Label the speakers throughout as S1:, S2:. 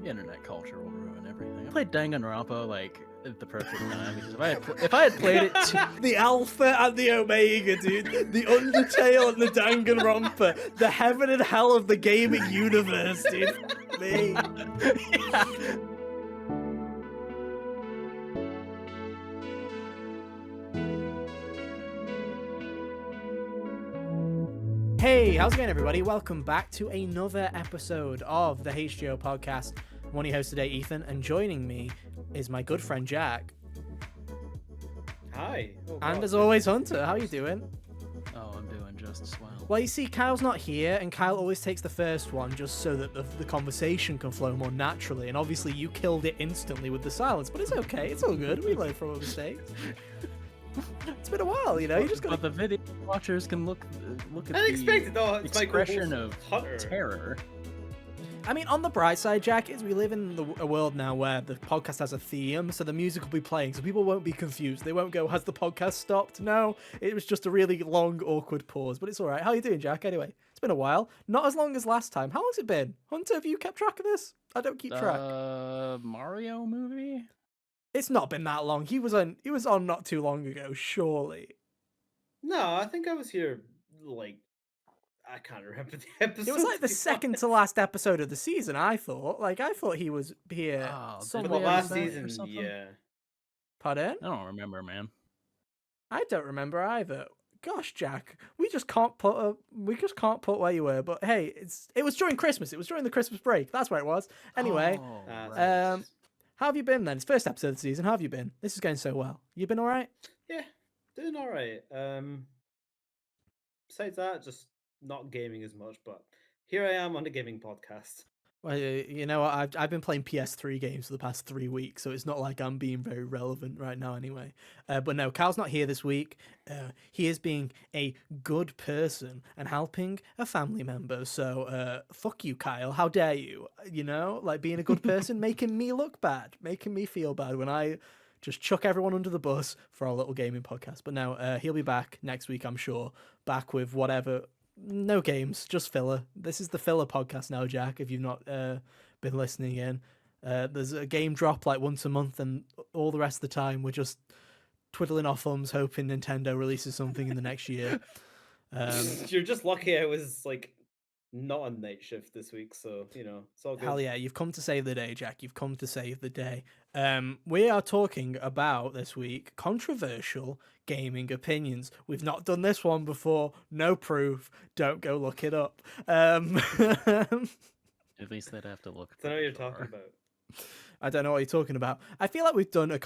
S1: internet culture will ruin everything. I played Danganronpa like at the perfect time because if I had played it
S2: the alpha and the omega, dude, the Undertale and the Danganronpa, the heaven and hell of the gaming universe, dude. Me.
S1: Yeah.
S2: Hey, how's it going, everybody? Welcome back to another episode of the HGO podcast. I'm one of your hosts today, Ethan, and joining me is my good friend Jack.
S3: Hi.
S2: And as always, Hunter. How are you doing?
S1: Oh, I'm doing just as well.
S2: Well, you see, Kyle's not here, and Kyle always takes the first one just so that the conversation can flow more naturally. And obviously, you killed it instantly with the silence, but it's okay. It's all good. We learn from our mistakes. It's been a while, you know. You just got.
S1: But the video watchers can look at
S3: Unexpected,
S1: the
S3: it's
S1: expression
S3: Michael
S1: of
S3: Hunter.
S1: terror.
S2: I mean, on the bright side, Jack, is we live in a world now where the podcast has a theme, so the music will be playing, so people won't be confused. They won't go, "Has the podcast stopped?" No, it was just a really long, awkward pause, but it's all right. How you doing, Jack? Anyway, it's been a while. Not as long as last time. How long's it been? Hunter, have you kept track of this? I don't keep track.
S1: Mario movie?
S2: It's not been that long. He was on not too long ago, surely.
S3: No, I think I was here, I can't remember the episode.
S2: It was like the second to last episode of the season, I thought. I thought he was here
S1: Oh,
S2: somewhat
S3: the last
S1: recently or
S3: season,
S1: something?
S3: yeah.
S2: Pardon?
S1: I don't remember, man.
S2: I don't remember either. Gosh, Jack, we just can't put where you were. But hey, it was during Christmas. It was during the Christmas break. That's where it was. Anyway,
S1: Oh,
S3: Right.
S2: how have you been then? It's first episode of the season. How have you been? This is going so well. You been all right?
S3: Yeah, doing all right. Besides that, just not gaming as much, but here I am on the gaming podcast.
S2: Well, you know what? I've been playing PS3 games for the past 3 weeks, so it's not like I'm being very relevant right now anyway. But no, Kyle's not here this week. He is being a good person and helping a family member. So fuck you, Kyle. How dare you? You know, like being a good person, making me look bad, making me feel bad when I just chuck everyone under the bus for our little gaming podcast. But no, he'll be back next week, I'm sure. Back with whatever. No games, just filler. This is the filler podcast now, Jack, if you've not been listening in. There's a game drop like once a month, and all the rest of the time we're just twiddling our thumbs hoping Nintendo releases something in the next year.
S3: You're just lucky I was not on night shift this week, so it's all good.
S2: Hell yeah, you've come to save the day, Jack. You've come to save the day. We are talking about this week controversial gaming opinions. We've not done this one before. No proof. Don't go look it up.
S1: at least they'd have to look.
S3: I don't know what you're
S1: far.
S3: talking about.
S2: I don't know what you're talking about. I feel like we've done a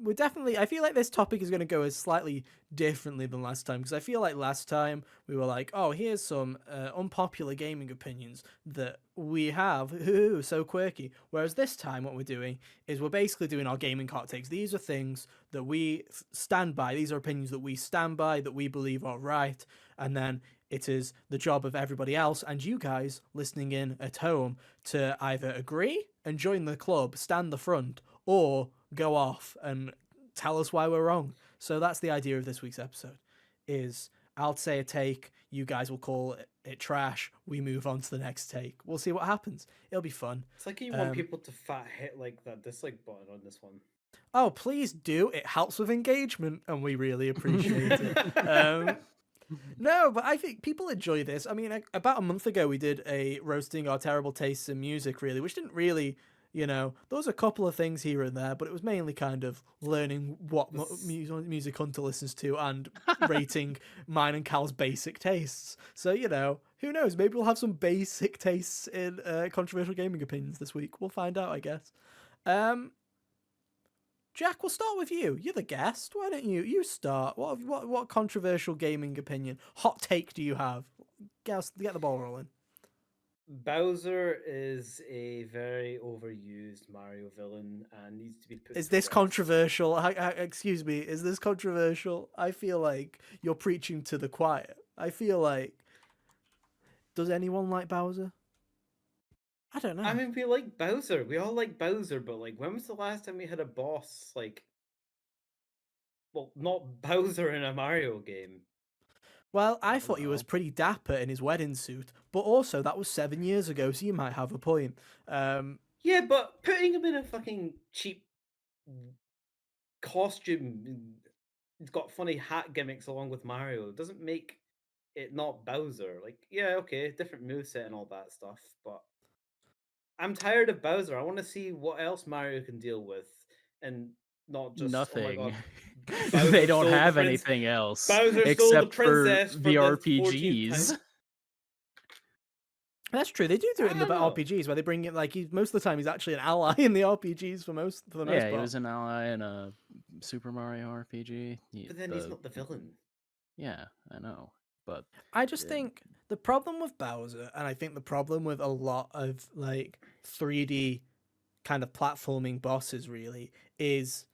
S2: we're definitely. I feel like this topic is going to go as slightly differently than last time, because I feel like last time we were like, oh, here's some unpopular gaming opinions that we have. Ooh, so quirky. Whereas this time, what we're doing is we're basically doing our gaming hot takes. These are things that we stand by. These are opinions that we stand by, that we believe are right, and then it is the job of everybody else and you guys listening in at home to either agree and join the club, stand the front, or go off and tell us why we're wrong. So that's the idea of this week's episode. Is I'll say a take, you guys will call it trash, we move on to the next take. We'll see what happens. It'll be fun.
S3: It's like you want people to fat hit that dislike button on this one.
S2: Oh, please do. It helps with engagement and we really appreciate it. No, but I think people enjoy this. I mean, about a month ago, we did a roasting our terrible tastes in music, really, which didn't really, there was a couple of things here and there, but it was mainly kind of learning what music Hunter listens to and rating mine and Cal's basic tastes. So, who knows? Maybe we'll have some basic tastes in controversial gaming opinions this week. We'll find out, I guess. Jack, we'll start with you. You're the guest. Why don't you start? What controversial gaming opinion, hot take do you have? Get the ball rolling.
S3: Bowser is a very overused Mario villain and needs to be put.
S2: Is this controversial? Excuse me. Is this controversial? I feel like you're preaching to the choir. I feel like. Does anyone like Bowser? I don't know.
S3: I mean, we like Bowser. We all like Bowser, but when was the last time we had a boss not Bowser in a Mario game?
S2: Well, I thought he was pretty dapper in his wedding suit, but also that was 7 years ago, so you might have a point.
S3: Yeah, but putting him in a fucking cheap costume, he's got funny hat gimmicks along with Mario, doesn't make it not Bowser. Like, yeah, okay, different moveset and all that stuff, but I'm tired of Bowser. I want to see what else Mario can deal with, and not just, oh my
S1: Nothing.
S3: god,
S1: They
S3: Bowser
S1: don't
S3: stole the
S1: have
S3: prince.
S1: anything else
S3: Bowser stole the
S1: except for
S3: princess for
S1: the
S3: the 14th
S1: RPGs.
S3: time.
S2: That's true. They do
S3: I
S2: it in the
S3: don't know.
S2: RPGs where they bring in like most of the time he's actually an ally in the RPGs for the most
S1: Yeah, he
S2: part.
S1: was an ally in a Super Mario RPG.
S3: But then he's not the villain.
S1: Yeah, I know, but
S2: I just
S1: uh,
S2: think the problem with Bowser, and I think the problem with a lot of like 3D kind of platforming bosses really is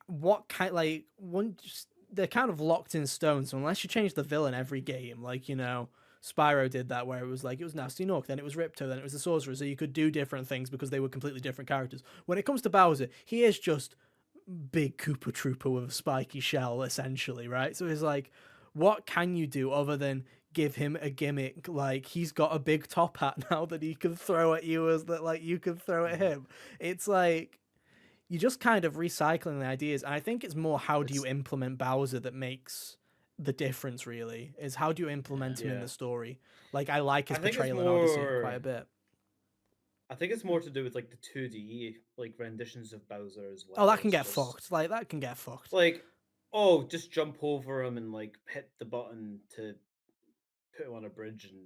S2: what kind like one just, they're kind of locked in stone. So unless you change the villain every game, like Spyro did that where it was Nasty Nook, then it was Ripto, then it was the Sorcerer, so you could do different things because they were completely different characters. When it comes to Bowser, he is just big Koopa Trooper with a spiky shell, essentially, right? So it's like, what can you do other than give him a gimmick? Like he's got a big top hat now that he can throw at you as that like you can throw at him. It's like you're just kind of recycling the ideas. And I think it's more how do you
S1: it's
S2: implement Bowser that makes the difference really is how do you implement him in
S3: Yeah.
S2: the story. Like I like his
S3: I think it's
S2: portrayal in Odyssey quite a
S3: more.
S2: bit.
S3: I think it's more to do with like the 2D like renditions of Bowser as
S2: Oh,
S3: well.
S2: that can
S3: It's
S2: get
S3: just
S2: fucked. Like that can get fucked.
S3: like, oh, just jump over him and like hit the button to put him on a bridge and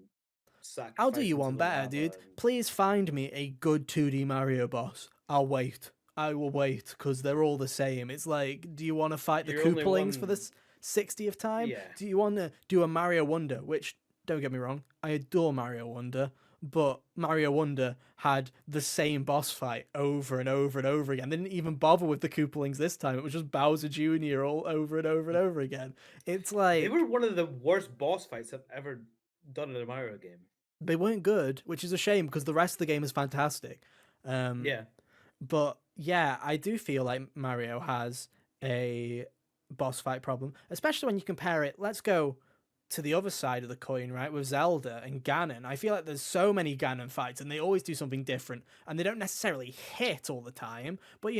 S2: I'll do
S3: sacrifice
S2: you
S3: him to
S2: one
S3: the
S2: better,
S3: lava.
S2: dude.
S3: And
S2: Please find me a good 2D Mario boss. I'll wait. I will wait because they're all the same. It's like, do you want to fight the
S3: you're only
S2: Koopalings for
S3: one.
S2: this 60th time?
S3: Yeah,
S2: Do you want to do a Mario Wonder? Which, don't get me wrong, I adore Mario Wonder, but Mario Wonder had the same boss fight over and over and over again. They didn't even bother with the Koopalings this time. It was just Bowser Jr. all over and over and over again. It's
S3: they were
S2: like,
S3: one of the worst boss fights I've ever done in a Mario game.
S2: they weren't good, which is a shame because the rest of the game is fantastic. Um,
S3: Yeah,
S2: But yeah, I do feel like Mario has a boss fight problem, especially when you compare it. Let's go to the other side of the coin, right? With Zelda and Ganon. I feel like there's so many Ganon fights and they always do something different and they don't necessarily hit all the time, but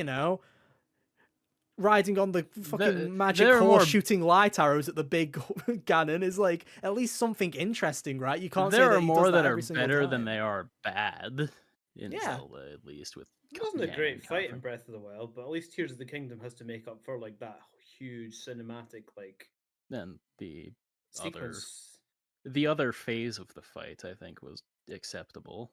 S2: riding on the fucking magic
S1: there are
S2: horse
S1: more
S2: shooting light arrows at the big Ganon is like at least something interesting, right? You can't say
S1: there
S2: that
S1: are
S2: he does
S1: more
S2: that
S1: that are
S2: every single
S1: better than
S2: time.
S1: they are bad in
S2: Yeah.
S1: Zelda, at least with
S3: it wasn't a great
S1: Ganon
S3: fight in
S1: conquering.
S3: Breath of the Wild, but at least Tears of the Kingdom has to make up for like that huge cinematic like
S1: Then other
S3: sequence
S1: the other phase of the fight, I think, was acceptable.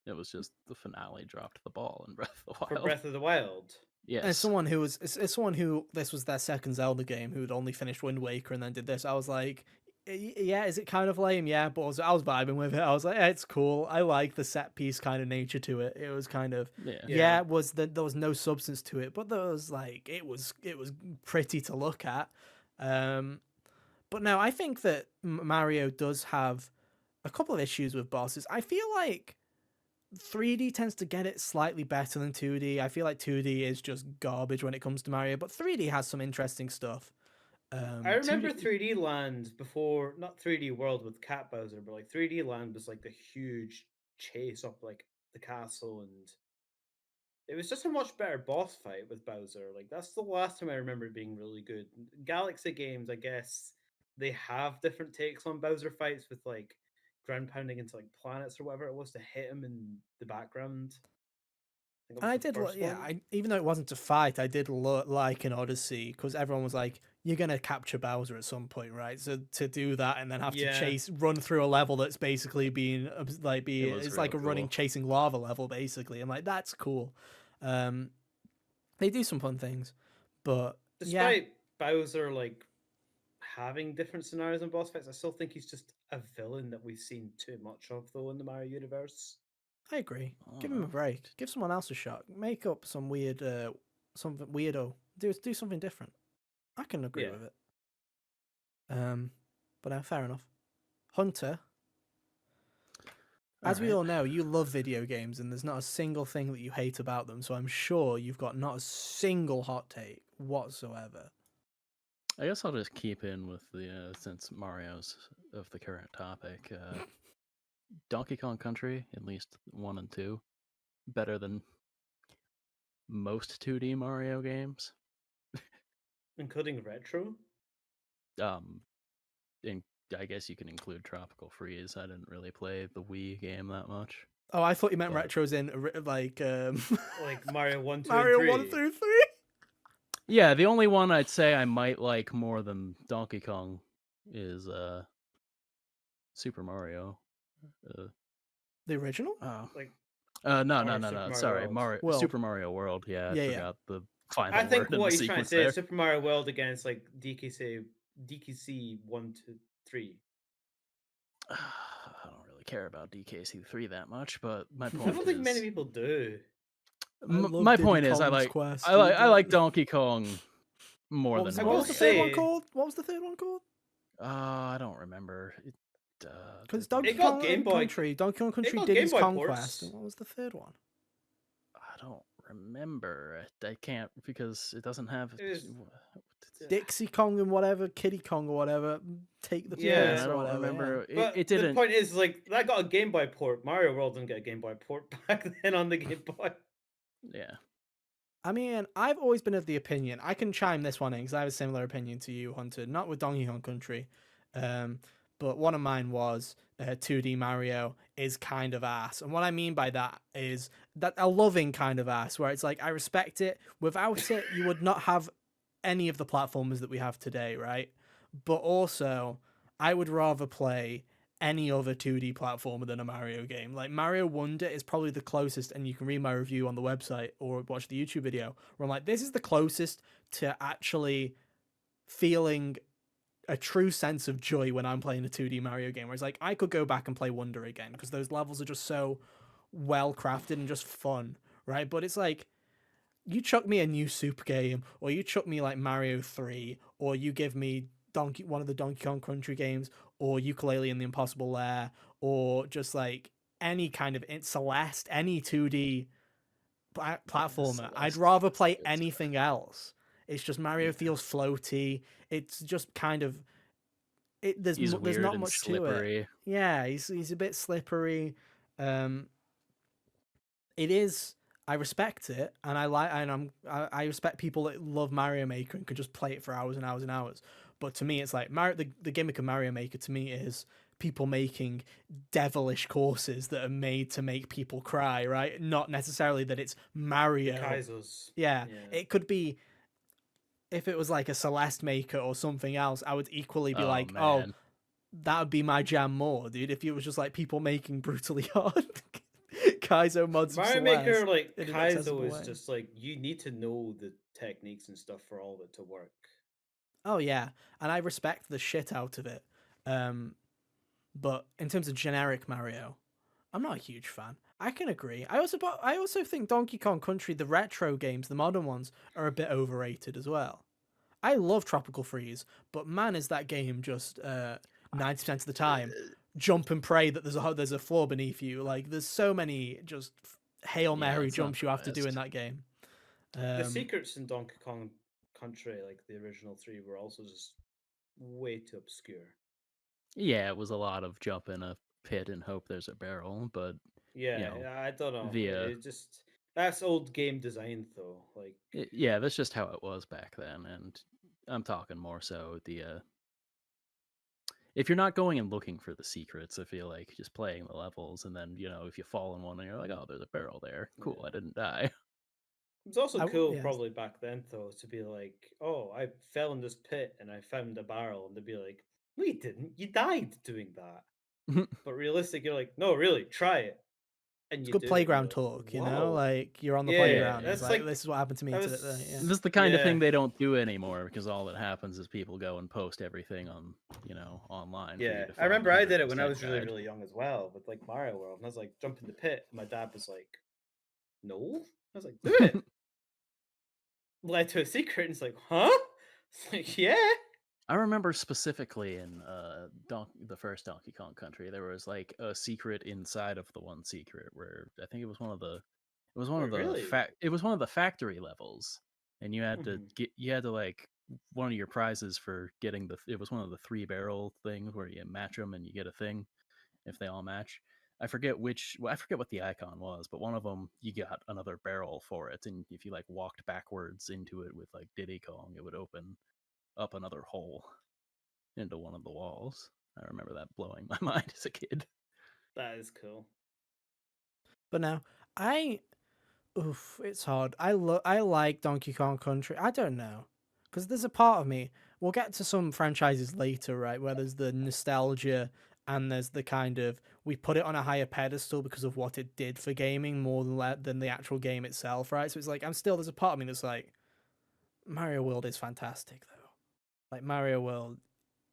S1: It was just the finale dropped the ball in Breath of the
S3: for
S1: Wild.
S3: Breath of the Wild.
S2: As
S1: Yes.
S2: someone who as someone who this was their second Zelda game, who'd only finished Wind Waker and then did this, I was like, yeah, is it kind of lame? Yeah, but I was vibing with it. I was like, yeah, it's cool. I like the set piece kind of nature to it. It was kind of
S1: Yeah.
S3: Yeah,
S2: there was no substance to it, but there was like it was pretty to look at. Um, but no, I think that Mario does have a couple of issues with bosses. I feel like 3D tends to get it slightly better than 2D. I feel like 2D is just garbage when it comes to Mario, but 3D has some interesting stuff.
S3: I remember
S2: 2D,
S3: 3D Land before, not 3D World with Cat Bowser, but like 3D Land was like the huge chase up like the castle, and it was just a much better boss fight with Bowser. Like that's the last time I remember it being really good. Galaxy games, I guess, they have different takes on Bowser fights with like ground pounding into like planets or whatever it was to hit him in the background. I think that was
S2: I
S3: the
S2: did,
S3: first
S2: yeah.
S3: one.
S2: Even though it wasn't a fight, I did like in Odyssey because everyone was like, "You're gonna capture Bowser at some point, right?" So to do that and then have to
S3: Yeah,
S2: run through a level that's basically being
S1: It was
S2: it's like
S1: real
S2: a running
S1: cool.
S2: chasing lava level, basically. I'm like, that's cool. Um, they do some fun things, but yeah,
S3: despite Bowser like having different scenarios and boss fights, I still think he's just a villain that we've seen too much of though in the Mario universe.
S2: I agree.
S1: I don't
S2: Give him a
S1: know.
S2: break. Give someone else a shot. Make up some weird, something weirdo. Do something different. I can agree
S3: Yeah.
S2: with it. But fair enough. Hunter,
S1: All
S2: as we
S1: right.
S2: all know, you love video games, and there's not a single thing that you hate about them. So I'm sure you've got not a single hot take whatsoever.
S1: I guess I'll just keep in with the since Mario's of the current topic. Donkey Kong Country, at least 1 and 2. better than most 2D Mario games.
S3: Including retro.
S1: Um, and I guess you can include Tropical Freeze. I didn't really play the Wii game that much.
S2: Oh, I thought you meant
S1: But-
S2: retros in
S3: Like Mario 1, 2,
S2: Mario
S3: and 3.
S2: 1 through 3.
S1: Yeah, the only one I'd say I might like more than Donkey Kong is Super Mario.
S2: The original?
S1: Oh.
S3: Like
S1: No.
S3: or Super Mario
S1: Sorry,
S3: World.
S2: World.
S1: Super Mario World. Yeah, I
S2: Yeah, yeah.
S1: forgot the final
S3: I think
S1: word in
S3: what
S1: the
S3: he's trying to
S1: sequence
S3: say
S1: there.
S3: is Super Mario World against like DKC 1, 2, 3.
S1: I don't really care about DKC3 that much, but my
S3: I
S1: point
S3: don't think
S1: is,
S3: many people do.
S2: love
S1: my
S2: Diddy
S1: point is,
S2: Kong's Quest,
S1: I
S2: dude.
S1: like Donkey Kong more
S2: What was,
S1: than
S3: I
S2: what
S3: will
S2: was the
S1: Mario.
S2: third one
S3: say-
S2: called? What was the third one called?
S1: I don't remember.
S2: Because Donkey
S3: It got
S2: Kong
S3: Game Boy-
S2: Country, Donkey Kong Country,
S3: got
S2: Diddy's
S3: Game Boy
S2: Conquest,
S3: ports.
S2: and what was the third one?
S1: I don't remember. I can't because it doesn't have.
S3: It was-
S2: Dixie Kong and whatever, Kiddy Kong or whatever, Take the
S3: Yeah,
S2: Place
S1: I
S2: or
S1: don't
S2: whatever.
S1: remember.
S3: But
S1: It
S3: the
S1: didn't.
S3: point is, like, that got a Game Boy port. Mario World didn't get a Game Boy port back then on the Game Boy.
S1: Yeah.
S2: I mean, I've always been of the opinion. I can chime this one in because I have a similar opinion to you, Hunter. Not with Donkey Kong Country, but one of mine was 2D Mario is kind of ass. And what I mean by that is that a loving kind of ass, where it's like I respect it. Without it, you would not have any of the platformers that we have today, right? But also, I would rather play any other 2D platformer than a Mario game. Like Mario Wonder is probably the closest, and you can read my review on the website or watch the YouTube video where I'm like, this is the closest to actually feeling a true sense of joy when I'm playing a 2D Mario game. Whereas like I could go back and play Wonder again because those levels are just so well crafted and just fun, right? But it's like you chuck me a new Super game, or you chuck me like Mario 3, or you give me one of the Donkey Kong Country games, or Ukulele in the Impossible Lair, or just like any kind of Celeste, any 2D platformer. I'd
S1: Celeste,
S2: rather
S1: that's
S2: play
S1: good stuff.
S2: anything else. It's just Mario
S1: Yeah.
S2: feels floaty. It's just kind of there's
S1: He's
S2: there's
S1: weird
S2: not
S1: and
S2: much to it.
S1: slippery.
S2: Yeah, he's a bit slippery. It is. I respect it, and I respect people that love Mario Maker and can just play it for hours and hours and hours. But to me, it's like the gimmick of Mario Maker to me is people making devilish courses that are made to make people cry, right? Not necessarily that it's Mario.
S3: Kaizos.
S2: Yeah, it could be. If it was like a Celeste Maker or something else, I would equally be like, oh,
S1: man.
S2: that would be my jam more, dude. If it was just like people making brutally hard Kaizo mods of
S3: Mario
S2: Celeste
S3: Maker, like,
S2: in an accessible
S3: Kaizo is
S2: way.
S3: just like, you need to know the techniques and stuff for all of it to work.
S2: Oh yeah, and I respect the shit out of it. But in terms of generic Mario, I'm not a huge fan. I can agree. I also think Donkey Kong Country, the retro games, the modern ones, are a bit overrated as well. I love Tropical Freeze, but man, is that game just 90% of the time jump and pray that there's a floor beneath you. Like there's so many just Hail Mary
S1: it's not
S2: jumps
S1: the
S2: you have to do in
S1: best.
S2: that game.
S3: The secrets in Donkey Kong Country, like the original 3, were also just way too obscure.
S1: Yeah, it was a lot of jump in a pit and hope there's a barrel, but
S3: Yeah,
S1: know,
S3: I don't know.
S1: via-
S3: It just that's old game design though. Like
S1: yeah, that's just how it was back then. And I'm talking more so if you're not going and looking for the secrets, I feel like just playing the levels, and then if you fall in one and you're like, oh, there's a barrel there, cool,
S3: Yeah.
S1: I didn't die.
S3: it's also cool
S2: yeah.
S3: probably back then though to be like, oh, I fell in this pit and I found a barrel, and they'd be like, no, you didn't. You died doing that. But realistic, you're like, no, really, try it. And
S2: It's
S3: you
S2: good
S3: do it, and
S2: playground
S3: you're like,
S2: talk, you
S3: "Whoa."
S2: know? Like you're on the
S3: Yeah,
S2: playground. And
S3: that's
S2: it's like,
S3: like-
S2: this is what happened to me
S3: that
S2: today.
S3: was-
S2: Yeah.
S1: This is the kind of
S3: Yeah.
S1: thing they don't do anymore, because all that happens is people go and post everything on online. For you
S3: Yeah,
S1: to
S3: I
S1: find
S3: remember I did it when I
S1: 100%
S3: was really,
S1: guide.
S3: really young as well, with like Mario World, and I was like, jump in the pit, and my dad was like, no. I was like, do it. Led to a secret, and it's like, huh? It's like, yeah.
S1: I remember specifically in the first Donkey Kong Country, there was like a secret inside of the one secret where I think it was one of the
S3: Really?
S1: it was one of the factory levels, and you had to
S3: Mhm.
S1: like, one of your prizes for getting it was one of the 3 barrel things where you match them and you get a thing if they all match. I forget which. Well, I forget what the icon was, but one of them you got another barrel for it, and if you like walked backwards into it with like Diddy Kong, it would open up another hole into one of the walls. I remember that blowing my mind as a kid.
S3: That is cool.
S2: But now, it's hard. I like Donkey Kong Country. I don't know, because there's a part of me. We'll get to some franchises later, right? Where there's the nostalgia and there's the kind of we put it on a higher pedestal because of what it did for gaming more than the actual game itself, right? So it's like there's a part of me that's like, Mario World is fantastic though. Like Mario World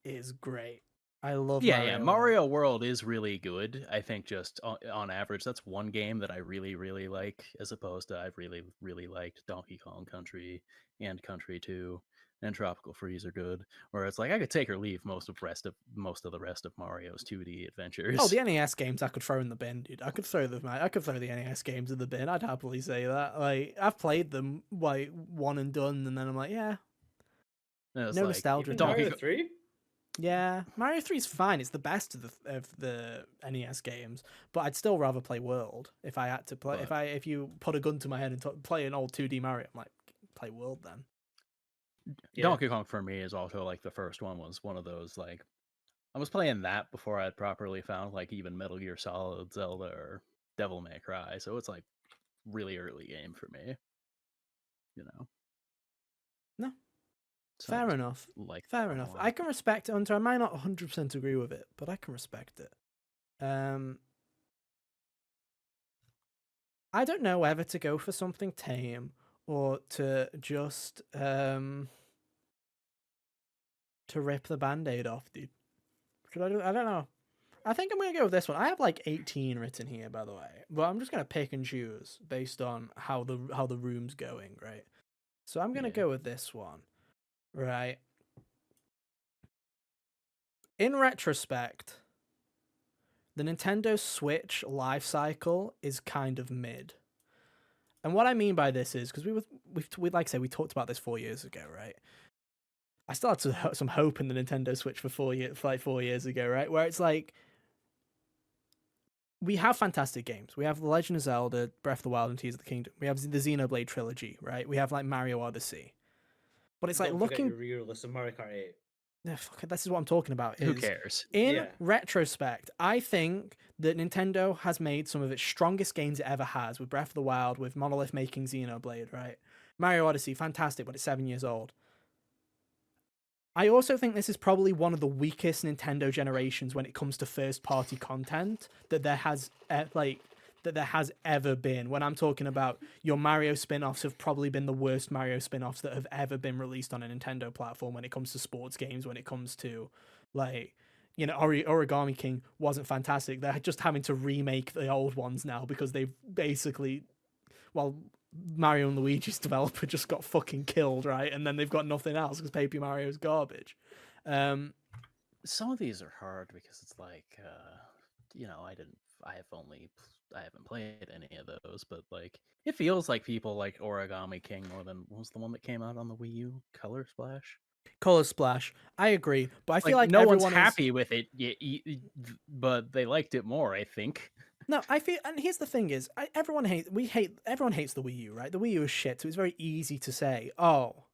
S2: is great. I love
S1: Yeah.
S2: Mario World.
S1: Mario World is really good. I think just on average, that's one game that I really, really like, as opposed to I've really, really liked Donkey Kong Country and Country 2 and Tropical Freeze are good. Where it's like I could take or leave most of the rest of Mario's 2D adventures.
S2: Oh, the NES games I could throw in the bin, dude. I could throw the NES games in the bin. I'd happily say that. Like I've played them like one and done, and then I'm like, yeah,
S1: No
S2: nostalgia.
S3: Mario 3?
S2: Yeah, Mario 3 is fine. It's the best of the NES games, but I'd still rather play World if I had to play. If you put a gun to my head and play an old 2D Mario, I'm like, play World then.
S3: Yeah.
S1: Donkey Kong for me is also like the first one was one of those like I was playing that before I'd properly found like even Metal Gear Solid, Zelda, or Devil May Cry. So it's like really early game for me.
S2: No.
S1: So
S2: Fair enough. Fair enough. I can respect it. Hunter, I might not 100% agree with it, but I can respect it. I don't know whether to go for something tame or to just to rip the band-aid off, dude. Should I do? I don't know. I think I'm gonna go with this one. I have like 18 written here, by the way, but I'm just gonna pick and choose based on how the room's going, right? So I'm gonna go with this one, right? In retrospect, the Nintendo Switch life cycle is kind of mid. And what I mean by this is because we like I say we talked about this 4 years ago, right? I still had some hope in the Nintendo Switch for 4 years ago, right? Where it's like we have fantastic games. We have The Legend of Zelda, Breath of the Wild, and Tears of the Kingdom. We have the Xenoblade trilogy, right? We have like Mario Odyssey. But it's like looking.
S3: Your re-release of Mario Kart 8.
S2: Yeah, fuck, this is what I'm talking about.
S1: Who cares?
S2: In retrospect, I think that Nintendo has made some of its strongest games it ever has with Breath of the Wild, with Monolith making Xenoblade, right? Mario Odyssey, fantastic, but it's 7 years old. I also think this is probably one of the weakest Nintendo generations when it comes to first-party content that there has ever been. When I'm talking about your Mario spin-offs have probably been the worst Mario spin-offs that have ever been released on a Nintendo platform when it comes to sports games, when it comes to like, you know, Origami King wasn't fantastic. They're just having to remake the old ones now because they've basically, well, Mario and Luigi's developer just got fucking killed, right? And then they've got nothing else because Paper Mario's garbage.
S1: Some of these are hard because it's like, I haven't played any of those, but like it feels like people like Origami King more than what was the one that came out on the Wii U, Color Splash.
S2: Color Splash, I agree, but I feel like
S1: no one's happy with it, but they liked it more, I think.
S2: No, I feel, and here's the thing: is everyone hates the Wii U, right? The Wii U is shit, so it's very easy to say, "Oh,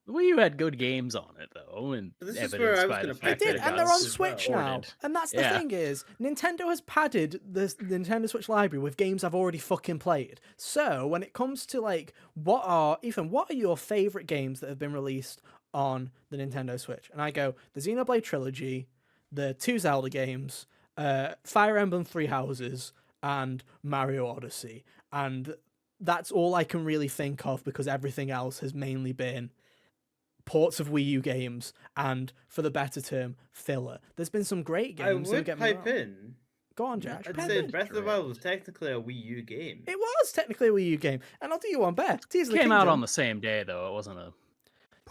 S1: the Wii U had good games on it, though," and
S3: this is where I was going to
S2: pick. It did, and they're on Switch now. And that's the thing is, Nintendo has padded the Nintendo Switch library with games I've already fucking played. So when it comes to like, what are your favorite games that have been released on the Nintendo Switch? And I go the Xenoblade trilogy, the 2 Zelda games, Fire Emblem Three Houses, and Mario Odyssey. And that's all I can really think of because everything else has mainly been ports of Wii U games and, for the better term, filler. There's been some great games.
S3: I would pipe in.
S2: Go on, Jack.
S3: I'd say Breath of the Wild was technically a Wii U game.
S2: It was technically a Wii U game. And I'll do you one better.
S1: Tears of the Kingdom came out on the same day, though. It wasn't a...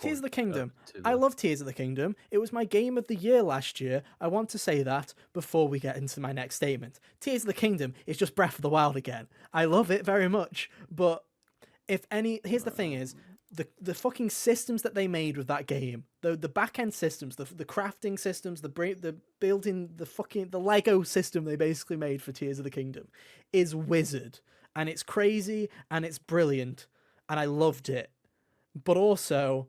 S2: Tears of the Kingdom. I love Tears of the Kingdom. It was my game of the year last year. I want to say that before we get into my next statement. Tears of the Kingdom is just Breath of the Wild again. I love it very much. But here's the thing is, the fucking systems that they made with that game, the back end systems, the crafting systems, the building, the Lego system they basically made for Tears of the Kingdom is wizard, and it's crazy and it's brilliant, and I loved it. But also,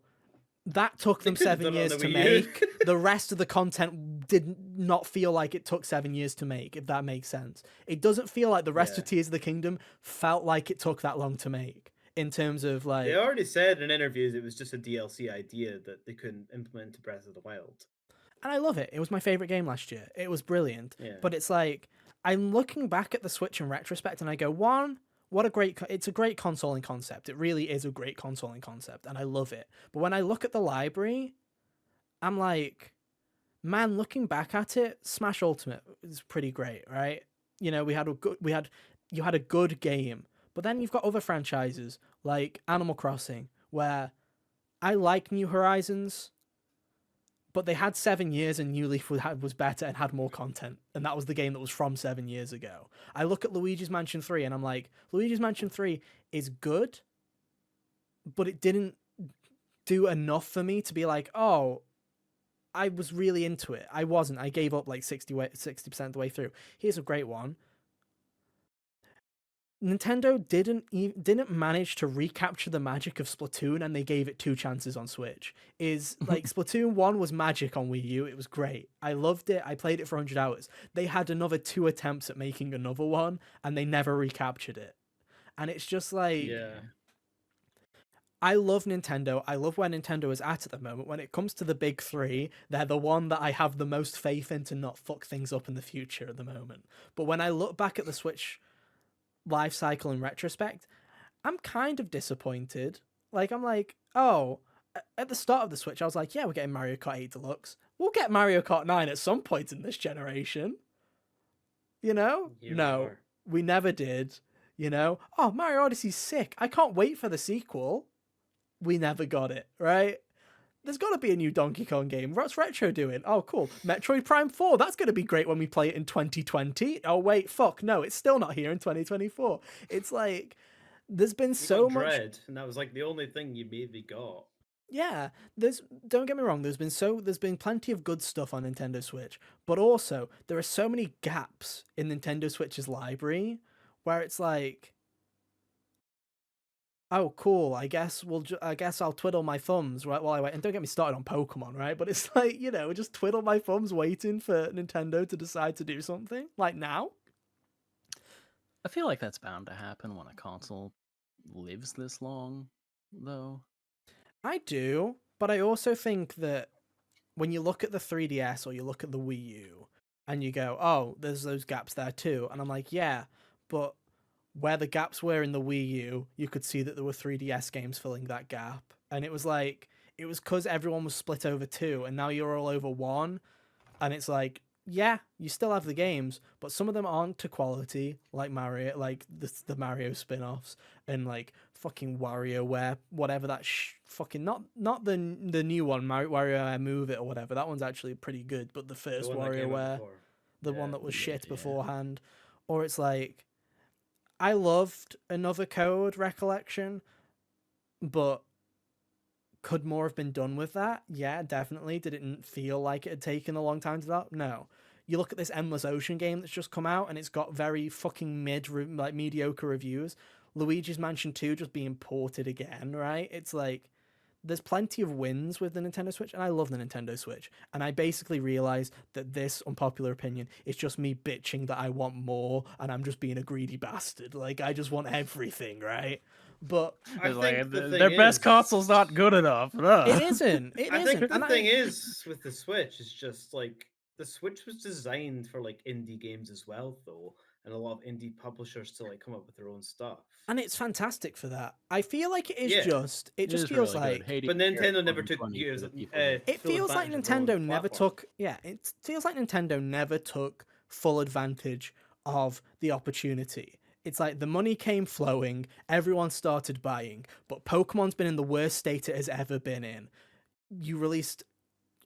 S2: that took
S3: They
S2: them
S3: could have
S2: 7
S3: done it on
S2: years
S3: the
S2: to
S3: Wii U.
S2: make. The rest of the content did not feel like it took 7 years to make, if that makes sense. It doesn't feel like the rest
S3: Yeah.
S2: of Tears of the Kingdom felt like it took that long to make, in terms of
S3: They
S2: like.
S3: already said in interviews it was just a DLC idea that they couldn't implement to Breath of the Wild.
S2: And I love it. It was my favorite game last year. It was brilliant.
S3: Yeah.
S2: But it's like, I'm looking back at the Switch in retrospect and I go, one, what a great, it's a great consoling concept. It really is a great consoling concept and I love it. But when I look at the library, I'm like, man, looking back at it, Smash Ultimate is pretty great, right? You know, you had a good game, but then you've got other franchises like Animal Crossing, where I like New Horizons, but they had 7 years and New Leaf was better and had more content, and that was the game that was from 7 years ago. I look at Luigi's Mansion 3 and I'm like, Luigi's Mansion 3 is good, but it didn't do enough for me to be like, oh, I was really into it. I wasn't. I gave up like 60% of the way through. Here's a great one. Nintendo didn't manage to recapture the magic of Splatoon, and they gave it 2 chances on Switch. Is like Splatoon 1 was magic on Wii U. It was great. I loved it. I played it for 100 hours. They had another 2 attempts at making another one, and they never recaptured it. And it's just like,
S3: Yeah.
S2: I love Nintendo. I love where Nintendo is at the moment. When it comes to the big 3, they're the one that I have the most faith in to not fuck things up in the future at the moment. But when I look back at the Switch life cycle in retrospect, I'm kind of disappointed. Like, I'm like, oh, at the start of the Switch, I was like, yeah, we're getting Mario Kart 8 Deluxe. We'll get Mario Kart 9 at some point in this generation. You know?
S3: Here we
S2: No,
S3: are.
S2: we never did. You know? Oh, Mario Odyssey's sick. I can't wait for the sequel. We never got it, right? There's got to be a new Donkey Kong game. What's Retro doing? Oh, cool. Metroid Prime 4. That's going to be great when we play it in 2020. Oh, wait, fuck. No, it's still not here in 2024. It's like, there's been
S3: You
S2: so
S3: got
S2: much.
S3: Dread, and that was like the only thing you maybe got.
S2: Yeah, don't get me wrong, there's been plenty of good stuff on Nintendo Switch, but also there are so many gaps in Nintendo Switch's library where it's like, oh, cool. I guess I'll twiddle my thumbs right while I wait. And don't get me started on Pokemon, right? But it's like, you know, just twiddle my thumbs waiting for Nintendo to decide to do something like now.
S1: I feel like that's bound to happen when a console lives this long, though.
S2: I do, but I also think that when you look at the 3DS or you look at the Wii U and you go, oh, there's those gaps there too. And I'm like, yeah, but where the gaps were in the Wii U, you could see that there were 3DS games filling that gap. And it was like, it was because everyone was split over 2, and now you're all over 1. And it's like, yeah, you still have the games, but some of them aren't to quality, like Mario, like the Mario spin-offs, and like fucking WarioWare, whatever that fucking not the new one, WarioWare Move It or whatever. That one's actually pretty good, but the first
S3: The one that came out
S2: WarioWare,
S3: before.
S2: the
S3: Yeah,
S2: one that was
S3: yeah,
S2: shit
S3: yeah.
S2: beforehand, or it's like, I loved Another Code Recollection, but could more have been done with that? Yeah, definitely. Did it feel like it had taken a long time to develop? No. You look at this Endless Ocean game that's just come out and it's got very fucking mediocre reviews. Luigi's Mansion 2 just being ported again, right? It's like, there's plenty of wins with the Nintendo Switch, and I love the Nintendo Switch. And I basically realized that this unpopular opinion is just me bitching that I want more, and I'm just being a greedy bastard. Like, I just want everything, right? But
S3: I
S1: It's
S3: think
S1: like,
S3: the
S1: their
S3: thing
S1: best
S3: is,
S1: console's not good enough.
S2: it isn't. It
S3: I think
S2: isn't.
S3: the
S2: And
S3: thing is with the Switch is just like the Switch was designed for like indie games as well, though, and a lot of indie publishers to like come up with their own stuff.
S2: and it's fantastic for that. I feel like it is
S3: Yeah.
S2: just. It
S1: It
S2: just
S1: is
S2: feels
S1: really good.
S2: like.
S1: Hating
S3: But
S1: Care
S3: Nintendo never took
S1: 2020
S3: years
S1: for the people who-
S2: It
S3: full
S2: feels like
S3: advantage of their own
S2: Nintendo never
S3: platform.
S2: took. Yeah, it feels like Nintendo never took full advantage of the opportunity. It's like the money came flowing, everyone started buying, but Pokemon's been in the worst state it has ever been in. You released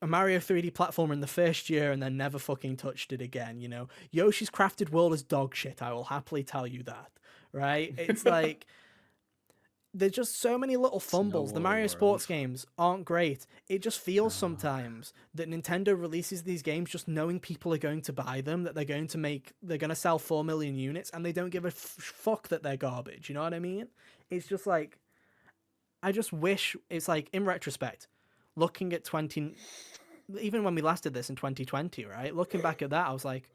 S2: a Mario 3D platformer in the first year and then never fucking touched it again, you know? Yoshi's Crafted World is dog shit, I will happily tell you that, right? It's like, there's just so many little
S1: It's no
S2: fumbles. The
S1: Woolly
S2: Mario Sports
S1: World.
S2: games aren't great. It just feels
S1: Uh,
S2: sometimes that Nintendo releases these games just knowing people are going to buy them, that they're going to sell 4 million units, and they don't give a fuck that they're garbage. You know what I mean? It's just like, I just wish, it's like, in retrospect, looking at 20, even when we last did this in 2020, right? Looking back at that, I was like,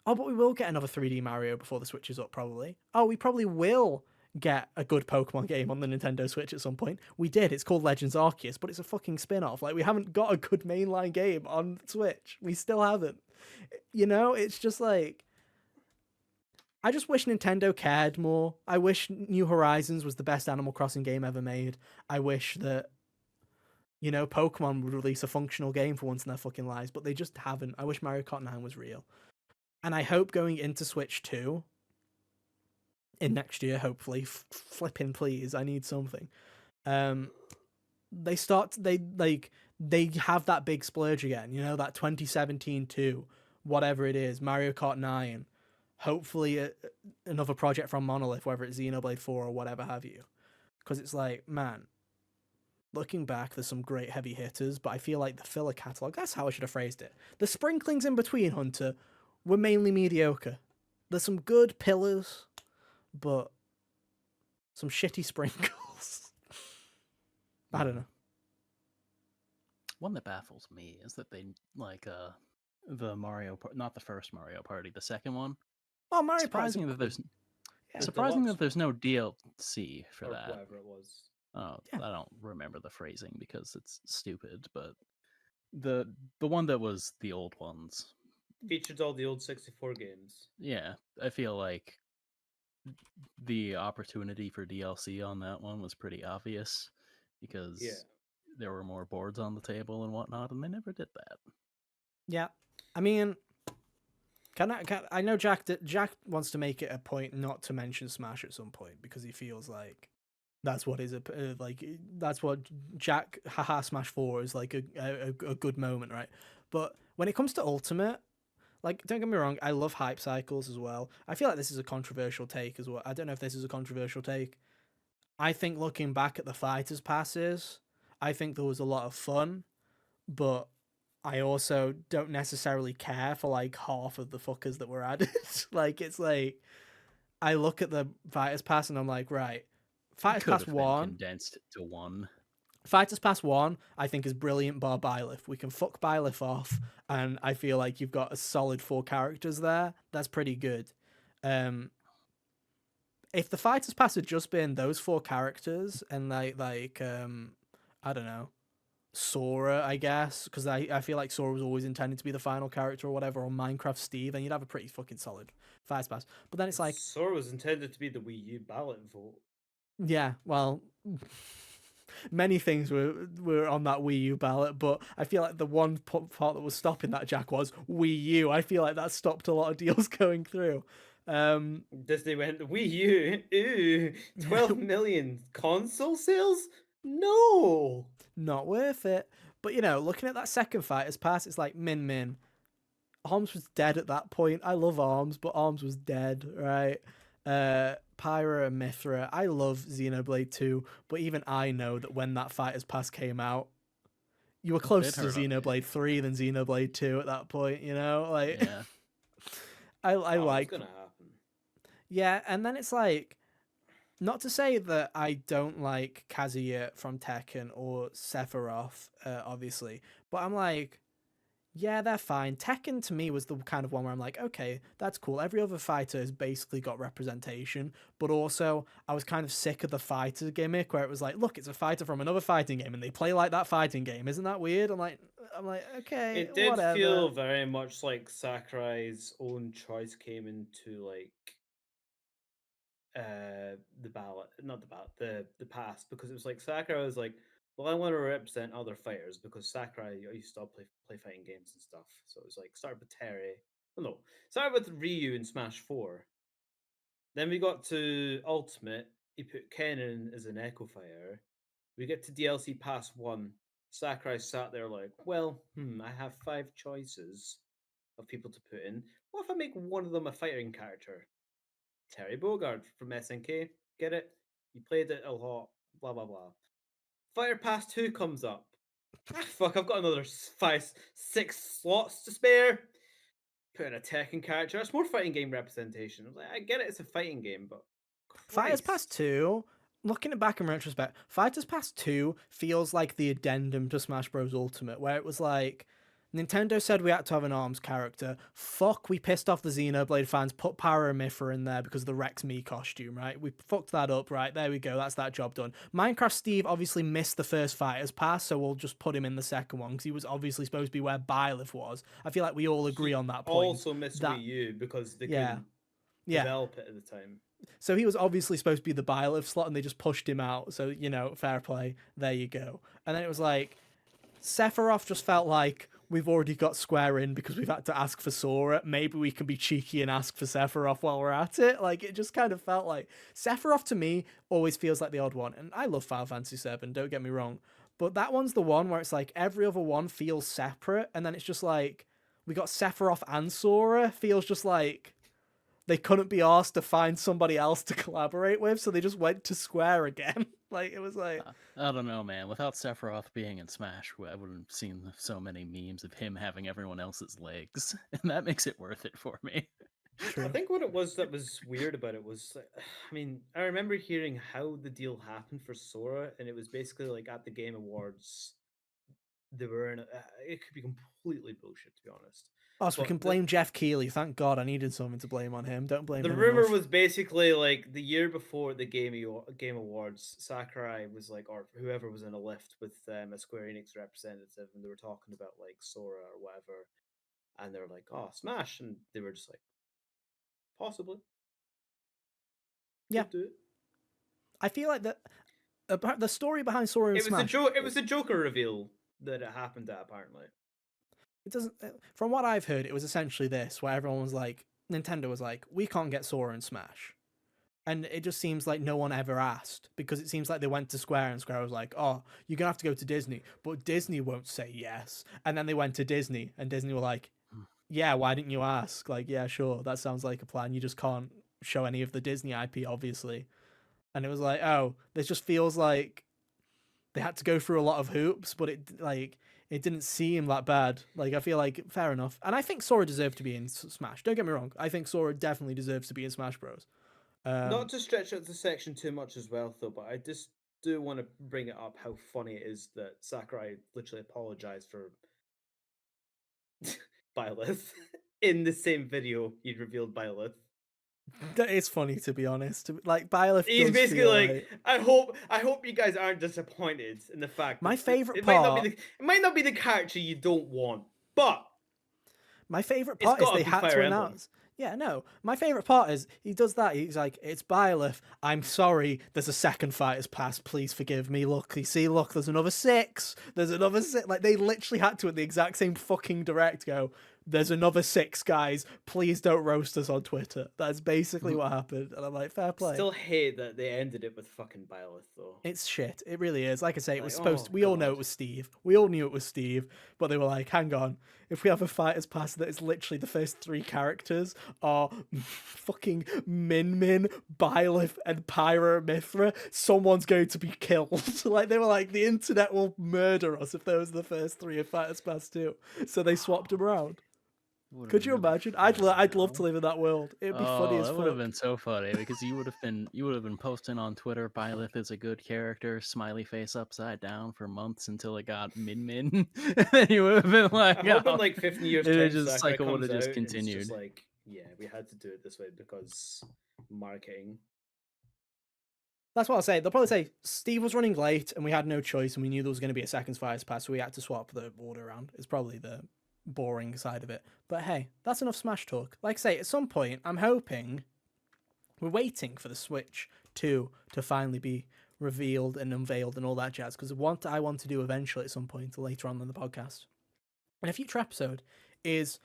S2: oh, but we will get another 3D Mario before the Switch is up, probably. Oh, we probably will get a good Pokemon game on the Nintendo Switch at some point. We did. It's called Legends Arceus, but it's a fucking spin off. Like, we haven't got a good mainline game on Switch. We still haven't. You know, it's just like, I just wish Nintendo cared more. I wish New Horizons was the best Animal Crossing game ever made. I wish that, you know, Pokemon would release a functional game for once in their fucking lives, but they just haven't. I wish Mario Kart 9 was real. And I hope going into Switch 2 in next year, hopefully, flipping please, I need something. Um, they have that big splurge again, you know, that 2017 2, whatever it is, Mario Kart 9, hopefully another project from Monolith, whether it's Xenoblade 4 or whatever have you. Because it's like, man, looking back, there's some great heavy hitters, but I feel like the filler catalog, that's how I should have phrased it. The sprinklings in between, Hunter, were mainly mediocre. There's some good pillars, but some shitty sprinkles. I don't know.
S1: One that baffles me is that they like the not the first Mario Party, the second one.
S2: Oh, Mario Party.
S1: Surprising that there's
S3: The
S1: surprising
S3: deluxe
S1: that there's no DLC for
S3: or
S1: that.
S3: whatever it was.
S1: Oh,
S2: Yeah.
S1: I don't remember the phrasing because it's stupid, but the one that was the old ones.
S3: Featured all the old 64 games.
S1: Yeah, I feel like the opportunity for DLC on that one was pretty obvious because
S3: Yeah.
S1: there were more boards on the table and whatnot, and they never did that.
S2: Yeah. I mean, I know Jack wants to make it a point not to mention Smash at some point because he feels like that's what is that's what Jack haha Smash 4 is like a good moment, right? But when it comes to Ultimate, like, don't get me wrong, I love hype cycles as well. I feel like this is a controversial take as well. I don't know if this is a controversial take. I think looking back at the Fighters passes, I think there was a lot of fun, but I also don't necessarily care for like half of the fuckers that were added. Like, it's like, I look at the Fighters Pass and I'm like, right, Fighters
S1: Could
S2: Pass
S1: have been
S2: 1,
S1: condensed to one.
S2: Fighters Pass 1, I think is brilliant bar Byleth. We can fuck Byleth off, and I feel like you've got a solid 4 characters there. That's pretty good. If the Fighters Pass had just been those 4 characters and I don't know, Sora, I guess, because I feel like Sora was always intended to be the final character or whatever, or Minecraft Steve, then you'd have a pretty fucking solid Fighters Pass. But then it's like,
S3: Sora was intended to be the Wii U ballot vote.
S2: yeah, well, many things were on that Wii U ballot, but I feel like the one part that was stopping that, Jack, was Wii U. I feel like that stopped a lot of deals going through.
S3: Disney went, Wii U? Ooh, 12 million console sales? No!
S2: Not worth it. But, you know, looking at that second Fighters Pass, it's like, Min. Arms was dead at that point. I love Arms, but Arms was dead, right? Pyra and Mithra. I love Xenoblade 2, but even I know that when that Fighters Pass came out, you were closer to Xenoblade 3 than Xenoblade 2 at that point, you know? Like,
S1: Yeah.
S2: I
S3: It's
S2: like.
S3: gonna happen.
S2: Yeah, and then it's like, not to say that I don't like Kazuya from Tekken or Sephiroth, obviously, but I'm like, yeah, they're fine. Tekken to me was the kind of one where I'm like, okay, that's cool. Every other fighter has basically got representation, but also I was kind of sick of the fighter gimmick where it was like, look, it's a fighter from another fighting game and they play like that fighting game. Isn't that weird? I'm like, okay,
S3: It did
S2: whatever.
S3: feel very much like Sakurai's own choice came into like the ballot, not the ballot, the pass, because it was like Sakurai was like, well, I want to represent other fighters because Sakurai used to play fighting games and stuff. So it was like started with Terry, well, no, started with Ryu in Smash 4. Then we got to Ultimate. He put Ken in as an Echo Fighter. We get to DLC Pass 1. Sakurai sat there like, well, I have 5 choices of people to put in. What if I make one of them a fighting character? Terry Bogard from SNK. Get it? You played it a lot. Blah blah blah. Fighter Pass 2 comes up. Fuck, I've got another 6 slots to spare. Put in a Tekken character. It's more fighting game representation. I was like, I get it, it's a fighting game, but
S2: Fighters Pass
S3: Christ.
S2: 2, looking back in retrospect, Fighters Pass 2 feels like the addendum to Smash Bros. Ultimate, where it was like, Nintendo said we had to have an ARMS character. Fuck, we pissed off the Xenoblade fans, put Pyra in there because of the Rex Me costume, right? We fucked that up, right? There we go, that's that job done. Minecraft Steve obviously missed the first Fighters Pass, so we'll just put him in the second one because he was obviously supposed to be where Byleth was. I feel like we all agree
S3: He
S2: on that point.
S3: also missed
S2: That,
S3: Wii U because they
S2: yeah,
S3: couldn't
S2: yeah.
S3: develop it at the time.
S2: So he was obviously supposed to be the Byleth slot, and they just pushed him out. So, fair play. There you go. And then it was like, Sephiroth just felt like we've already got Square in because we've had to ask for Sora. Maybe we can be cheeky and ask for Sephiroth while we're at it. Like, it just kind of felt like Sephiroth to me always feels like the odd one. And I love Final Fantasy VII, don't get me wrong. But that one's the one where it's like every other one feels separate. And then it's just like, we got Sephiroth and Sora. Feels just like they couldn't be asked to find somebody else to collaborate with, so they just went to Square again. Like, it was like...
S1: I don't know, man. Without Sephiroth being in Smash, I wouldn't have seen so many memes of him having everyone else's legs, and that makes it worth it for me.
S2: True.
S3: I think what it was that was weird about it was, I mean, I remember hearing how the deal happened for Sora, and it was basically like at the Game Awards, they were in. It could be completely bullshit, to be honest.
S2: Oh, so we
S3: But
S2: can blame Jeff Keighley. Thank God, I needed something to blame on him. Don't blame
S3: the
S2: him
S3: rumor
S2: enough.
S3: was basically like the year before the Game Awards, Sakurai was like, or whoever was in a lift with a Square Enix representative, and they were talking about like Sora or whatever, and they were like, "Oh, Smash," and they were just like, "Possibly,
S2: Yeah,
S3: could do it."
S2: I feel like that about the story behind Sora and
S3: It was the
S2: Smash.
S3: It was the Joker reveal that it happened at, apparently.
S2: It doesn't. From what I've heard, it was essentially this, where everyone was like, Nintendo was like, we can't get Sora and Smash. And it just seems like no one ever asked, because it seems like they went to Square and Square was like, oh, you're going to have to go to Disney. But Disney won't say yes. And then they went to Disney, and Disney were like, yeah, why didn't you ask? Like, yeah, sure, that sounds like a plan. You just can't show any of the Disney IP, obviously. And it was like, oh, this just feels like they had to go through a lot of hoops, but it didn't seem that bad. Like, I feel like fair enough. And I think Sora deserved to be in Smash. Don't get me wrong. I think Sora definitely deserves to be in Smash Bros.
S3: Not to stretch out the section too much as well, though, but I just do want to bring it up how funny it is that Sakurai literally apologized for Byleth in the same video he revealed Byleth.
S2: That is funny, to be honest. Like, Byleth
S3: He's
S2: does
S3: basically
S2: feel
S3: like,
S2: right.
S3: I hope you guys aren't disappointed in the fact that
S2: My favorite
S3: it might not
S2: part...
S3: be it might not be the character you don't want, but
S2: My favorite
S3: it's
S2: part is
S3: got
S2: they
S3: to be
S2: had
S3: Fire
S2: to
S3: Emblem.
S2: announce... Yeah, no. My favorite part is he does that. He's like, it's Byleth. I'm sorry. There's a second Fighters Pass. Please forgive me. Look, you see, look, there's another 6. There's another 6. Like, they literally had to, at the exact same fucking direct, go, there's another 6, guys. Please don't roast us on Twitter. That's basically what happened. And I'm like, fair play.
S3: Still hate that they ended it with fucking Byleth, though.
S2: It's shit. It really is. Like I say, it was
S3: Like,
S2: supposed to...
S3: oh,
S2: We all know
S3: God.
S2: it was Steve. We all knew it was Steve. But they were like, hang on. If we have a Fighters Pass that is literally the first 3 characters are fucking Min, Byleth, and Pyra, someone's going to be killed. Like, they were like, the internet will murder us if those are the first 3 of Fighters Pass 2. So they swapped them around. Could you imagine? I'd love to live in that world. It'd be funny as
S1: that
S2: fuck.
S1: would have been so funny because you would have been posting on Twitter, Byleth is a good character, smiley face upside down for months until it got Min, and then you would have been like,
S3: I'm hoping like 15 years
S1: and
S3: time,
S1: it just
S3: Sakurai
S1: cycle would
S3: comes
S1: have just
S3: out and it's
S1: continued.
S3: just like, yeah, we had to do it this way because marketing.
S2: That's what I'll say. They'll probably say Steve was running late and we had no choice and we knew there was going to be a second Fighters Pass, so we had to swap the order around. It's probably the boring side of it. But hey, that's enough Smash talk. Like I say, at some point, I'm hoping we're waiting for the Switch 2 to finally be revealed and unveiled and all that jazz, because what I want to do eventually at some point later on in the podcast, and a future episode, is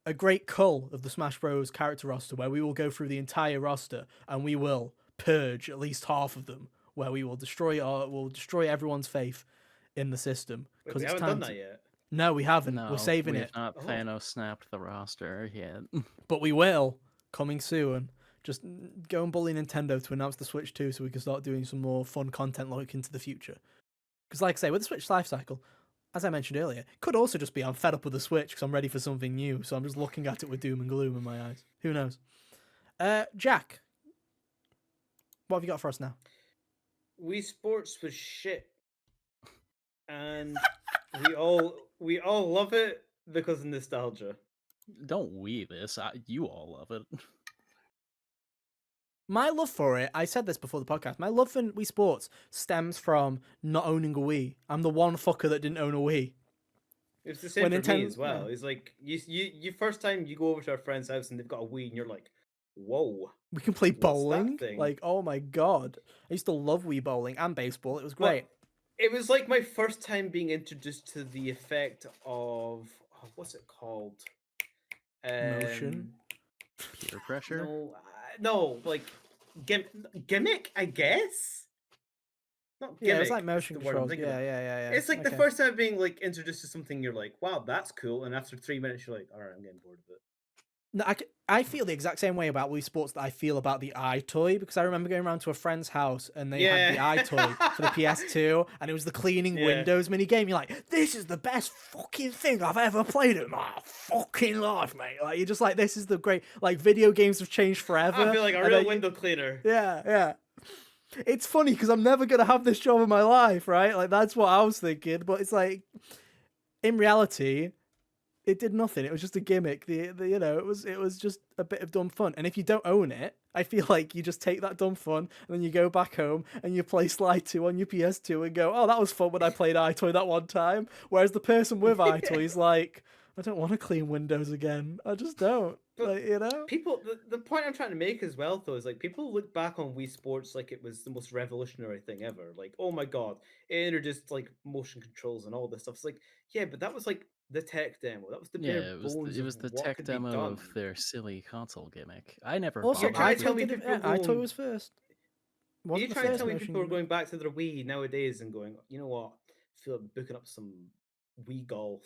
S2: a great cull of the Smash Bros. Character roster where we will go through the entire roster and we will purge at least half of them, where we will destroy everyone's faith in the system.
S3: Wait, we
S2: it's
S3: haven't
S2: time
S3: done that yet.
S2: No, we haven't.
S1: No,
S2: We're saving
S1: we
S2: it.
S1: have not
S3: Oh.
S1: Thanos snapped the roster yet.
S2: But we will, coming soon. Just go and bully Nintendo to announce the Switch 2 so we can start doing some more fun content like into the future. Because, like I say, with the Switch lifecycle, as I mentioned earlier, it could also just be I'm fed up with the Switch because I'm ready for something new. So I'm just looking at it with doom and gloom in my eyes. Who knows? Jack, what have you got for us now?
S3: Wii Sports was shit, and we all love it because of nostalgia.
S1: Don't we this? You all love it.
S2: My love for it, I said this before the podcast, my love for Wii Sports stems from not owning a Wii. I'm the one fucker that didn't own a Wii.
S3: It's the same
S2: When
S3: for me
S2: Nintendo,
S3: as well.
S2: yeah.
S3: It's like you first time you go over to a friend's house and they've got a Wii and you're like, whoa,
S2: We can play
S3: what's that
S2: bowling.
S3: thing?
S2: Like, oh my god. I used to love Wii bowling and baseball. It was
S3: But
S2: great.
S3: it was like my first time being introduced to the effect of what's it called?
S2: Motion.
S1: Peer pressure.
S3: No, like gimmick, I guess. Not gimmick.
S2: Yeah, it was like
S3: is
S2: motion
S3: the word I'm
S2: controls.
S3: thinking of.
S2: Yeah.
S3: It's like the
S2: Okay.
S3: first time being like introduced to something. You're like, wow, that's cool. And after 3 minutes, you're like, all right, I'm getting bored of it.
S2: No, I feel the exact same way about Wii Sports that I feel about the iToy, because I remember going around to a friend's house and they had the iToy for the PS2 and it was the cleaning windows mini game. You're like, this is the best fucking thing I've ever played in my fucking life, mate. Like, you're just like, this is the great, like, video games have changed forever.
S3: I feel like a real window cleaner.
S2: Yeah. It's funny because I'm never going to have this job in my life, right? Like, that's what I was thinking. But it's like, in reality, it did nothing. It was just a gimmick. It was just a bit of dumb fun. And if you don't own it, I feel like you just take that dumb fun and then you go back home and you play Sly 2 on your PS2 and go, oh, that was fun when I played iToy that one time. Whereas the person with iToy is like, I don't want to clean windows again. I just don't.
S3: But
S2: Like,
S3: people, the point I'm trying to make as well, though, is like people look back on Wii Sports like it was the most revolutionary thing ever. Like, oh my god, it introduced like motion controls and all this stuff. It's like, yeah, but that was like the tech demo. That was the
S1: Yeah,
S3: bare bones
S1: it was
S3: of
S1: the
S3: what
S1: tech
S3: could be
S1: demo
S3: done.
S1: of their silly console gimmick. I never
S2: Also,
S3: You're
S1: bought
S3: trying to tell
S2: iToy
S3: me
S2: did it.
S3: people
S2: Yeah,
S3: are
S2: iToy
S3: going.
S2: was first.
S3: You're
S2: Wasn't the
S3: trying to
S2: first
S3: tell me
S2: motion
S3: people are
S2: gimmick.
S3: going back to their Wii nowadays and going, you know what? I feel like booking up some Wii golf.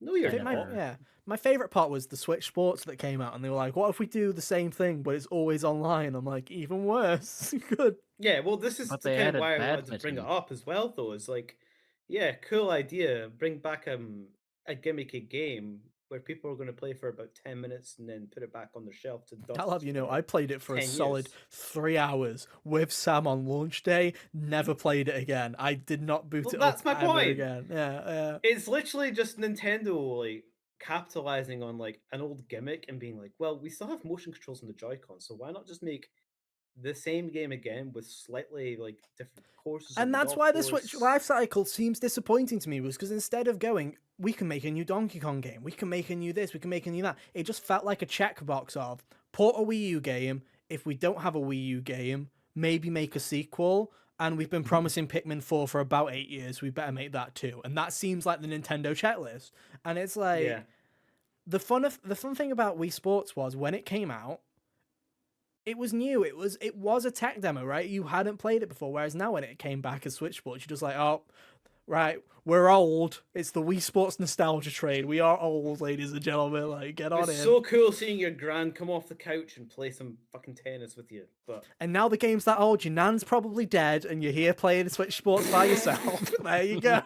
S3: No,
S2: I
S3: you're
S2: think
S3: not.
S2: my favorite part was the Switch Sports that came out, and they were like, "What if we do the same thing, but it's always online?" I'm like, even worse. Good.
S3: Yeah, well, this is
S1: But
S3: the
S1: they
S3: kind of
S1: added
S3: why I wanted to bring it
S1: badminton.
S3: up as well, though. Is like, yeah, cool idea. Bring back a gimmicky game where people are going to play for about 10 minutes and then put it back on their shelf to
S2: I'll have
S3: dust
S2: you know,
S3: for
S2: I played it for a
S3: 10 years.
S2: solid 3 hours with Sam on launch day. Never played it again. I did not boot
S3: Well,
S2: it up
S3: that's my
S2: ever
S3: point.
S2: again. Yeah.
S3: It's literally just Nintendo like capitalizing on like an old gimmick and being like, well, we still have motion controls on the Joy-Con, so why not just make the same game again with slightly like different courses of
S2: And
S3: the
S2: that's
S3: golf
S2: why the Switch
S3: course?
S2: life cycle seems disappointing to me, was because instead of going, we can make a new Donkey Kong game, we can make a new this, we can make a new that, it just felt like a checkbox of port a Wii U game. If we don't have a Wii U game, maybe make a sequel. And we've been promising Pikmin 4 for about 8 years. We better make that too. And that seems like the Nintendo checklist. And it's like
S3: Yeah.
S2: the fun thing about Wii Sports was when it came out, it was new. It was a tech demo, right? You hadn't played it before. Whereas now when it came back as Switch Sports, you're just like, oh, right, we're old. It's the Wii Sports nostalgia train. We are old, ladies and gentlemen. Like, get on
S3: It's
S2: in.
S3: so cool seeing your gran come off the couch and play some fucking tennis with you. But
S2: And now the game's that old, your nan's probably dead, and you're here playing Switch Sports by yourself. There you go.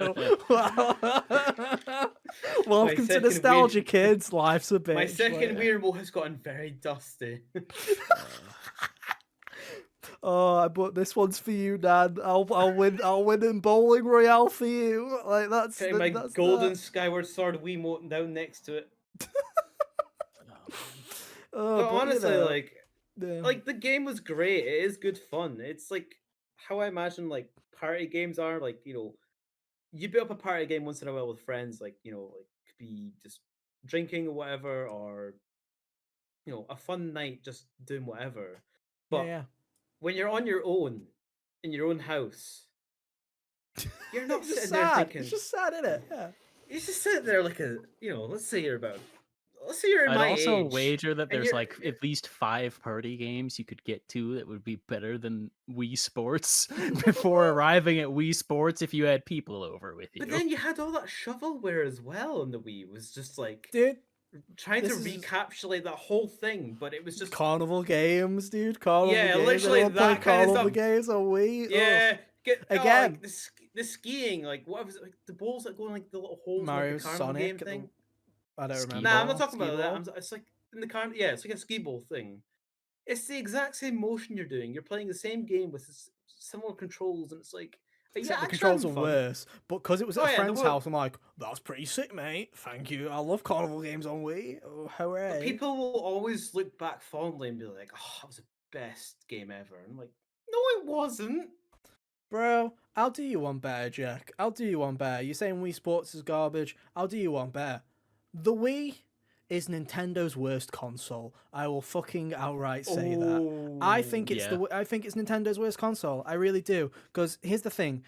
S2: Welcome to nostalgia, kids. Life's a bitch.
S3: My second Wii remote has gotten very dusty.
S2: Oh, but this one's for you, Nan. I'll win in bowling royale for you. Like that's
S3: Putting my
S2: that's
S3: golden
S2: that.
S3: Skyward Sword Wiimote down next to it.
S2: Oh,
S3: But honestly,
S2: you know,
S3: like, like the game was great. It is good fun. It's like how I imagine like party games are. Like, you know, you build up a party game once in a while with friends. Like, you know, like could be just drinking or whatever, or you know, a fun night just doing whatever. But
S2: yeah.
S3: when you're on your own in your own house, you're not
S2: It's just
S3: sitting there
S2: sad.
S3: thinking.
S2: It's just sad, isn't it? Yeah.
S3: You just sit there like a, you know, let's say you're in
S1: I'd
S3: my
S1: also
S3: age,
S1: wager that
S3: and
S1: there's
S3: you're
S1: like at least 5 party games you could get to that would be better than Wii Sports before arriving at Wii Sports if you had people over with you.
S3: But then you had all that shovelware as well on the Wii. It was just like,
S2: Dude,
S3: trying to
S2: This is
S3: recapitulate that whole thing, but it was just
S2: carnival games, dude. Carnival
S3: yeah,
S2: games.
S3: literally
S2: Anyone play
S3: that kind of
S2: carnival
S3: stuff.
S2: games on Wii? Ugh.
S3: Yeah, get like
S2: Again,
S3: the skiing, like what was it, like the balls that go in like the little holes in like the
S2: Mario,
S3: carnival game
S2: Sonic, at
S3: thing?
S2: the I don't
S1: Ski
S3: Nah, I'm not
S1: ball.
S3: talking
S2: ski
S3: about that.
S2: ball.
S3: It's like in the yeah, it's like a ski ball thing. It's the exact same motion you're doing. You're playing the same game with similar controls, and it's like, are you
S2: Except the
S3: actually
S2: controls
S3: having
S2: are
S3: fun?
S2: worse. But because it was at
S3: Oh
S2: a
S3: yeah, the
S2: friend's
S3: world.
S2: house, I'm like, that's pretty sick, mate. Thank you. I love carnival games on Wii. Oh,
S3: But
S2: hooray.
S3: people will always look back fondly and be like, "Oh, that was the best game ever." And I'm like, "No, it wasn't."
S2: Bro, I'll do you one better, Jack. I'll do you one better. You're saying Wii Sports is garbage. I'll do you one better. The Wii is Nintendo's worst console. I will fucking outright say that.
S3: Oh,
S1: Yeah.
S2: I think it's Nintendo's worst console. I really do. Because here's the thing.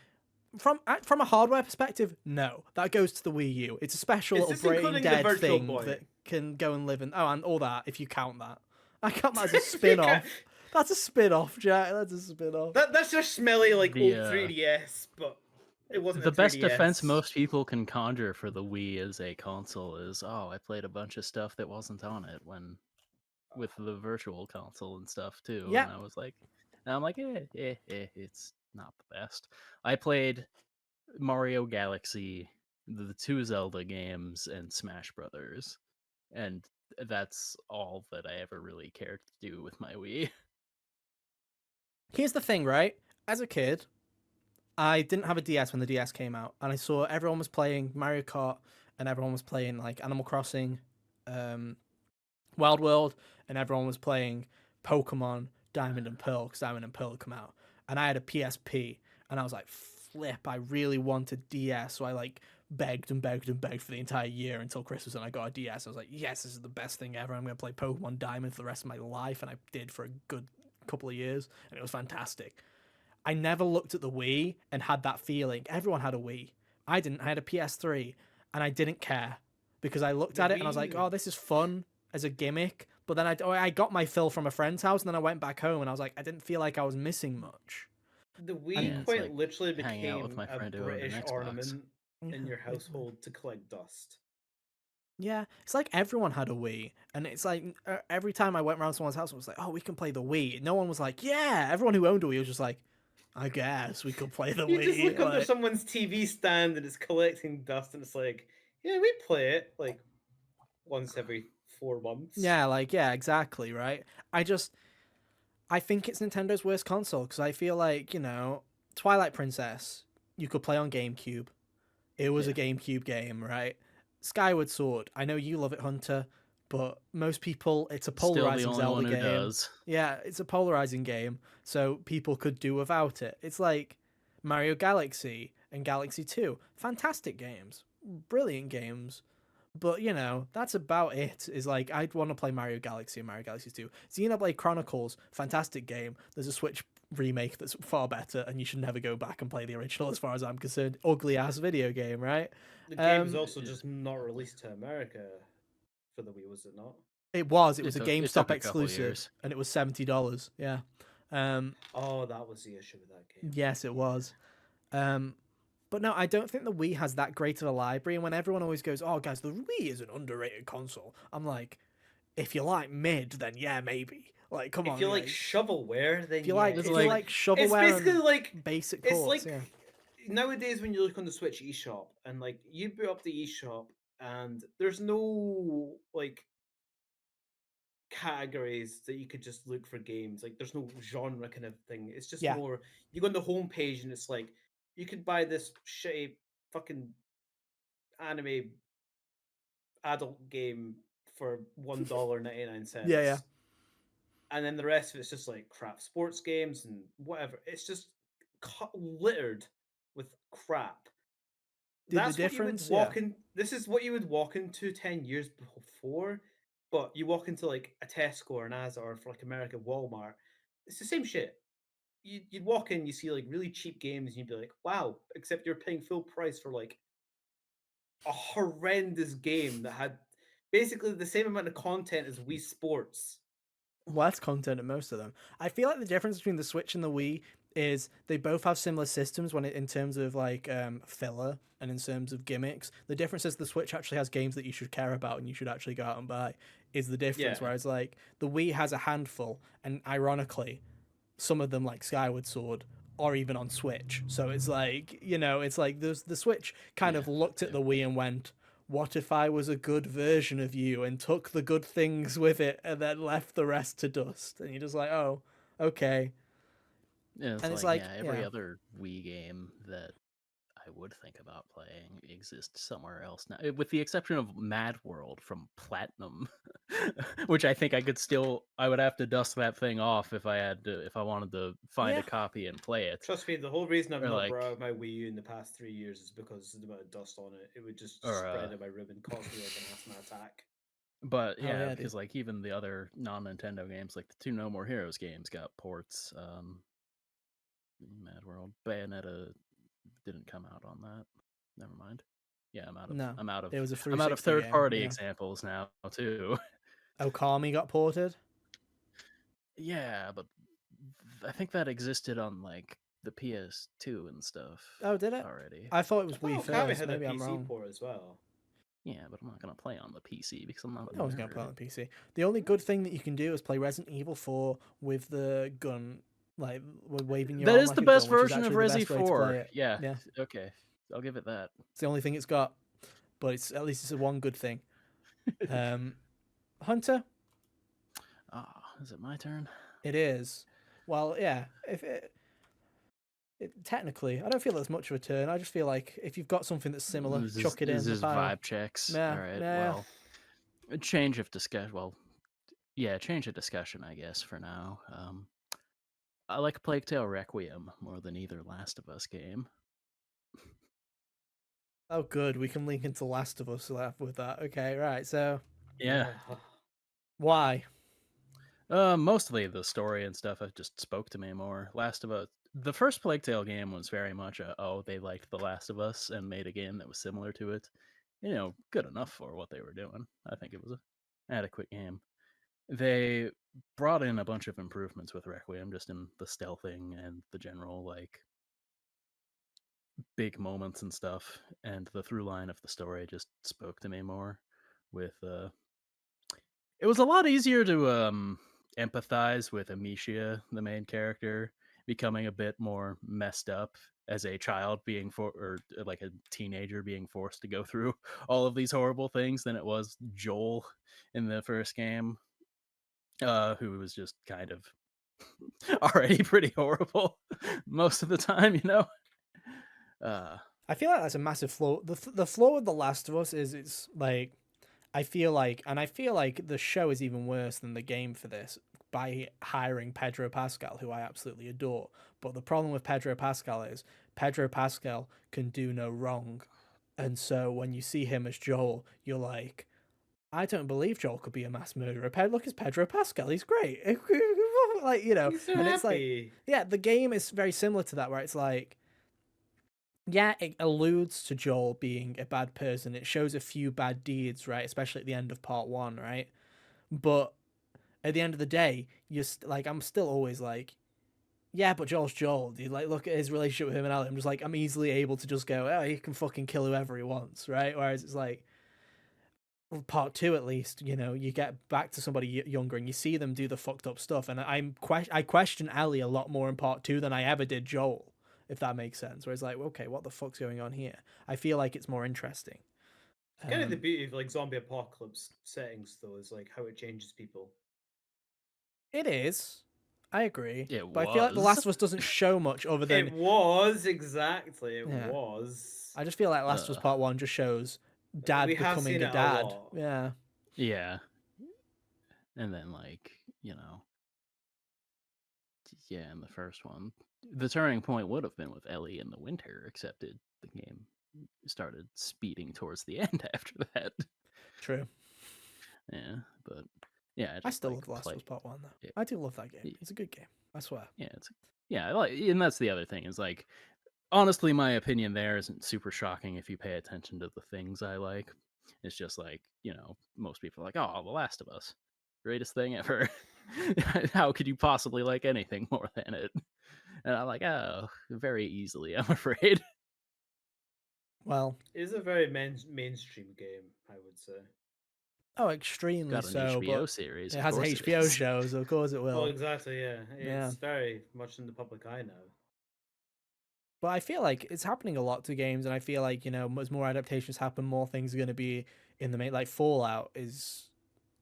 S2: From a hardware perspective, no. That goes to the Wii U. It's a special
S3: is
S2: little
S3: this
S2: brain
S3: including the
S2: dead
S3: Virtual
S2: thing
S3: Boy?
S2: that can go and live in and all that if you count that. I count that as a
S3: If you ca-
S2: spin-off. That's a spin-off, Jack. That's a spin-off.
S3: that's just smelly like
S1: The
S3: old 3DS, but it wasn't a
S1: the best defense
S3: 3DS.
S1: most people can conjure for the Wii as a console is, oh, I played a bunch of stuff that wasn't on it when with the virtual console and stuff too,
S2: Yeah.
S1: and I'm like, it's not the best. I played Mario Galaxy, the two Zelda games, and Smash Brothers, and that's all that I ever really cared to do with my Wii.
S2: Here's the thing, right? As a kid, I didn't have a DS when the DS came out, and I saw everyone was playing Mario Kart and everyone was playing like Animal Crossing, um, Wild World, and everyone was playing Pokemon Diamond and Pearl because Diamond and Pearl had come out. And I had a PSP, and I was like, flip, I really wanted DS, so I like begged and begged and begged for the entire year until Christmas, and I got a DS. I was like, yes, this is the best thing ever. I'm gonna play Pokemon Diamond for the rest of my life, and I did for a good couple of years, and it was fantastic. I never looked at the Wii and had that feeling. Everyone had a Wii. I didn't. I had a PS3 and I didn't care because I looked
S3: The
S2: at it and I was like,
S3: Wii,
S2: oh, this is fun as a gimmick. But then I got my fill from a friend's house and then I went back home and I was like, I didn't feel like I was missing much.
S3: the
S1: Yeah,
S3: Wii
S1: it's
S3: quite
S1: like
S3: literally
S1: hanging out with
S3: became
S1: my
S3: a
S1: friend who owned an
S3: British
S1: Xbox.
S3: ornament in your household to collect dust.
S2: Yeah, it's like everyone had a Wii, and it's like every time I went around someone's house, I was like, "Oh, we can play the Wii." No one was like, "Yeah." Everyone who owned a Wii was just like, "I guess we could play the
S3: You just
S2: Wii."
S3: look under
S2: Like,
S3: someone's TV stand and it's collecting dust, and it's like, yeah, we play it like once every 4 months.
S2: yeah, like yeah, exactly, right? I just I think it's Nintendo's worst console because I feel like, Twilight Princess, you could play on GameCube. It was a
S1: Yeah.
S2: GameCube game, right? Skyward Sword, I know you love it, Hunter, but most people, it's a
S1: Still the
S2: polarizing
S1: only
S2: Zelda
S1: one who
S2: game.
S1: does.
S2: Yeah, it's a polarizing game, so people could do without it. It's like Mario Galaxy and Galaxy 2. Fantastic games. Brilliant games. But that's about it. Is like I'd want to play Mario Galaxy and Mario Galaxy 2. Xenoblade Chronicles, fantastic game. There's a Switch remake that's far better, and you should never go back and play the original as far as I'm concerned. Ugly ass video game, right?
S3: The game is
S2: Um,
S3: also just not released to America for the Wii, was it not?
S2: it was a
S1: It took
S2: GameStop
S1: a couple
S2: exclusive,
S1: years.
S2: and it was $70. Yeah. Um,
S3: Oh, that was the issue with that game.
S2: yes, it
S3: Yeah.
S2: was. Um, But no, I don't think the Wii has that great of a library. And when everyone always goes, "Oh, guys, the Wii is an underrated console," I'm like, if you like mid, then yeah, maybe. Like, come
S3: If
S2: on,
S3: you like
S2: guys.
S3: shovelware, then yeah.
S1: It's
S2: If you
S1: like
S2: like
S3: It's
S2: shovelware
S3: basically
S2: and
S3: like
S2: basic
S3: it's
S2: ports,
S3: like
S2: yeah,
S3: nowadays when you look on the Switch eShop and like you boot up the eShop and there's no like categories that you could just look for games. Like there's no genre kind of thing. It's just
S2: yeah,
S3: more you go on the homepage and it's like you could buy this shitty fucking anime adult game for
S2: yeah, yeah.
S3: $1.99. And then the rest of it's just like crap sports games and whatever. It's just littered with crap.
S2: The
S3: That's what you would
S2: difference, yeah,
S3: walk in. This is what you would walk into 10 years before, but you walk into like a Tesco or an Asda or for like America Walmart. It's the same shit. You'd walk in, you see like really cheap games, and you'd be like, "Wow!" Except you're paying full price for like a horrendous game that had basically the same amount of content as Wii Sports.
S2: less content in most of them. I feel like the difference between the Switch and the Wii is they both have similar systems in terms of like filler and in terms of gimmicks. The difference is the Switch actually has games that you should care about and you should actually go out and buy. Is the difference.
S3: Yeah.
S2: Whereas like the Wii has a handful, and ironically, some of them like Skyward Sword or even on Switch. So it's like, it's like the Switch kind
S1: Yeah,
S2: of looked at
S1: yeah.
S2: the Wii and went, what if I was a good version of you and took the good things with it and then left the rest to dust? And you're just like, oh, okay.
S1: Yeah, it's
S2: And it's
S1: like,
S2: like,
S1: yeah, every
S2: yeah.
S1: other Wii game that I would think about playing exists somewhere else now, with the exception of Mad World from Platinum, which I think I would have to dust that thing off if I wanted to find
S2: Yeah.
S1: a copy and play it.
S3: Trust me, the whole reason I've
S1: Or
S3: not brought
S1: like,
S3: out my Wii U in the past 3 years is because of the amount of dust on it. It would just
S1: or
S3: spread in my room and cause me like an asthma attack.
S1: but
S2: Oh,
S1: yeah,
S2: yeah,
S1: because
S2: dude.
S1: like even the other non-Nintendo games, like the two No More Heroes games, got ports. Mad World, Bayonetta didn't come out on that. Never mind. Yeah,
S2: No.
S1: I'm out of
S2: It was a
S1: I'm out of
S2: 360
S1: third
S2: game.
S1: party
S2: Yeah.
S1: examples now too.
S2: Okami got ported.
S1: Yeah, but I think that existed on like the PS2 and stuff
S2: Oh, did it?
S1: already.
S2: I thought it
S3: I
S2: was Wii
S3: thought Okami
S2: first.
S3: had a
S2: Maybe I'm
S3: PC
S2: wrong.
S3: port as well.
S1: Yeah, but I'm not gonna play on the PC because I'm not a
S2: No one's going to play
S1: nerd.
S2: on the PC. The only good thing that you can do is play Resident Evil 4 with the gun, like waving your
S1: That
S2: arm
S1: is
S2: like
S1: the
S2: a gun,
S1: best
S2: which is
S1: version of
S2: actually the
S1: Resi
S2: best way to play
S1: 4.
S2: it.
S1: Yeah,
S2: Yeah.
S1: okay, I'll give it that.
S2: It's the only thing it's got, but it's at least it's a one good thing. Hunter,
S1: Is it my turn?
S2: it is. Well, yeah. If technically, I don't feel there's much of a turn. I just feel like if you've got something that's similar, chuck it
S1: This
S2: in the
S1: is
S2: pile.
S1: vibe checks.
S2: Yeah,
S1: All right,
S2: yeah.
S1: well, a change of discussion. Well, yeah, change of discussion, I guess, for now. I like Plague Tale Requiem more than either Last of Us game.
S2: Oh, good. We can link into Last of Us with that. Okay, right. So,
S1: Yeah.
S2: why?
S1: Mostly the story and stuff just spoke to me more. Last of Us, the first Plague Tale game was very much they liked The Last of Us and made a game that was similar to it. Good enough for what they were doing. I think it was an adequate game. They brought in a bunch of improvements with Requiem, just in the stealthing and the general like big moments and stuff, and the through line of the story just spoke to me more. With it was a lot easier to empathize with Amicia, the main character, becoming a bit more messed up as a child or like a teenager being forced to go through all of these horrible things than it was Joel in the first game, who was just kind of already pretty horrible most of the time.
S2: I feel like that's a massive flaw. The flaw with The Last of Us is it's like I feel like the show is even worse than the game for this by hiring Pedro Pascal, who I absolutely adore. But the problem with Pedro Pascal is Pedro Pascal can do no wrong, and so when you see him as Joel, you're like, I don't believe Joel could be a mass murderer. Look, it's Pedro Pascal. He's great. Like,
S3: He's so
S2: and it's like,
S3: happy.
S2: yeah, the game is very similar to that, where it's like, yeah, it alludes to Joel being a bad person. It shows a few bad deeds, right? Especially at the end of part one, right? But at the end of the day, like, I'm still always like, yeah, but Joel's Joel. Dude, like, look at his relationship with him and Ellie. I'm just like, I'm easily able to just go, oh, he can fucking kill whoever he wants, right? Whereas it's like, part two at least, you get back to somebody younger and you see them do the fucked up stuff, and I question Ellie a lot more in part two than I ever did Joel, if that makes sense. Where it's like, okay, what the fuck's going on here? I feel like it's more interesting.
S3: Kind of the beauty of like zombie apocalypse settings, though, is like how it changes people.
S2: It is. I agree.
S1: It
S2: But I feel like The
S1: was.
S2: Last of Us doesn't show much other than
S3: It was exactly. It
S2: Yeah.
S3: was.
S2: I just feel like Last of Us Part One just shows dad
S3: We have
S2: becoming
S3: seen
S2: a
S3: it a
S2: dad.
S3: lot.
S2: Yeah.
S1: Yeah. And then yeah, in the first one, the turning point would have been with Ellie in the winter, except the game started speeding towards the end after that.
S2: True.
S1: Yeah, but yeah,
S2: I still love The Last of Us Part One though.
S1: Yeah.
S2: I do love that game. It's a good game. I swear.
S1: Yeah, and that's the other thing is like, honestly, my opinion there isn't super shocking if you pay attention to the things I like. It's just like, most people are like, oh, The Last of Us, greatest thing ever. How could you possibly like anything more than it? And I'm like, oh, very easily, I'm afraid.
S2: Well,
S3: It is a very mainstream game, I would say.
S2: oh, extremely
S1: Got an
S2: so,
S1: HBO
S2: but
S1: series,
S2: it
S1: of
S2: has
S1: course it
S2: HBO
S1: is.
S2: shows, of course it
S3: Well,
S2: will.
S3: exactly, yeah.
S2: Yeah.
S3: It's very much in the public eye now.
S2: But I feel like it's happening a lot to games, and I feel like, as more adaptations happen, more things are going to be in the main. Like Fallout is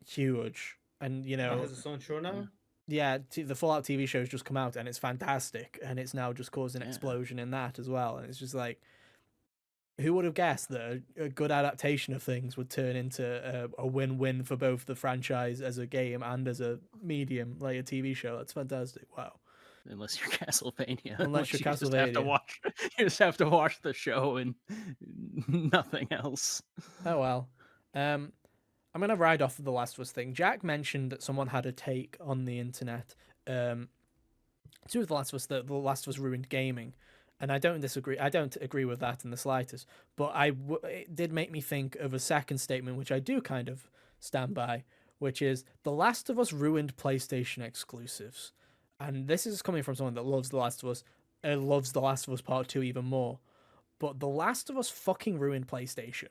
S2: huge, and
S3: That has its own show
S1: Yeah,
S3: now?
S2: yeah, the Fallout TV show's just come out, and it's fantastic, and it's now just caused an
S1: yeah.
S2: explosion in that as well. And it's just like, who would have guessed that a good adaptation of things would turn into a win-win for both the franchise as a game and as a medium, like a TV show? That's fantastic. Wow.
S1: Unless you're Castlevania, in
S2: Unless you're
S1: which you just have to
S2: Castlevania.
S1: watch, you just have to watch the show and nothing else.
S2: Oh well. Um, I'm gonna ride off of the Last of Us thing. Jack mentioned that someone had a take on the internet to do with the Last of Us, that the Last of Us ruined gaming, and I don't disagree. I don't agree with that in the slightest. But it did make me think of a second statement, which I do kind of stand by, which is the Last of Us ruined PlayStation exclusives, and this is coming from someone that loves the Last of Us, loves the Last of Us Part Two even more. But the Last of Us fucking ruined PlayStation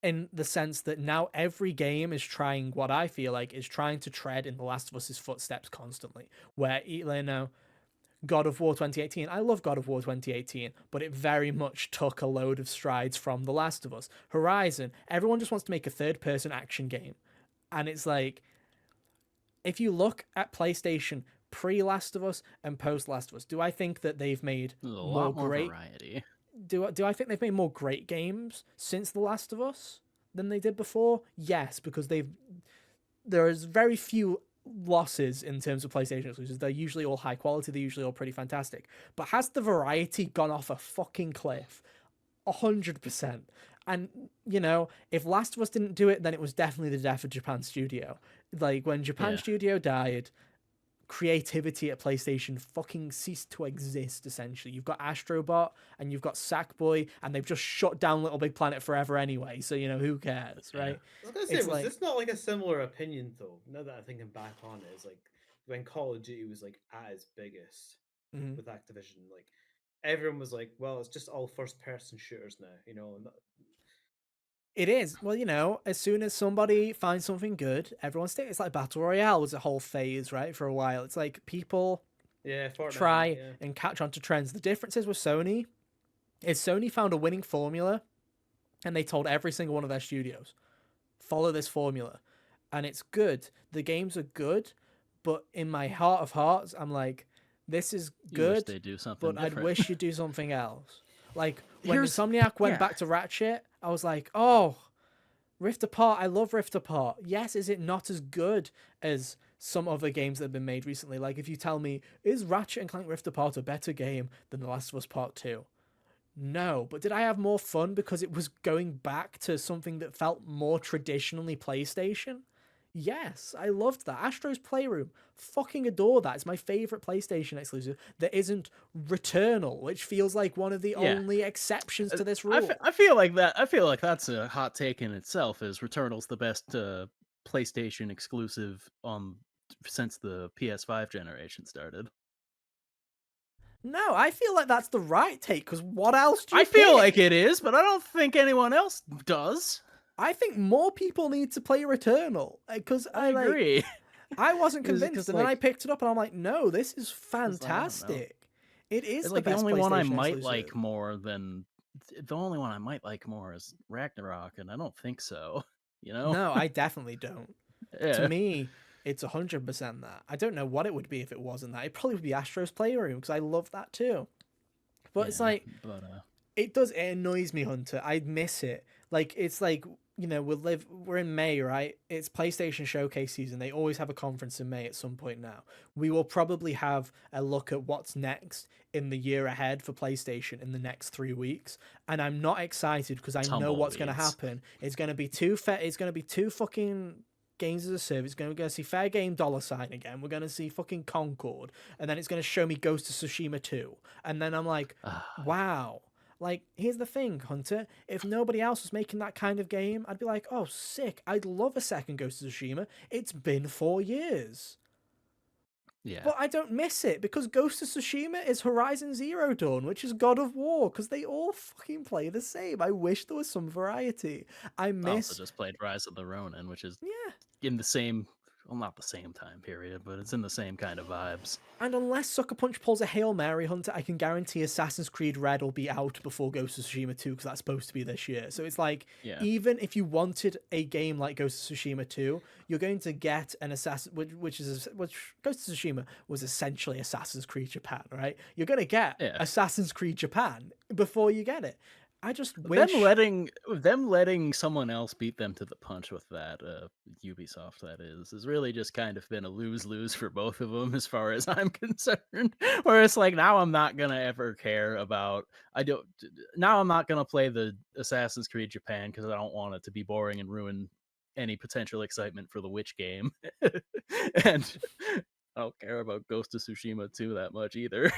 S2: in the sense that now every game is trying what I feel like is trying to tread in The Last of Us's footsteps constantly. Where, God of War 2018, I love God of War 2018, but it very much took a load of strides from The Last of Us. Horizon, everyone just wants to make a third person action game. And it's like, if you look at PlayStation pre Last of Us and post Last of Us, do I think that they've made
S1: There's a
S2: more
S1: lot more
S2: great
S1: variety.
S2: do I think they've made more great games since The Last of Us than they did before? Yes, because there is very few losses in terms of PlayStation exclusives. They're usually all high quality. They're usually all pretty fantastic. But has the variety gone off a fucking cliff? 100%. And if Last of Us didn't do it, then it was definitely the death of Japan Studio. Like when Japan
S1: Yeah,
S2: Studio died, creativity at PlayStation fucking ceased to exist, essentially. You've got Astrobot and you've got Sackboy, and they've just shut down Little Big Planet forever anyway, so who cares,
S1: yeah.
S2: right?
S3: I was gonna say,
S2: It's
S3: was
S2: like,
S3: this not like a similar opinion though? Now that I'm thinking back on it, it's like when Call of Duty was like at its biggest
S2: mhm.
S3: with Activision, like everyone was like, "Well, it's just all first-person shooters now," and
S2: It is. Well, as soon as somebody finds something good, everyone sticks. It's like Battle Royale was a whole phase, right, for a while. It's like people
S3: yeah, Fortnite,
S2: try
S3: yeah.
S2: and catch on to trends. The difference is with Sony is Sony found a winning formula, and they told every single one of their studios, follow this formula. And it's good. The games are good, but in my heart of hearts, I'm like, this is
S1: You wish
S2: good,
S1: they'd do something
S2: but I'd
S1: different.
S2: wish you'd do something else. Like when
S1: Here's
S2: Insomniac went
S1: yeah.
S2: back to Ratchet, I was like, oh, Rift Apart. I love Rift Apart. Yes, is it not as good as some other games that have been made recently? Like if you tell me, is Ratchet and Clank Rift Apart a better game than The Last of Us Part 2? No, but did I have more fun because it was going back to something that felt more traditionally PlayStation? Yes, I loved that. Astro's Playroom. Fucking adore that. It's my favorite PlayStation exclusive that isn't Returnal, which feels like one of the
S1: Yeah.
S2: only exceptions to this
S1: I,
S2: rule.
S1: I feel like that. I feel like that's a hot take in itself. Is Returnal's the best PlayStation exclusive since the PS5 generation started?
S2: No, I feel like that's the right take, because what else do
S1: I
S2: you
S1: feel like
S2: pick?
S1: it is, but I don't think anyone else does.
S2: I think more people need to play Returnal, because
S1: I agree.
S2: I wasn't convinced,
S1: Because
S2: and then I picked it up and I'm like, no, this is
S1: it's like, I don't know.
S2: fantastic. It is
S1: It's
S2: the
S1: like the
S2: best
S1: only one I
S2: PlayStation
S1: might
S2: exclusive.
S1: like more than the only one I might like more is Ragnarok, and I don't think so. You know?
S2: No, I definitely don't. To
S1: Yeah.
S2: me, it's 100% that. I don't know what it would be if it wasn't that. It probably would be Astro's Playroom, because I love that too. But it's
S1: Yeah.
S2: like,
S1: But
S2: it annoys me, Hunter. I miss it. Like it's like, we're in May, right? It's PlayStation Showcase season. They always have a conference in May at some point now. We will probably have a look at what's next in the year ahead for PlayStation in the next 3 weeks, and I'm not excited because I know what's going to
S1: tumbleweeds.
S2: happen. It's going to be it's going to be two fucking games as a service. We're going to see Fair Game Dollar Sign again. We're going to see fucking Concord, and then it's going to show me Ghost of Tsushima 2. And then I'm like, wow. Like, here's the thing, Hunter. If nobody else was making that kind of game, I'd be like, oh, sick. I'd love a second Ghost of Tsushima. It's been 4 years.
S1: Yeah.
S2: But I don't miss it because Ghost of Tsushima is Horizon Zero Dawn, which is God of War, because they all fucking play the same. I wish there was some variety. I
S1: I also
S2: miss,
S1: just played Rise of the Ronin, which is
S2: yeah.
S1: in the same, well, not the same time period, but it's in the same kind of vibes.
S2: And unless Sucker Punch pulls a Hail Mary Hunter, I can guarantee Assassin's Creed Red will be out before Ghost of Tsushima 2 because that's supposed to be this year. So it's like,
S1: Yeah.
S2: even if you wanted a game like Ghost of Tsushima 2, you're going to get an Assassin, which Ghost of Tsushima was essentially Assassin's Creed Japan, right? You're going to get
S1: Yeah.
S2: Assassin's Creed Japan before you get it. I just
S1: Them
S2: wish.
S1: letting someone else beat them to the punch with that, Ubisoft that is really just kind of been a lose-lose for both of them as far as I'm concerned. Where it's like now I'm not gonna ever care about now I'm not gonna play the Assassin's Creed Japan because I don't want it to be boring and ruin any potential excitement for the Witch game. And I don't care about Ghost of Tsushima 2 that much either.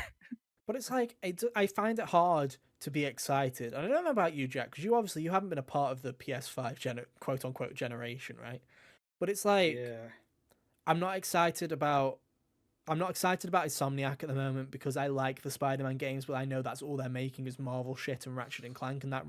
S2: But it's like I find it hard to be excited. And I don't know about you, Jack, because you haven't been a part of the PS5 quote unquote generation, right? But it's like
S3: Yeah.
S2: I'm not excited about I'm not excited about Insomniac at the moment because I like the Spider-Man games, but I know that's all they're making is Marvel shit and Ratchet and Clank, and that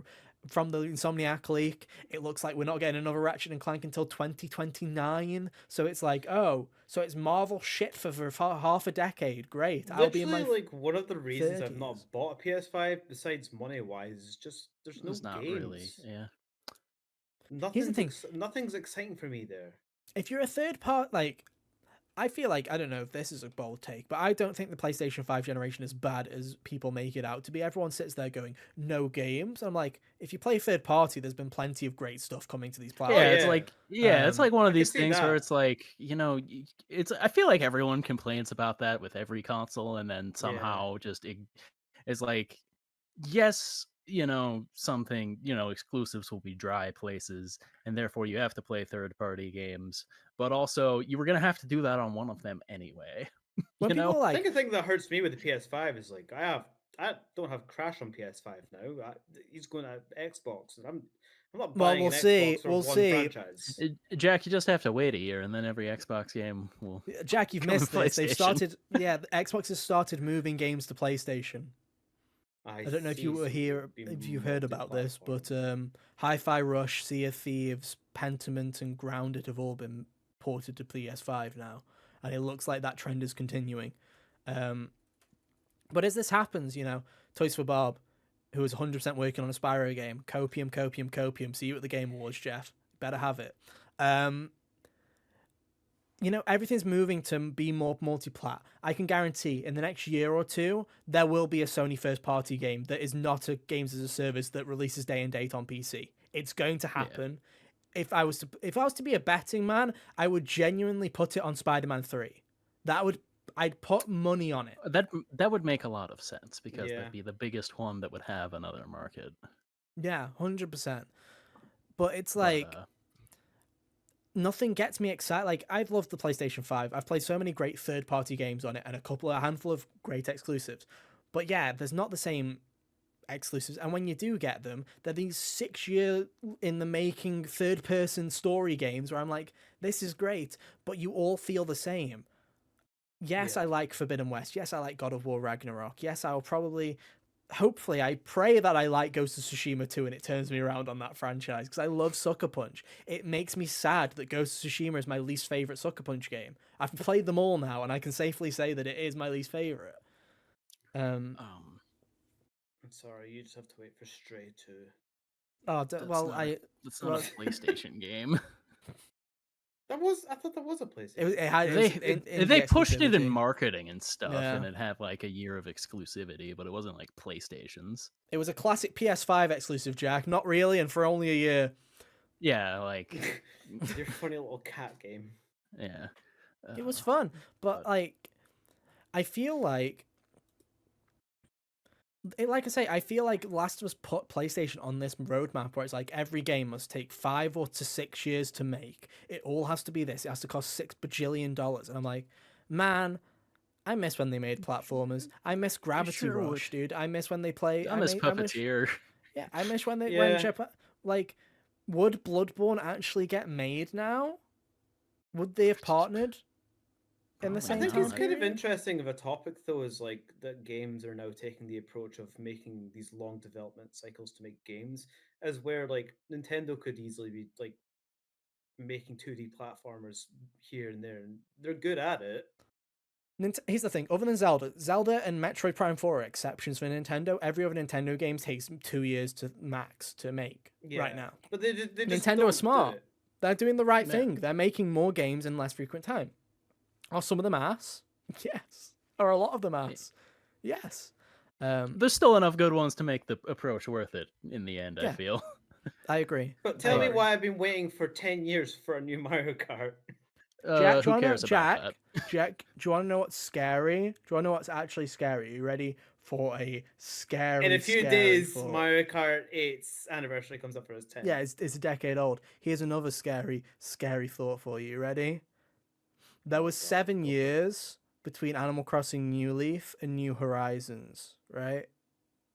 S2: from the Insomniac leak, it looks like we're not getting another Ratchet and Clank until 2029. So it's like, oh, so it's Marvel shit for half a decade. Great, I'll be in
S3: Literally,
S2: my
S3: like one of the reasons I've
S2: 30s.
S3: not bought a PS5, besides money wise, is just there's no
S1: It's not really,
S3: games.
S1: yeah.
S2: Here's the thing:
S3: Nothing's exciting for me there.
S2: if you're a third part, like I feel like I don't know if this is a bold take, but I don't think the PlayStation 5 generation is bad as people make it out to be. Everyone sits there going, "No games." I'm like, if you play third party, there's been plenty of great stuff coming to these
S3: Oh
S1: Yeah,
S2: platforms.
S1: it's like one
S3: I
S1: of
S3: can
S1: these
S3: see
S1: things where
S3: that.
S1: it's like, it's I feel like everyone complains about that with every console and then
S3: Yeah.
S1: somehow it's like yes, something, exclusives will be dry places and therefore you have to play third party games, but also you were going to have to do that on one of them anyway,
S2: When
S1: you
S2: people
S1: know?
S2: are
S3: I think
S2: like,
S3: the thing that hurts me with the PS5 is like I don't have Crash on PS5 now. He's going to Xbox, and I'm not
S2: "Well,
S3: buying
S2: we'll
S3: an
S2: see,
S3: Xbox for
S2: we'll
S3: one
S2: see."
S3: franchise.
S1: Jack, you just have to wait a year and then every Xbox game will
S2: Jack, you've
S1: come to
S2: missed this. They've
S1: PlayStation.
S2: started, yeah, the Xbox has started moving games to PlayStation.
S3: I
S2: I don't know if you
S3: see,
S2: were
S3: so it'll
S2: here,
S3: be
S2: if you heard about this, but
S3: multi-platform.
S2: Hi-Fi Rush, Sea of Thieves, Pentiment, and Grounded have all been ported to PS5 now, and it looks like that trend is continuing. Um, but as this happens, Toys for Bob, who is 100% working on a Spyro game, copium, copium, copium. See you at the Game Awards, Jeff. Better have it. Um, everything's moving to be more multi-plat. I can guarantee in the next year or two, there will be a Sony first-party game that is not a games as a service that releases day and date on PC. It's going to
S1: Yeah.
S2: happen. If I was to be a betting man, I would genuinely put it on Spider-Man 3. I'd put money on it.
S1: That would make a lot of sense because
S3: Yeah.
S1: that'd be the biggest one that would have another market.
S2: Yeah, 100%. But it's
S1: But
S2: like nothing gets me excited. Like I've loved the PlayStation 5. I've played so many great third-party games on it and a handful of great exclusives. But yeah, there's not the same exclusives. And when you do get them, they're these 6 year in the making third-person story games where I'm like, this is great, but you all feel the same. Yes,
S3: Yeah.
S2: I like Forbidden West. Yes, I like God of War Ragnarok. Yes, I'll probably hopefully I pray that I like Ghost of Tsushima 2 and it turns me around on that franchise because I love Sucker Punch. It makes me sad that Ghost of Tsushima is my least favorite Sucker Punch game. I've played them all now and I can safely say that it is my least favorite.
S1: um,
S3: I'm sorry, you just have to wait for Stray 2.
S2: Oh
S1: that's
S2: well,
S1: not a
S2: I
S1: that's not a
S2: well
S1: PlayStation game.
S3: I thought that was a
S2: it was
S3: PlayStation
S2: it
S3: game.
S2: had it was in
S1: They
S2: indie
S1: pushed it in
S2: exclusivity.
S1: marketing and stuff,
S2: Yeah,
S1: and it had like a year of exclusivity, but it wasn't like PlayStation's.
S2: it was a classic PS5 exclusive, Jack. Not really, and for only a year.
S1: Yeah, like
S3: Your funny little cat game.
S1: yeah.
S2: It was
S1: Uh,
S2: fun, but
S1: but
S2: like I feel like like I say, I feel like Last of Us put PlayStation on this roadmap where it's like every game must take 5 or 6 years to make. It all has to be this. It has to cost $6 bajillion, and I'm like, man, I miss when they made platformers. I miss
S1: I
S2: Gravity
S1: sure would.
S2: Rush, dude. I miss when they play.
S1: I miss
S2: I miss.
S1: Puppeteer.
S2: Yeah, I miss when they when
S3: Yeah.
S2: Japan. Like, would Bloodborne actually get made now? Would they have partnered? in the
S1: Probably
S3: I
S2: same
S3: think
S2: time
S3: it's
S1: not.
S3: kind of
S2: period.
S3: interesting of a topic though, is like that games are now taking the approach of making these long development cycles to make games, as where like Nintendo could easily be like making 2D platformers here and there, and they're good at it.
S2: Here's the thing: other than Zelda and Metroid Prime 4 are exceptions for Nintendo. Every other Nintendo game takes 2 years to max to make right
S3: Yeah,
S2: now.
S3: but they just
S2: Nintendo are
S3: don't do
S2: smart.
S3: it.
S2: They're doing the right
S1: Yeah.
S2: thing. They're making more games in less frequent time. Are some of them ass? Yes. Are a lot of them
S1: Yeah.
S2: ass? Yes. Um,
S1: There's still enough good ones to make the approach worth it in the end, I
S2: yeah,
S1: feel.
S2: I agree.
S3: But
S2: I
S3: tell me
S2: agree.
S3: why I've been waiting for 10 years for a new Mario Kart.
S2: Jack, do
S1: Who
S2: you wanna
S1: cares about that?
S2: Jack, do you wanna know what's scary? Do you wanna know what's actually scary? Are you ready for a
S3: In a
S2: scary,
S3: few
S2: scary
S3: days,
S2: thought?
S3: Mario Kart 8's anniversary comes up for his 10th.
S2: Yeah, it's a decade old. Here's another scary, scary thought for you. Ready? There
S3: Oh
S2: was
S3: God,
S2: 7 years between Animal Crossing New Leaf and New Horizons, right?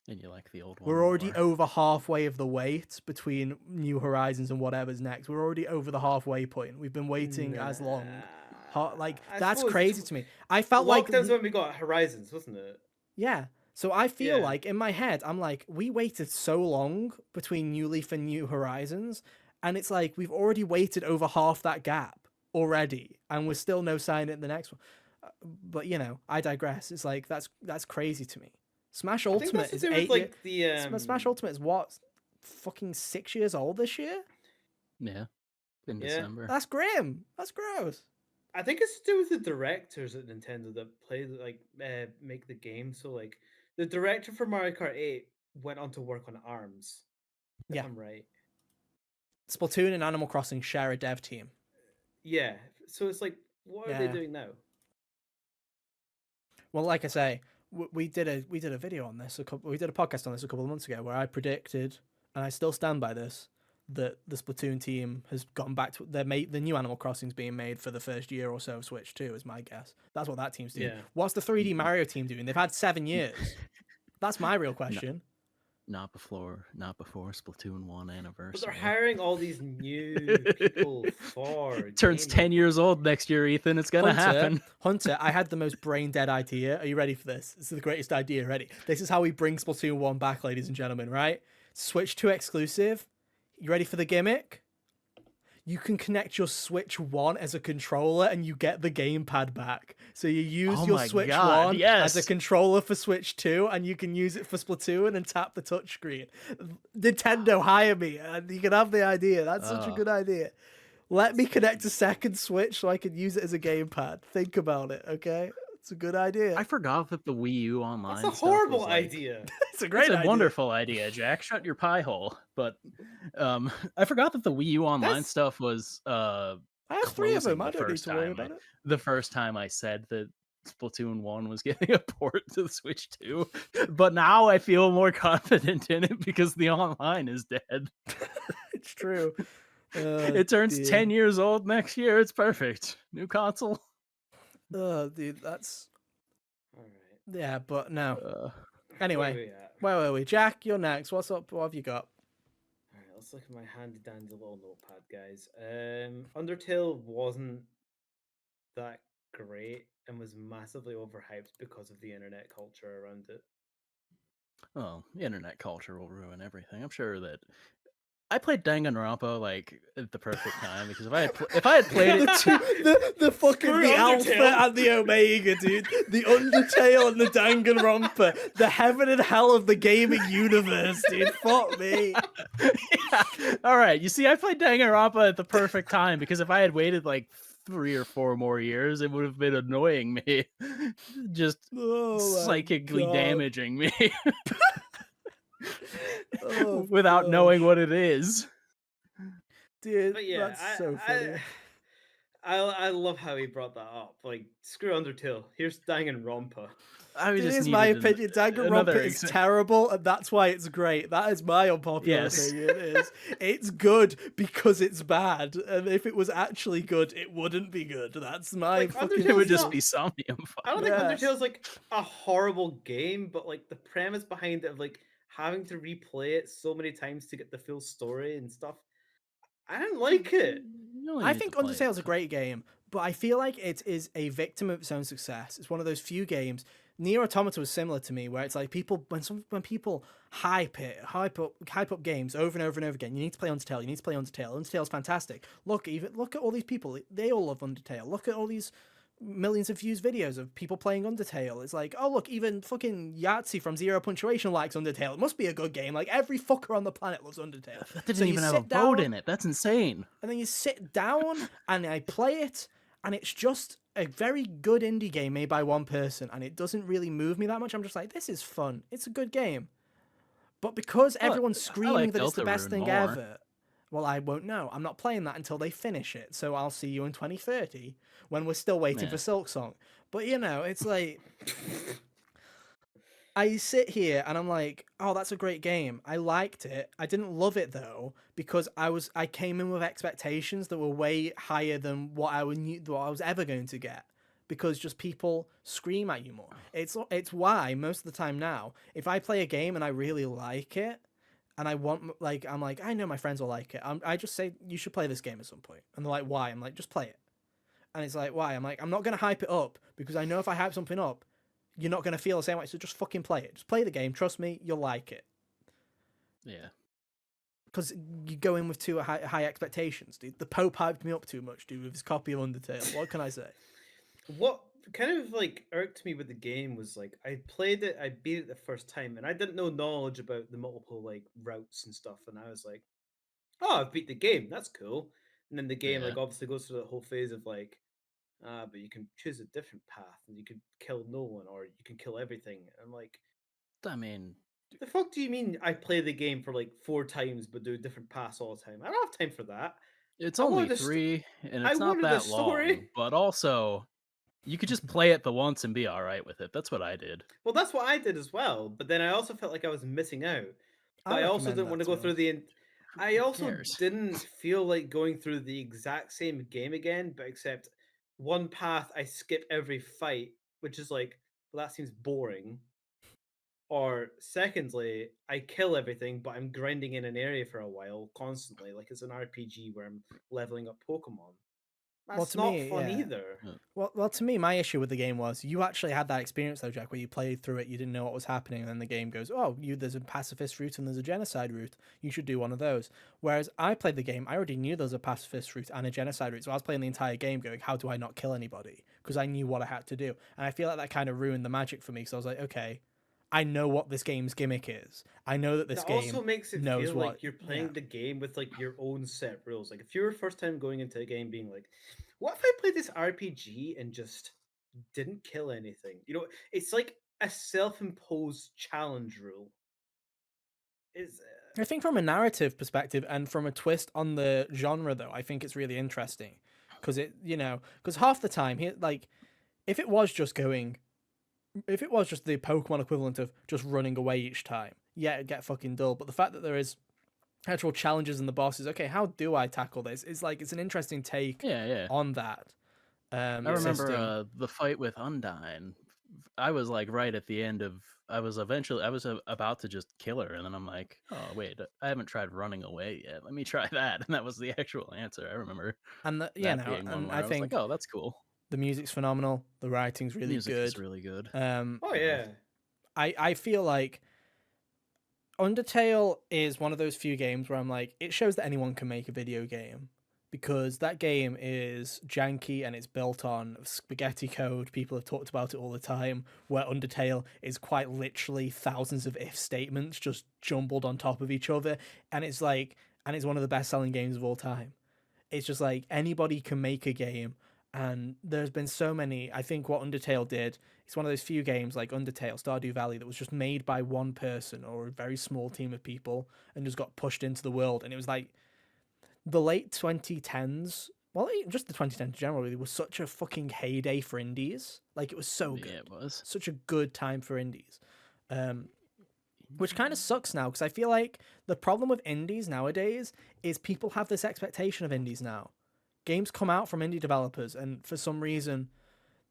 S1: And you like the old one
S2: We're already
S1: more.
S2: over halfway of the wait between New Horizons and whatever's next. We're already over the halfway point. We've been waiting as long. Like,
S3: I
S2: that's
S3: suppose
S2: crazy to me. I felt like
S3: lockdown's when we got Horizons, wasn't it?
S2: yeah. So I feel
S3: Yeah.
S2: like in my head, I'm like, we waited so long between New Leaf and New Horizons, and it's like we've already waited over half that gap already, and we're still no sign at the next one. But you know, I digress. It's like that's crazy to me. Smash
S3: I think that's
S2: Ultimate
S3: to
S2: is
S3: do with
S2: 8 years.
S3: like the
S2: Smash Ultimate is what, fucking 6 years old this year?
S1: Yeah. In
S3: yeah.
S1: December.
S2: That's grim. That's gross.
S3: I think it's to do with the directors at Nintendo that make the game. So like the director for Mario Kart 8 went on to work on ARMS, if
S2: Yeah.
S3: I'm right.
S2: Splatoon and Animal Crossing share a dev team.
S3: Yeah. So it's like, what are they
S2: Yeah.
S3: doing now?
S2: Well, like I say, we did a video on this we did a podcast on this a couple of months ago where I predicted, and I still stand by this, that the Splatoon team has gone back to the new Animal Crossing's being made for the first year or so of Switch 2 is my guess. That's what that team's doing.
S3: Yeah.
S2: What's the 3D Mario team doing? They've had 7 years. That's my real question.
S1: Not before Splatoon 1
S3: But
S1: anniversary.
S3: they're hiring all these new people for
S1: It turns
S3: game
S1: 10 years old next year, Ethan. It's gonna happen.
S2: Hunter, I had the most brain dead idea. Are you ready for this? This is the greatest idea. Ready? This is how we bring Splatoon 1 back, ladies and gentlemen, right? Switch 2 exclusive. You ready for the gimmick? You can connect your Switch 1 as a controller and you get the gamepad back. So you use
S1: Oh
S2: your
S1: my
S2: Switch
S1: God,
S2: 1 as a
S1: yes.
S2: controller for Switch 2 and you can use it for Splatoon and tap the touchscreen. Nintendo, hire me and you can have the idea. That's such a good idea. Let me connect a second Switch so I can use it as a gamepad. Think about it, okay? It's a good idea.
S1: I forgot that the Wii U
S3: That's
S1: online
S3: a
S1: stuff
S3: horrible
S1: was like,
S3: idea.
S2: It's a
S1: it's
S2: great
S1: a
S2: idea.
S1: wonderful idea, Jack. Shut your pie hole. But I forgot that the Wii U online
S3: That's
S1: stuff was
S2: I have 3 of
S1: closing
S2: them. I
S1: the
S2: don't need
S1: first
S2: to worry
S1: time.
S2: about it.
S1: The first time I said that Splatoon 1 was getting a port to the Switch 2. But now I feel more confident in it because the online is dead.
S2: It's true.
S1: It turns 10 years old next year. It's perfect. New console.
S2: Dude, that's
S3: all right.
S2: yeah, but no.
S3: Where are
S2: Anyway,
S3: we at?
S2: where were we? Jack, you're next. What's up? What have you got?
S3: All right, let's look at my handy dandy little notepad, guys. Undertale wasn't that great and was massively overhyped because of the internet culture around it.
S1: Well, internet culture will ruin everything. I'm sure that I played Danganronpa like at the perfect time because if I had played it,
S2: the fucking
S3: Screw
S2: the alpha
S3: Undertale.
S2: and the omega, dude. The Undertale and the Danganronpa, the heaven and hell of the gaming universe, dude. Fuck me.
S1: yeah. All right, you see, I played Danganronpa at the perfect time because if I had waited like 3 or 4 more years, it would have been annoying me, just
S2: Oh my
S1: psychically
S2: God.
S1: damaging me
S2: Oh,
S1: without knowing
S2: gosh.
S1: what it is.
S2: Dude,
S3: But yeah,
S2: that's so funny.
S3: I love how he brought that up. Like, screw Undertale. Here's Danganronpa.
S1: I
S2: It
S1: just
S2: is my
S1: needed
S2: opinion. Danganronpa
S1: another
S2: is terrible, and that's why it's great. That is my unpopular
S1: Yes.
S2: opinion. It's good because it's bad, and if it was actually good, it wouldn't be good. That's my
S3: Like,
S2: fucking.
S3: Undertale's
S1: It would
S3: not-
S1: just be Somnium
S3: I don't
S1: Fire.
S3: think Undertale's like a horrible game, but like the premise behind it of like having to replay it so many times to get the full story and stuff, I didn't like it.
S1: You only
S2: I
S1: need
S2: think
S1: to play it.
S2: Undertale's a great game, but I feel like it is a victim of its own success. It's one of those few games. Nier Automata was similar to me, where it's like people when people hype up games over and over and over again. You need to play Undertale. You need to play Undertale. Undertale's fantastic. Look at all these people. They all love Undertale. Look at all these millions of views videos of people playing Undertale. It's like, oh look, even fucking Yahtzee from Zero Punctuation likes Undertale. It must be a good game. Like every fucker on the planet loves Undertale.
S1: That didn't
S2: So you
S1: even have a
S2: sit
S1: vote
S2: down
S1: in it. That's insane.
S2: and then you sit down and I play it, and it's just a very good indie game made by one person, and it doesn't really move me that much. I'm just like, this is fun. It's a good game. But because
S1: I, li-
S2: everyone's
S1: I
S2: screaming
S1: like
S2: that it's the best
S1: Deltarune
S2: thing
S1: more.
S2: ever, well, I won't know. I'm not playing that until they finish it. So I'll see you in 2030 when we're still waiting for
S1: Yeah.
S2: Silk Song. But it's like I sit here and I'm like, oh, that's a great game. I liked it. I didn't love it though because I came in with expectations that were way higher than what I was ever going to get. Because just people scream at you more. It's why most of the time now, if I play a game and I really like it, and I'm like, I know my friends will like it. I just say you should play this game at some point, and they're like, why? I'm like, just play it. And it's like, why? I'm like, I'm not gonna hype it up because I know if I hype something up, you're not gonna feel the same way. So just fucking play it. Just play the game. Trust me, you'll like it.
S1: Yeah.
S2: Because you go in with too high expectations, dude. The Pope hyped me up too much, dude, with his copy of Undertale. What can I say?
S3: What kind of like irked me with the game was like I played it, I beat it the first time, and I didn't know knowledge about the multiple like routes and stuff, and I was like, "Oh, I've beat the game. That's cool." And then the game
S1: Yeah.
S3: like obviously goes through the whole phase of like, but you can choose a different path, and you can kill no one, or you can kill everything. And I'm like,
S1: I mean,
S3: the fuck do you mean? I play the game for like 4 times, but do different paths all the time. I don't have time for that.
S1: it's
S3: I
S1: only
S3: wanted the st-
S1: 3, and
S3: I
S1: it's not
S3: wanted the
S1: that
S3: story.
S1: long, but also you could just play it the once and be all right with it. That's what I did.
S3: Well, that's what I did as well, but then I also felt like I was missing out.
S2: I
S3: But I also
S2: recommend
S3: didn't
S2: that
S3: want to
S2: to
S3: go
S2: be
S3: through
S2: honest.
S3: I
S1: Who
S3: also
S1: cares?
S3: didn't feel like going through the exact same game again, but except one path I skip every fight, which is like, well, that seems boring. Or secondly, I kill everything, but I'm grinding in an area for a while constantly, like it's an RPG where I'm leveling up Pokemon.
S2: Well,
S3: That's
S2: to
S3: not
S2: me,
S3: fun
S2: yeah.
S3: either.
S2: Well, to me, my issue with the game was you actually had that experience though, Jack, where you played through it, you didn't know what was happening, and then the game goes, "Oh, there's a pacifist route and there's a genocide route. You should do one of those." Whereas I played the game, I already knew there was a pacifist route and a genocide route, so I was playing the entire game going, "How do I not kill anybody?" Because I knew what I had to do, and I feel like that kind of ruined the magic for me. So I was like, "Okay, I know what this game's gimmick is. I know that this
S3: That
S2: game
S3: also makes it
S2: knows
S3: feel
S2: what."
S3: like you're
S2: Yeah,
S3: playing the game with like your own set rules. Like if you're first time going into a game being like, what if I played this RPG and just didn't kill anything? You know, it's like a self-imposed challenge rule. Is
S2: I think from a narrative perspective and from a twist on the genre, though, I think it's really interesting because because half the time here, like, if it was just going, if it was just the Pokemon equivalent of just running away each time, yeah, it'd get fucking dull. But the fact that there is actual challenges in the bosses, okay, how do I tackle this? It's like it's an interesting take
S1: Yeah, yeah.
S2: on that
S1: I remember
S2: system.
S1: the fight with Undyne. I was like right at the end of. I was about to just kill her, and then I'm like, oh wait, I haven't tried running away yet. Let me try that, and that was the actual answer. I remember
S2: And
S1: that being one
S2: and
S1: where
S2: I
S1: I was like,
S2: think
S1: oh, that's cool.
S2: the music's phenomenal. The writing's really
S1: Music is
S2: good.
S1: really good.
S2: Um,
S3: oh
S1: Yeah.
S3: yeah.
S2: I feel like Undertale is one of those few games where I'm like, it shows that anyone can make a video game because that game is janky and it's built on spaghetti code. People have talked about it all the time, where Undertale is quite literally thousands of if statements just jumbled on top of each other. And it's like, and it's one of the best selling games of all time. It's just like anybody can make a game, and there's been so many. I think what Undertale did, it's one of those few games like Undertale, Stardew Valley, that was just made by one person or a very small team of people and just got pushed into the world. And it was like the late 2010s, well, just the 2010s in general, really was such a fucking heyday for indies. Like it was so
S1: Yeah, it
S2: good,
S1: was.
S2: such a good time for indies. Um, which kind of sucks now because I feel like the problem with indies nowadays is people have this expectation of indies now. Games come out from indie developers, and for some reason,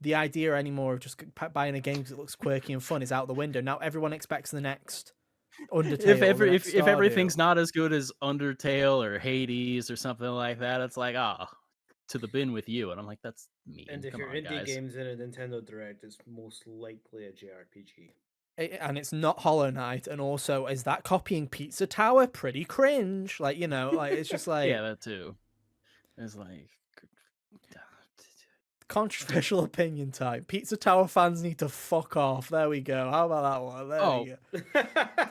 S2: the idea anymore of just buying a game because it looks quirky and fun is out the window. Now everyone expects the next Undertale or the next
S1: If
S2: Stardew.
S1: everything's not as good as Undertale or Hades or something like that, it's like, ah, to the bin with you. And I'm like, that's
S3: And
S1: mean.
S3: if
S1: Come
S3: your
S1: on,
S3: indie
S1: guys.
S3: game's in a Nintendo Direct, it's most likely a JRPG.
S2: And it's not Hollow Knight, and also is that copying Pizza Tower? Pretty cringe. Like, you know, like it's just
S1: Yeah,
S2: like
S1: that too. It's like,
S2: controversial opinion time. Pizza Tower fans need to fuck off. There we go. How about that one? There we
S1: oh,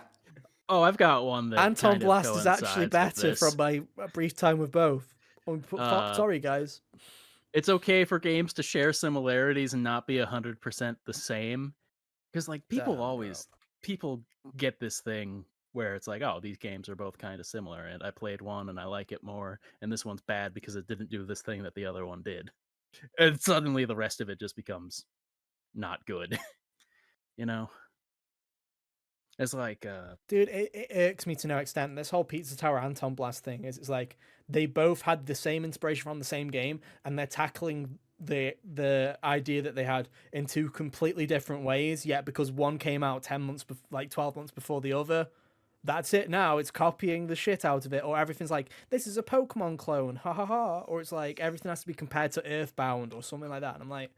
S2: go.
S1: I've got one that
S2: Anton
S1: kind of
S2: Blast is actually
S1: coincides with
S2: better from
S1: this.
S2: my brief time with both.
S1: Uh,
S2: Sorry, guys.
S1: it's okay for games to share similarities and not be 100% the same. Because like
S2: Damn, bro.
S1: people get this thing where it's like, oh, these games are both kind of similar, and I played one and I like it more, and this one's bad because it didn't do this thing that the other one did, and suddenly the rest of it just becomes not good. you know, it's like,
S2: Dude, it irks me to no extent. This whole Pizza Tower Anton Blast thing is it's like they both had the same inspiration from the same game, and they're tackling the idea that they had in two completely different ways. Yet because one came out 10 months, 12 months before the other, that's it. Now it's copying the shit out of it, or everything's like this is a Pokemon clone, ha ha ha, or it's like everything has to be compared to Earthbound or something like that. And I'm like,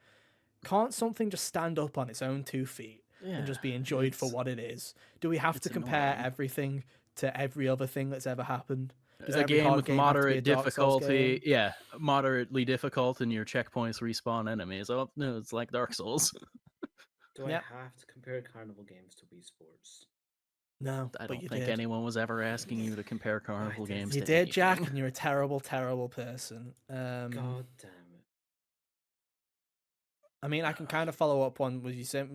S2: can't something just stand up on its own 2 feet and
S1: yeah,
S2: just be enjoyed for what it is? Do we have
S1: it's
S2: to compare
S1: annoying.
S2: everything to every other thing that's ever happened? Does
S1: A
S2: every
S1: game
S2: hard
S1: with
S2: game have to be a
S1: moderate
S2: Dark Souls
S1: difficulty,
S2: game?
S1: yeah, moderately difficult, and your checkpoints respawn enemies. Oh no, it's like Dark Souls.
S3: Do I
S2: Yep.
S3: have to compare Carnival games to Wii Sports?
S2: No,
S1: I
S2: but
S1: don't
S2: you
S1: think
S2: did.
S1: anyone was ever asking you to compare carnival
S3: did.
S1: games
S2: You
S1: to
S2: did, Jack,
S1: anything.
S2: and you're a terrible, terrible person.
S3: God damn it.
S2: I mean, I can kind of follow up one with you.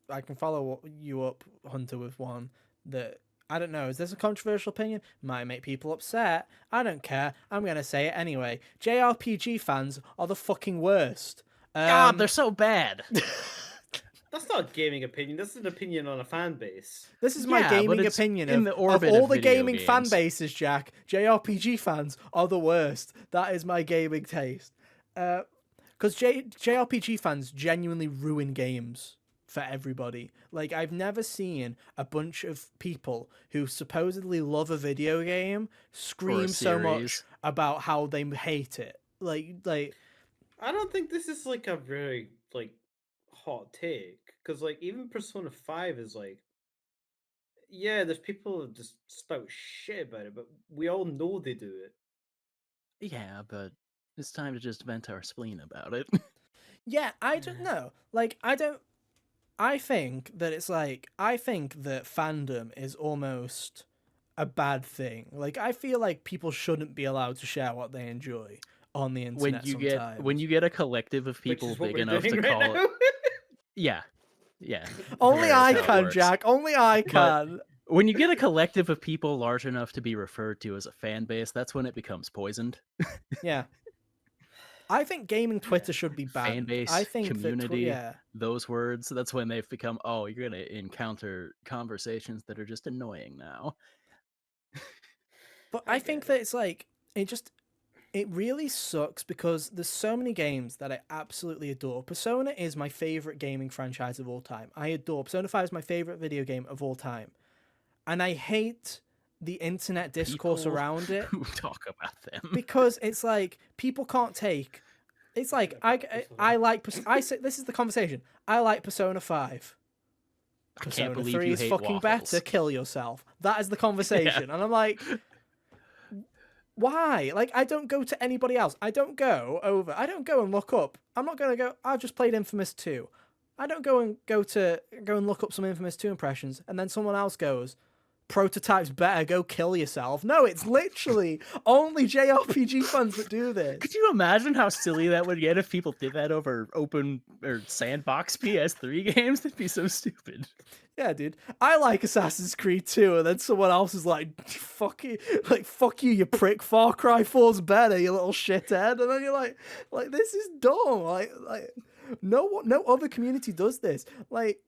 S2: I can follow you up, Hunter, with one that I don't know. Is this a controversial opinion? Might make people upset. I don't care. I'm gonna say it anyway. JRPG fans are the fucking worst.
S1: God, they're so bad.
S3: That's not a gaming opinion. That's an opinion on a fan base.
S2: This is my
S1: Yeah, but
S2: gaming
S1: it's
S2: opinion
S1: in
S2: of
S1: the
S2: of
S1: orbit of
S2: all the
S1: video
S2: gaming fan
S1: games.
S2: bases, Jack. JRPG fans are the worst. That is my gaming taste. Because JRPG fans genuinely ruin games for everybody. Like, I've never seen a bunch of people who supposedly love a video game
S1: Or a
S2: scream so much
S1: series.
S2: about how they hate it. Like
S3: I don't think this is like a very like hot take because like even Persona 5 is like, yeah, there's people that just spout shit about it, but we all know they do it.
S1: Yeah, but it's time to just vent our spleen about it.
S2: yeah, I don't know. Like, I think that it's like I think that fandom is almost a bad thing. Like, I feel like people shouldn't be allowed to share what they enjoy on the internet
S1: when
S2: sometimes.
S1: you get a collective of
S3: Which
S1: people
S3: is what
S1: big
S3: we're
S1: enough to
S3: doing right
S1: call it,
S3: now.
S1: yeah, yeah,
S2: Only
S1: where it's
S2: I
S1: how it
S2: can,
S1: works.
S2: Jack. Only I
S1: But
S2: can.
S1: when you get a collective of people large enough to be referred to as a fan base, that's when it becomes poisoned.
S2: Yeah. I think gaming
S3: Yeah.
S2: Twitter should be
S1: Fan
S2: banned. I
S1: base,
S2: think that
S1: community,
S2: yeah.
S1: those words, that's when they've become, oh, you're going to encounter conversations that are just annoying now.
S2: But
S3: I
S2: I
S3: get
S2: think
S3: it.
S2: that it's like it really sucks because there's so many games that I absolutely adore. Persona is my favorite gaming franchise of all time. I adore Persona 5 is my favorite video game of all time. And I hate the internet discourse
S1: People
S2: around it
S1: who talk about them.
S2: because it's like people can't take it's like
S3: Shut up,
S2: I
S3: Persona.
S2: like I say this is the conversation. I like Persona 5.
S1: I can't
S2: Persona
S1: believe
S2: 3
S1: you
S2: is
S1: hate
S2: fucking better.
S1: waffles.
S2: Kill yourself. That is the
S1: Yeah.
S2: conversation. And I'm like, why? Like, I don't go to anybody else. I don't go and look up. I'm not going to go, I've just played Infamous 2. I don't go and look up some Infamous 2 impressions. And then someone else goes, prototype's better, go kill yourself. No, it's literally only JRPG fans that do this.
S1: Could you imagine how silly that would get if people did that over open or sandbox PS3 games? That'd be so stupid.
S2: Yeah, dude. I like Assassin's Creed 2, and then someone else is like, fuck you, you prick, Far Cry 4's better, you little shithead. And then you're like, this is dumb. Like no other community does this. Like,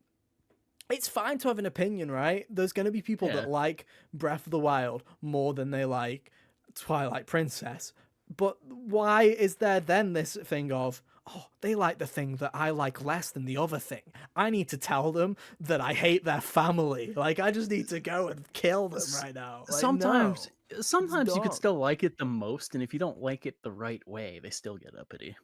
S2: it's fine to have an opinion, right? There's gonna be people
S1: Yeah.
S2: that like Breath of the Wild more than they like Twilight Princess. But why is there then this thing of, oh, they like the thing that I like less than the other thing. I need to tell them that I hate their family. Like, I just need to go and kill them
S1: S-
S2: right now. Like,
S1: sometimes
S2: no, it's
S1: sometimes you could
S2: dumb.
S1: still like it the most, and if you don't like it the right way, they still get uppity.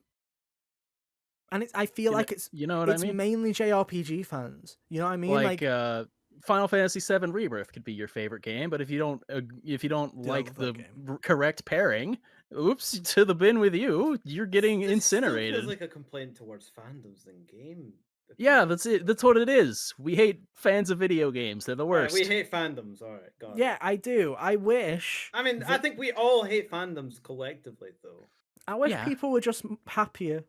S2: And I feel
S1: You know,
S2: like it's
S1: you know what I
S2: it's
S1: mean?
S2: mainly JRPG fans. You know what I mean?
S1: Like
S2: Like,
S1: Final Fantasy VII Rebirth could be your favorite game, but if you don't
S2: dude, I
S1: like
S2: love that
S1: the
S2: game.
S1: correct pairing, oops, to the bin with you. You're getting
S3: This still feels
S1: incinerated.
S3: like a complaint towards fandoms than game
S1: Yeah,
S3: opinions.
S1: that's it. That's what it is. We hate fans of video games. They're the
S3: All right, we
S1: worst.
S3: hate fandoms. All right, got it.
S2: Yeah, I do. I wish
S3: I mean, I
S2: that
S3: think we all hate fandoms collectively, though.
S2: I wish
S1: Yeah.
S2: people were just happier.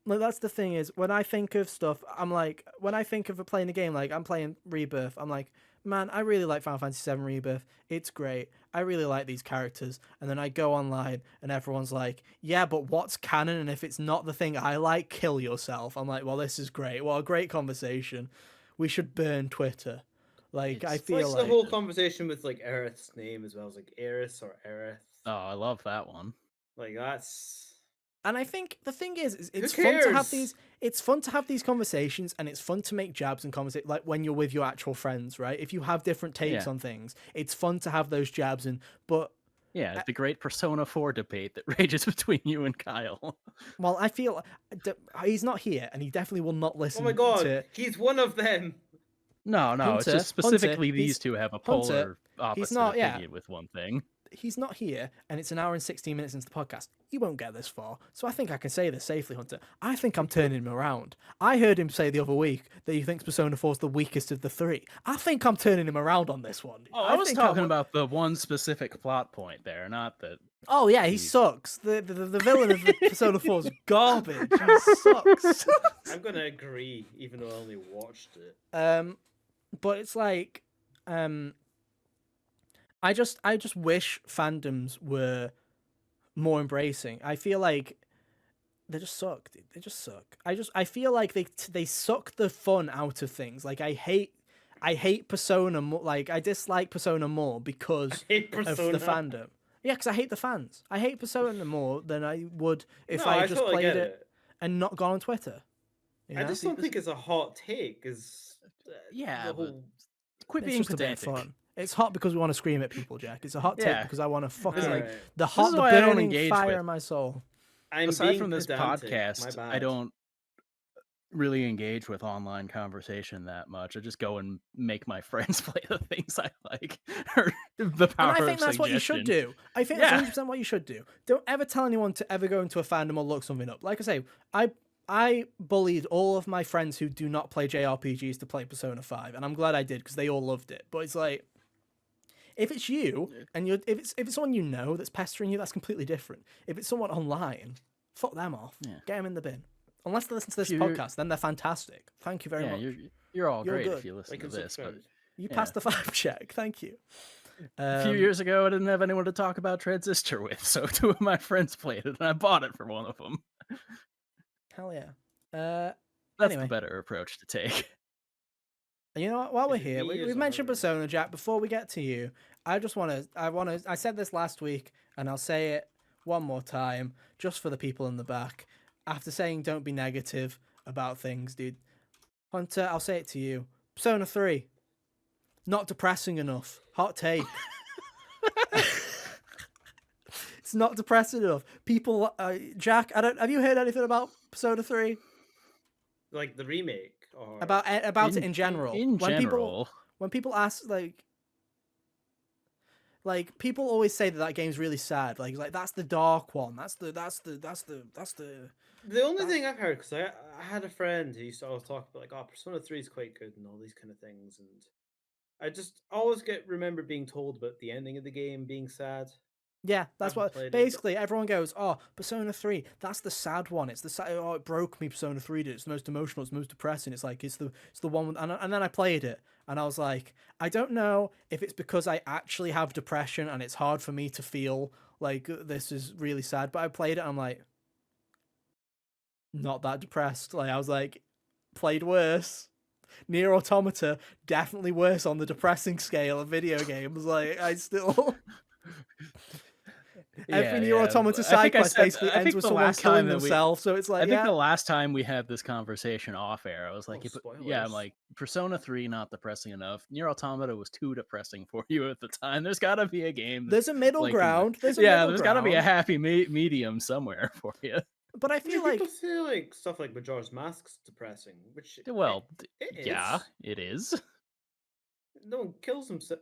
S2: Like, that's the thing is, when I think of stuff, I'm like, when I think of playing a game, like I'm playing Rebirth, I'm like, man, I really like Final Fantasy VII Rebirth. It's great. I really like these characters. And then I go online and everyone's like, yeah, but what's canon? And if it's not the thing I like, kill yourself. I'm like, well, this is great. What a great conversation. We should burn Twitter. Like, I
S1: It's
S3: It's like
S2: feel
S3: the
S2: like,
S3: whole conversation with like Aerith's name as well as like Aerith or Aerith.
S1: Oh, I love that one.
S3: Like that's
S2: and I think the thing is
S3: who
S2: it's fun to have
S3: cares?
S2: these. It's fun to have these conversations, and it's fun to make jabs and conversate like when you're with your actual friends, right? If you have different takes
S1: Yeah.
S2: on things, it's fun to have those jabs. And but
S1: Yeah, the great Persona 4 debate that rages between you and Kyle.
S2: well, I feel he's not here, and he definitely will not
S3: Oh my
S2: listen
S3: god,
S2: to
S3: he's one of them.
S1: No, it's
S2: Hunter.
S1: just specifically these two have a
S2: Hunter.
S1: polar
S2: He's
S1: opposite
S2: not. Yeah,
S1: opinion with one thing.
S2: he's not here, and it's an hour and 16 minutes into the podcast. You won't get this far, so I think I can say this safely, Hunter. I think I'm turning him around. I heard him say the other week that he thinks Persona 4 is the weakest of the three. I think I'm turning him around on this one.
S1: Oh, I was
S2: think
S1: talking about the one specific plot point there, not that.
S2: Oh yeah, he sucks. The villain of the Persona 4 is garbage. He sucks.
S3: I'm gonna agree, even though I only watched it.
S2: But it's like, I just wish fandoms were more embracing. I feel like they just suck. Dude. They just suck. I feel like they suck the fun out of things. Like I hate Persona more. Like I dislike Persona more because
S3: hate
S2: of
S3: Persona.
S2: the fandom. Yeah, because I hate the fans. I hate Persona more than I would if
S3: No,
S2: I
S3: I
S2: just
S3: totally
S2: played
S3: get
S2: it and not gone on Twitter. You
S3: I
S2: know?
S3: just don't think it's a hot take. Is
S1: Yeah,
S3: the
S1: but
S3: whole
S1: quit
S2: It's
S1: being
S2: just a bit of
S1: pedantic.
S2: fun. It's hot because we want to scream at people, Jack. It's a hot take
S1: Yeah.
S2: because I want to fucking
S3: All
S2: like
S3: right.
S2: the
S1: is
S2: the
S1: why I don't
S2: burning
S1: engage
S2: fire
S1: with-
S2: in my soul.
S3: I'm
S1: Aside
S3: being
S1: from this
S3: pedantic. My
S1: podcast,
S3: bad.
S1: I don't really engage with online conversation that much. I just go and make my friends play the things I like. Or the power
S2: And I think
S1: of
S2: that's what you should
S1: suggestion.
S2: do. I think
S1: Yeah.
S2: that's 100% what you should do. Don't ever tell anyone to ever go into a fandom or look something up. Like I say, I bullied all of my friends who do not play JRPGs to play Persona 5, and I'm glad I did because they all loved it. But it's like, if it's you and if it's someone you know that's pestering you, that's completely different. If it's someone online, fuck them off.
S1: Yeah.
S2: Get them in the bin. Unless they listen to this
S1: If you're-
S2: podcast, then they're fantastic. Thank you very
S1: Yeah,
S2: much.
S1: you're all
S2: You're
S1: great
S2: good.
S1: if you listen
S3: Like
S1: to
S3: and
S1: this, but
S3: subscribe.
S2: You
S1: yeah.
S2: passed the 5 check. Thank you.
S1: a few years ago, I didn't have anyone to talk about Transistor with, so two of my friends played it, and I bought it for one of them.
S2: Hell yeah.
S1: That's
S2: Anyway.
S1: the better approach to take.
S2: You know what? While we're
S3: Is it
S2: here,
S3: me or
S2: we've
S3: is it
S2: mentioned
S3: her?
S2: Persona, Jack. Before we get to you, I said this last week, and I'll say it one more time, just for the people in the back. After saying don't be negative about things, dude. Hunter, I'll say it to you. Persona 3. Not depressing enough. Hot take. It's not depressing enough. People, Jack, have you heard anything about Persona 3?
S3: Like the remake or
S2: About it in general.
S1: In general,
S2: When people ask like people always say that game's really sad. Like that's the dark one. That's the
S3: the only thing I've heard, because I had a friend who used to always talk about like, oh, Persona 3 is quite good and all these kind of things, and I just always remember being told about the ending of the game being sad.
S2: Yeah, that's
S3: Haven't
S2: what
S3: played it.
S2: basically everyone goes, "Oh, Persona 3, that's the sad one. It's the sad, oh, it broke me, Persona 3 did. It's the most emotional, it's the most depressing. It's like it's the one with, and then I played it and I was like, I don't know if it's because I actually have depression and it's hard for me to feel like this is really sad, but I played it and I'm like not that depressed. Like I was like played worse. Nier Automata definitely worse on the depressing scale of video games. Like I still Every
S1: Yeah,
S2: Nier
S1: yeah.
S2: Automata
S1: I
S2: side
S1: think I
S2: quest
S1: said.
S2: basically
S1: I
S2: ends
S1: think
S2: with
S1: the
S2: someone
S1: last time
S2: killing
S1: that we.
S2: themselves. So it's
S1: I
S2: like,
S1: think the
S2: yeah,
S1: last time we had this conversation off air, I was
S3: Oh,
S1: like, yeah, I'm
S3: spoilers.
S1: like, Persona 3 not depressing enough. Nier Automata was too depressing for you at the time. There's got to be a game
S2: there's
S1: that's
S2: a middle
S1: like in the
S2: ground. There's a
S1: yeah.
S2: middle
S1: There's got to be a
S2: ground.
S1: happy medium somewhere for you.
S2: But I
S3: I mean,
S2: feel
S3: people
S2: like
S3: say like stuff like Majora's Mask's depressing, which
S1: Well,
S3: it
S1: yeah,
S3: is.
S1: it is.
S3: No one kills himself.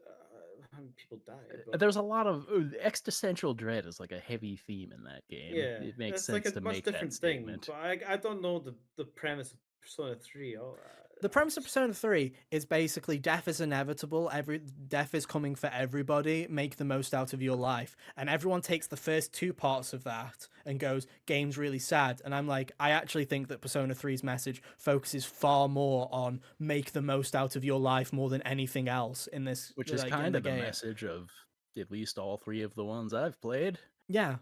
S3: People die, but
S1: There's a lot of existential dread is like a heavy theme in that game.
S3: yeah,
S1: It makes
S3: it's like
S1: sense
S3: a
S1: to
S3: much
S1: make that
S3: different thing.
S1: statement.
S3: But I don't know the premise of Persona 3. Oh,
S2: the premise of Persona 3 is basically death is inevitable. Death is coming for everybody. Make the most out of your life. And everyone takes the first two parts of that and goes, game's really sad. And I'm like, I actually think that Persona 3's message focuses far more on make the most out of your life more than anything else in this,
S1: Which is
S2: like in
S1: kind
S2: the
S1: of the
S2: game.
S1: message of at least all three of the ones I've played.
S2: Yeah.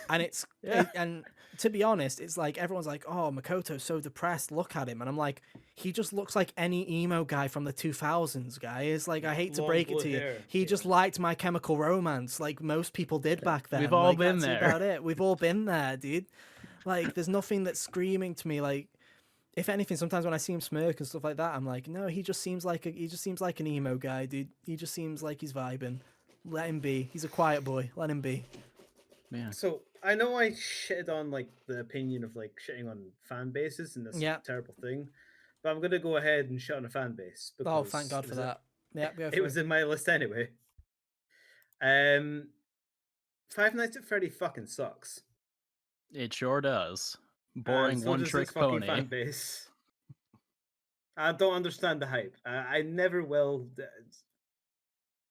S2: And
S1: Yeah.
S2: and to be honest, it's like everyone's like, "Oh, Makoto's so depressed. Look at him." And I'm like, he just looks like any emo guy from the 2000s, guys. Like, I hate to
S3: long
S2: break it
S3: blue
S2: to you,
S3: hair.
S2: he
S3: Yeah.
S2: just liked My Chemical Romance, like most people did back then.
S1: We've all
S2: Like,
S1: been
S2: that's
S1: there.
S2: about it. We've all been there, dude. Like, there's nothing that's screaming to me. Like, if anything, sometimes when I see him smirk and stuff like that, I'm like, no, he just seems like an emo guy, dude. He just seems like he's vibing. Let him be. He's a quiet boy. Let him be.
S1: Yeah.
S3: So I know I shitted on like the opinion of like shitting on fan bases and this
S2: Yeah.
S3: terrible thing, but I'm gonna go ahead and shit on a fan base because
S2: Oh, thank God for that. Yeah, go
S3: it
S2: for
S3: was
S2: it.
S3: in my list anyway. Um, Five Nights at Freddy fucking sucks,
S1: It sure does.
S3: and
S1: Boring
S3: so
S1: one
S3: does its
S1: trick
S3: fucking
S1: pony.
S3: fan base. I don't understand the hype. I never will.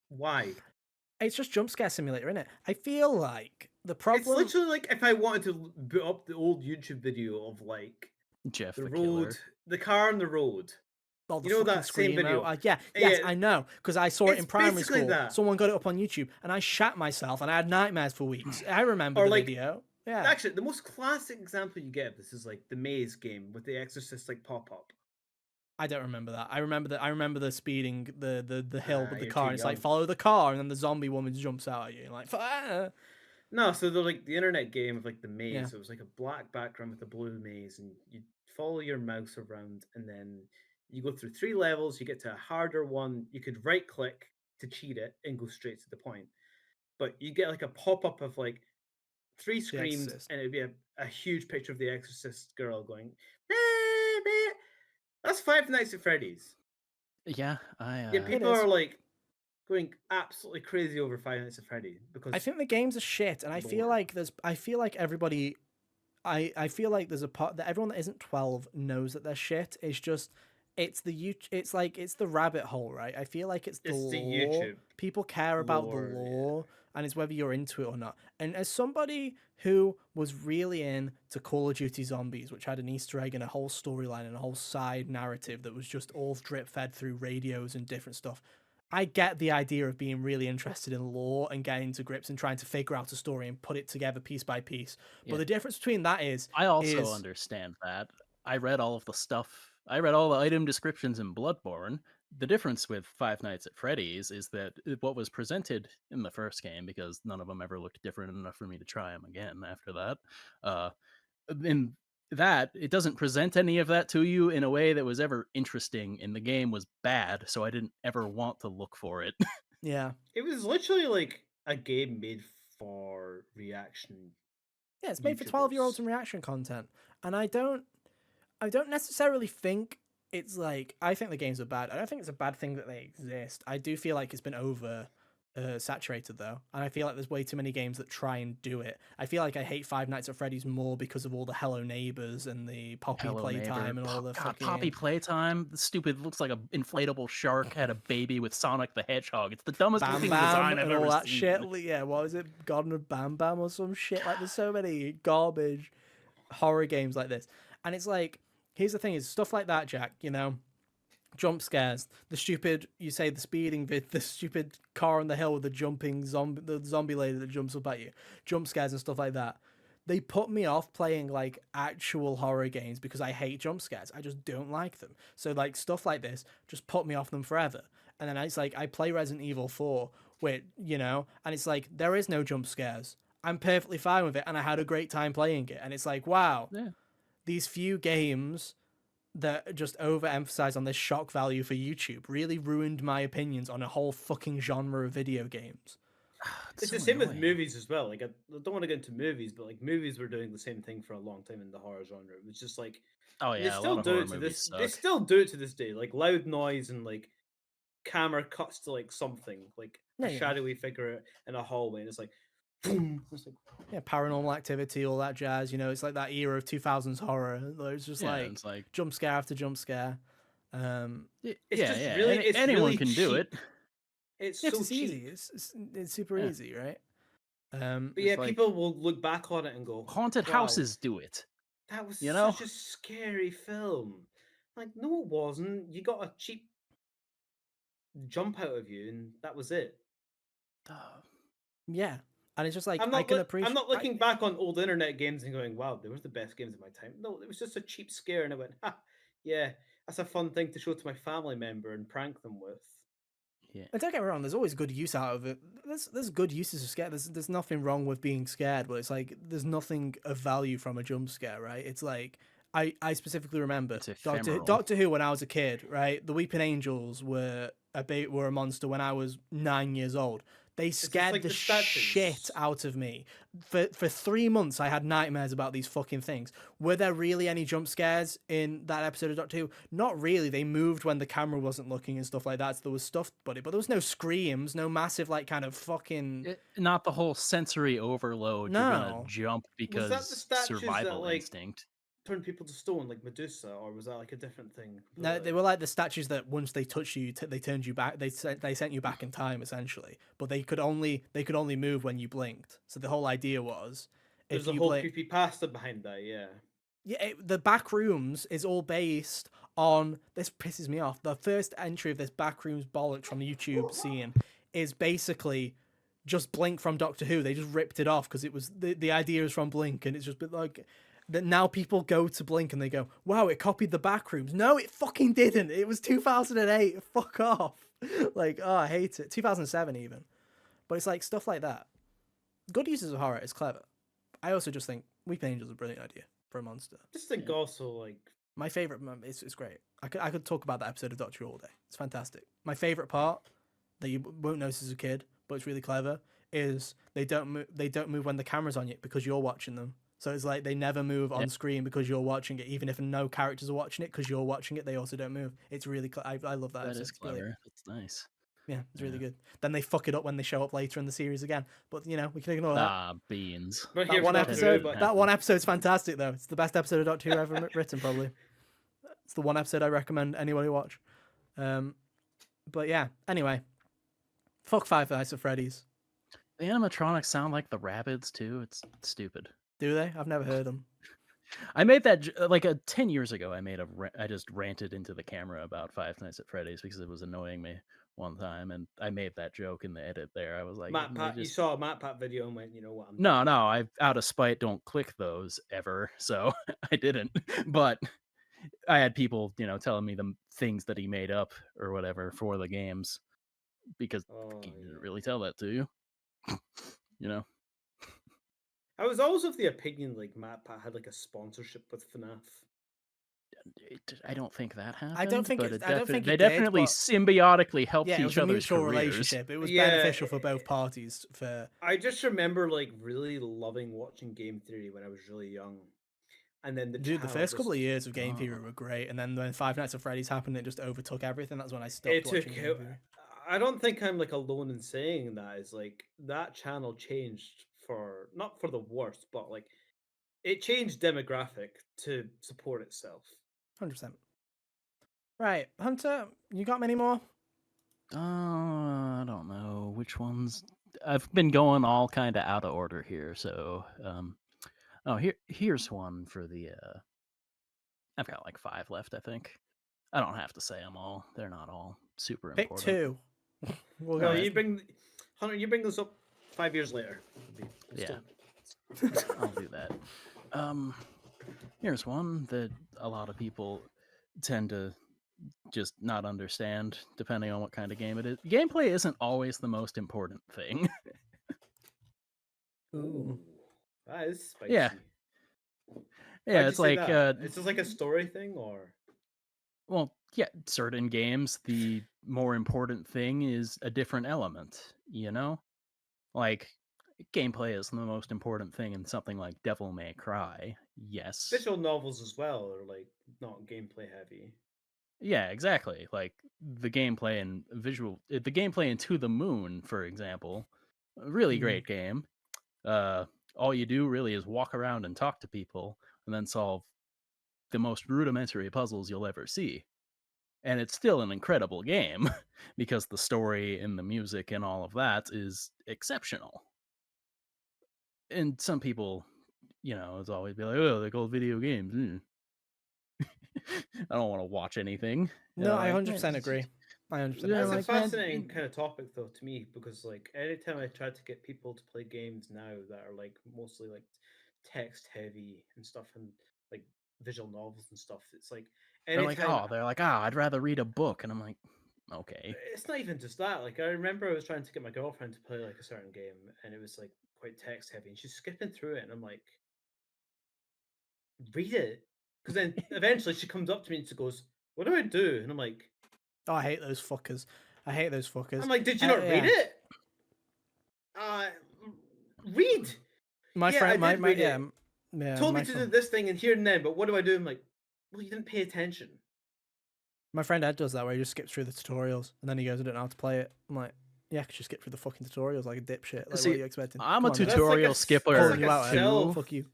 S3: Why?
S2: It's just jump scare simulator, isn't it? I feel like the
S3: It's
S2: problem.
S3: literally like if I wanted to put up the old YouTube video of like
S1: Jeff
S3: the
S1: the
S3: road,
S1: Killer.
S3: the car on the road.
S2: Oh, the
S3: You know
S2: fucking
S3: that same
S2: screamo.
S3: video?
S2: Yeah,
S3: Yeah,
S2: yes, I know, because I saw it
S3: it's
S2: in primary
S3: basically
S2: school.
S3: that.
S2: Someone got it up on YouTube, and I shat myself, and I had nightmares for weeks. I remember
S3: Or
S2: the
S3: like
S2: video. Yeah,
S3: actually, the most classic example you get of this is like the maze game with the Exorcist like pop up.
S2: I don't remember that. I remember the speeding the hill with the
S3: You're
S2: car,
S3: too
S2: and it's like
S3: young.
S2: follow the car, and then the zombie woman jumps out at you, and like ah!
S3: No, so they're like the internet game of like the
S2: Yeah,
S3: maze. It was like a black background with a blue maze, and you follow your mouse around, and then you go through 3 levels. You get to a harder one. You could right click to cheat it and go straight to the point, but you get like a pop up of like 3
S2: The
S3: screams,
S2: Exorcist.
S3: and it'd be a huge picture of the Exorcist girl going. "Bah, bah." That's Five Nights at Freddy's.
S1: Yeah,
S3: Yeah,
S2: It
S3: people
S2: is.
S3: are like going absolutely crazy over Five Nights at Freddy
S2: I
S3: because
S2: think the games are shit, and
S3: lore.
S2: I feel like everybody I feel like there's a part that everyone that isn't 12 knows that they're shit. It's just it's like it's the rabbit hole, right? I feel like it's the
S3: It's the
S2: lore.
S3: YouTube
S2: People care about the
S3: lore. Yeah.
S2: lore, and it's whether you're into it or not. And as somebody who was really into Call of Duty Zombies, which had an Easter egg and a whole storyline and a whole side narrative that was just all drip fed through radios and different stuff, I get the idea of being really interested in lore and getting to grips and trying to figure out a story and put it together piece by piece. But
S1: yeah.
S2: the difference between that
S1: I also
S2: is
S1: understand that. I read all of the stuff. I read all the item descriptions in Bloodborne. The difference with Five Nights at Freddy's is that what was presented in the first game, because none of them ever looked different enough for me to try them again after that. In that, it doesn't present any of that to you in a way that was ever interesting, and the game was bad, so I didn't ever want to look for it.
S2: yeah.
S3: It was literally like a game made for reaction
S2: Yeah, it's made for 12-year-olds
S3: YouTubers.
S2: and reaction content. And I don't necessarily think it's like I think the games are bad. I don't think it's a bad thing that they exist. I do feel like it's been over saturated though, and I feel like there's way too many games that try and do it. I feel like I hate Five Nights at Freddy's more because of all the Hello Neighbors and the Poppy
S1: Hello
S2: Playtime
S1: neighbor.
S2: and all the
S1: God,
S2: fucking
S1: Poppy Playtime. The stupid looks like an inflatable shark had a baby with Sonic the Hedgehog. It's the dumbest
S2: Bam
S1: looking
S2: Bam
S1: design I've
S2: and all
S1: ever
S2: that
S1: seen.
S2: shit. Yeah, what was it? Garden of Bam Bam or some shit. Like there's so many garbage horror games like this, and it's like here's the thing: is stuff like that, Jack. You know, jump scares, the stupid you say the speeding bit, the stupid car on the hill with the jumping zombie, the zombie lady that jumps up at you, jump scares and stuff like that. They put me off playing like actual horror games because I hate jump scares. I just don't like them. So like stuff like this just put me off them forever. And then it's like I play Resident Evil 4, which you know, and it's like there is no jump scares. I'm perfectly fine with it, and I had a great time playing it. And it's like, wow,
S1: Yeah.
S2: these few games that just overemphasize on this shock value for YouTube really ruined my opinions on a whole fucking genre of video games.
S1: It's
S3: It's the
S1: so
S3: same with
S1: annoying.
S3: movies as well. Like, I don't want to get into movies, but like movies were doing the same thing for a long time in the horror genre. It was just like,
S1: Oh
S3: and they
S1: yeah, a
S3: still
S1: lot of
S3: do
S1: horror
S3: it to
S1: movies
S3: this. They
S1: suck.
S3: still do it to this day. Like loud noise and like camera cuts to like something, like a
S2: Yeah, yeah.
S3: shadowy figure in a hallway, and it's like, boom. It's like,
S2: Yeah, Paranormal Activity, all that jazz. You know, it's like that era of 2000s horror. It's just
S1: Yeah,
S2: like
S1: it's like
S2: jump scare after jump scare. Um,
S3: it's
S1: yeah,
S3: just
S1: yeah.
S3: really, it's
S1: Anyone
S3: really
S1: can do it.
S3: cheap. It's
S2: it's
S3: so
S2: just easy.
S3: cheap.
S2: It's super
S1: Yeah,
S2: easy, right?
S3: But yeah,
S1: it's like
S3: people will look back on it and go,
S1: haunted
S3: wow,
S1: houses do it.
S3: that was
S1: You know?
S3: such a scary film. Like, no, it wasn't. You got a cheap jump out of you, and that was it.
S1: Uh,
S2: Yeah, and it's just like
S3: I'm
S2: I
S3: not
S2: can
S3: I'm
S2: appreciate.
S3: not looking back on old internet games and going, wow, they were the best games of my time. No, it was just a cheap scare, and I went, ha, yeah, that's a fun thing to show to my family member and prank them with.
S1: yeah,
S2: And don't get me wrong, there's always good use out of it. There's good uses of scare. There's nothing wrong with being scared, but it's like there's nothing of value from a jump scare, right? It's like I specifically remember
S1: it's ephemeral.
S2: Doctor Who when I was a kid, right? The Weeping Angels were a monster when I was 9 years old. They
S3: It's just
S2: scared
S3: like
S2: the
S3: the
S2: shit
S3: statues.
S2: out of me. For 3 months, I had nightmares about these fucking things. Were there really any jump scares in that episode of Doctor Who? Not really. They moved when the camera wasn't looking and stuff like that. So there was stuff, but there was no screams, no massive like kind of fucking
S1: Not the whole sensory overload. You're gonna
S2: no.
S1: jump
S3: Was that the
S1: because
S3: statues that
S1: survival
S3: like
S1: instinct.
S3: turn people to stone, like Medusa, or was that like a different thing
S2: No, they
S3: completely?
S2: were like the statues that once they touched you, they turned you back. They sent you back in time essentially, but they could only move when you blinked. So the whole idea was
S3: There's
S2: if
S3: a
S2: you
S3: whole
S2: blink,
S3: creepy pasta behind that, yeah.
S2: yeah, the back rooms is all based on this pisses me off. The first entry of this back rooms bollocks from the YouTube scene is basically just Blink from Doctor Who. They just ripped it off because it was the idea is from Blink, and it's just been like that. Now people go to Blink and they go, "Wow, it copied the back rooms." No, it fucking didn't. It was 2008. Fuck off. Like, oh, I hate it. 2007 even. But it's like stuff like that. Good uses of horror is clever. I also just think Weeping Angel is a brilliant idea for a monster.
S3: Just think
S1: Yeah.
S3: also like
S2: My favorite, it's great. I could talk about that episode of Doctor Who all day. It's fantastic. My favorite part that you won't notice as a kid, but it's really clever, is they don't move when the camera's on you because you're watching them. So it's like they never move
S1: Yeah,
S2: on screen because you're watching it, even if no characters are watching it because you're watching it. They also don't move. It's really I love that
S1: that
S2: episode.
S1: is
S2: It's brilliant.
S1: clever. That's nice.
S2: Yeah, it's really
S1: Yeah.
S2: good. Then they fuck it up when they show up later in the series again. But you know we can ignore that.
S1: Ah, beans.
S3: we're
S2: That
S3: here for
S2: one
S3: Doctor
S1: Tends
S3: Who,
S2: episode,
S1: to
S3: but
S2: that
S1: happen.
S2: one episode's fantastic though. It's the best episode of Doctor Who ever written, probably. It's the one episode I recommend anybody watch. Um, but yeah. Anyway, fuck Five Nights at Freddy's.
S1: The animatronics sound like the rabbits too. It's stupid.
S2: Do they? I've never heard them.
S1: I made that like 10 years ago. I just ranted into the camera about Five Nights at Freddy's because it was annoying me one time, and I made that joke in the edit there. I was like,
S3: Matt
S1: they
S3: Pat, you
S1: just
S3: saw a Matt Pat video and went, you know what, I'm
S1: no,
S3: done.
S1: no. I out of spite don't click those ever, so I didn't. But I had people, telling me the things that he made up or whatever for the games because the
S3: Oh
S1: game didn't
S3: yeah.
S1: really tell that to you. You know,
S3: I was always of the opinion like Matt Pat had like a sponsorship with FNAF.
S1: I don't think that
S2: I don't
S1: happened,
S2: think
S1: but
S2: it's. I don't think
S1: they
S2: it did,
S1: definitely
S2: but
S1: symbiotically helped
S2: yeah, it was
S1: each
S2: a
S1: other's
S2: mutual
S1: careers.
S2: relationship. It was
S3: Yeah,
S2: beneficial for both parties. For
S3: I just remember like really loving watching Game Theory when I was really young, and then the
S2: dude, the
S3: channel
S2: first couple of
S3: just
S2: years of Game Theory
S1: Oh,
S2: were great, and then when Five Nights at Freddy's happened, it just overtook everything. That's when I
S3: it
S2: stopped
S3: took
S2: watching Game
S3: out.
S2: Theory.
S3: I don't think I'm like alone in saying that. Is like that channel changed for not for the worst, but like it changed demographic to support itself.
S2: 100%. Right, Hunter, you got many more?
S1: I don't know which ones. I've been going all kind of out of order here, so here's one for the. I've got like 5 left, I think. I don't have to say them all. They're not all super
S2: Pick
S1: important.
S2: two. We'll
S1: All
S3: No,
S2: go.
S1: right.
S3: you bring Hunter. You bring this up 5 years later.
S1: Yeah. I'll do that. Here's one that a lot of people tend to just not understand, depending on what kind of game it is. Gameplay isn't always the most important thing.
S2: Ooh.
S3: Ooh, that is
S1: Yeah,
S3: spicy.
S1: yeah.
S3: Why'd you
S1: It's
S3: say
S1: like,
S3: that? Is this like a story thing or?
S1: well, yeah. Certain games, the more important thing is a different element. Like gameplay is the most important thing in something like Devil May Cry. Yes.
S3: Visual novels as well are like not gameplay heavy.
S1: Yeah, exactly. Like the gameplay in To the Moon, for example, a really
S2: Mm.
S1: great game. Uh, all you do really is walk around and talk to people, and then solve the most rudimentary puzzles you'll ever see. And it's still an incredible game because the story and the music and all of that is exceptional. And some people, it's always be like, "Oh, they're called video games." I don't want to watch anything.
S2: No, I
S1: Like, man,
S2: 100% agree. I 100%
S1: they're
S3: That's a
S2: agree.
S1: like, man,
S3: fascinating kind of topic though to me because like anytime I try to get people to play games now that are like mostly like text heavy and stuff and like visual novels and stuff, it's like anytime
S1: they're like, I'd rather read a book, and I'm like, okay.
S3: it's not even just that. Like I remember I was trying to get my girlfriend to play like a certain game and it was like quite text heavy and she's skipping through it and I'm like, read it. Because then eventually she comes up to me and she goes, "What do I do?" And
S2: Oh, I hate those fuckers. I hate those fuckers.
S3: I'm like, "Did you not read
S2: Yeah.
S3: it? Uh, read."
S2: My
S3: Yeah, I
S2: friend,
S3: did read
S2: yeah,
S3: it.
S2: yeah,
S3: Told me to do this thing and here and then, but what do I do? I'm like, well, you didn't pay attention.
S2: my friend Ed does that where he just skips through the tutorials and then he goes, I don't know how to play it. I'm like, yeah, 'cause you skip through the fucking tutorials like a dipshit. Like, what are
S1: See,
S2: you expecting?
S1: I'm
S2: Come
S1: a
S2: on, Ed.
S3: That's like
S1: tutorial
S3: that's
S1: skipper
S2: Calling
S3: like
S2: you
S3: a
S2: out, Ed.
S3: self.
S1: too.
S2: Fuck you.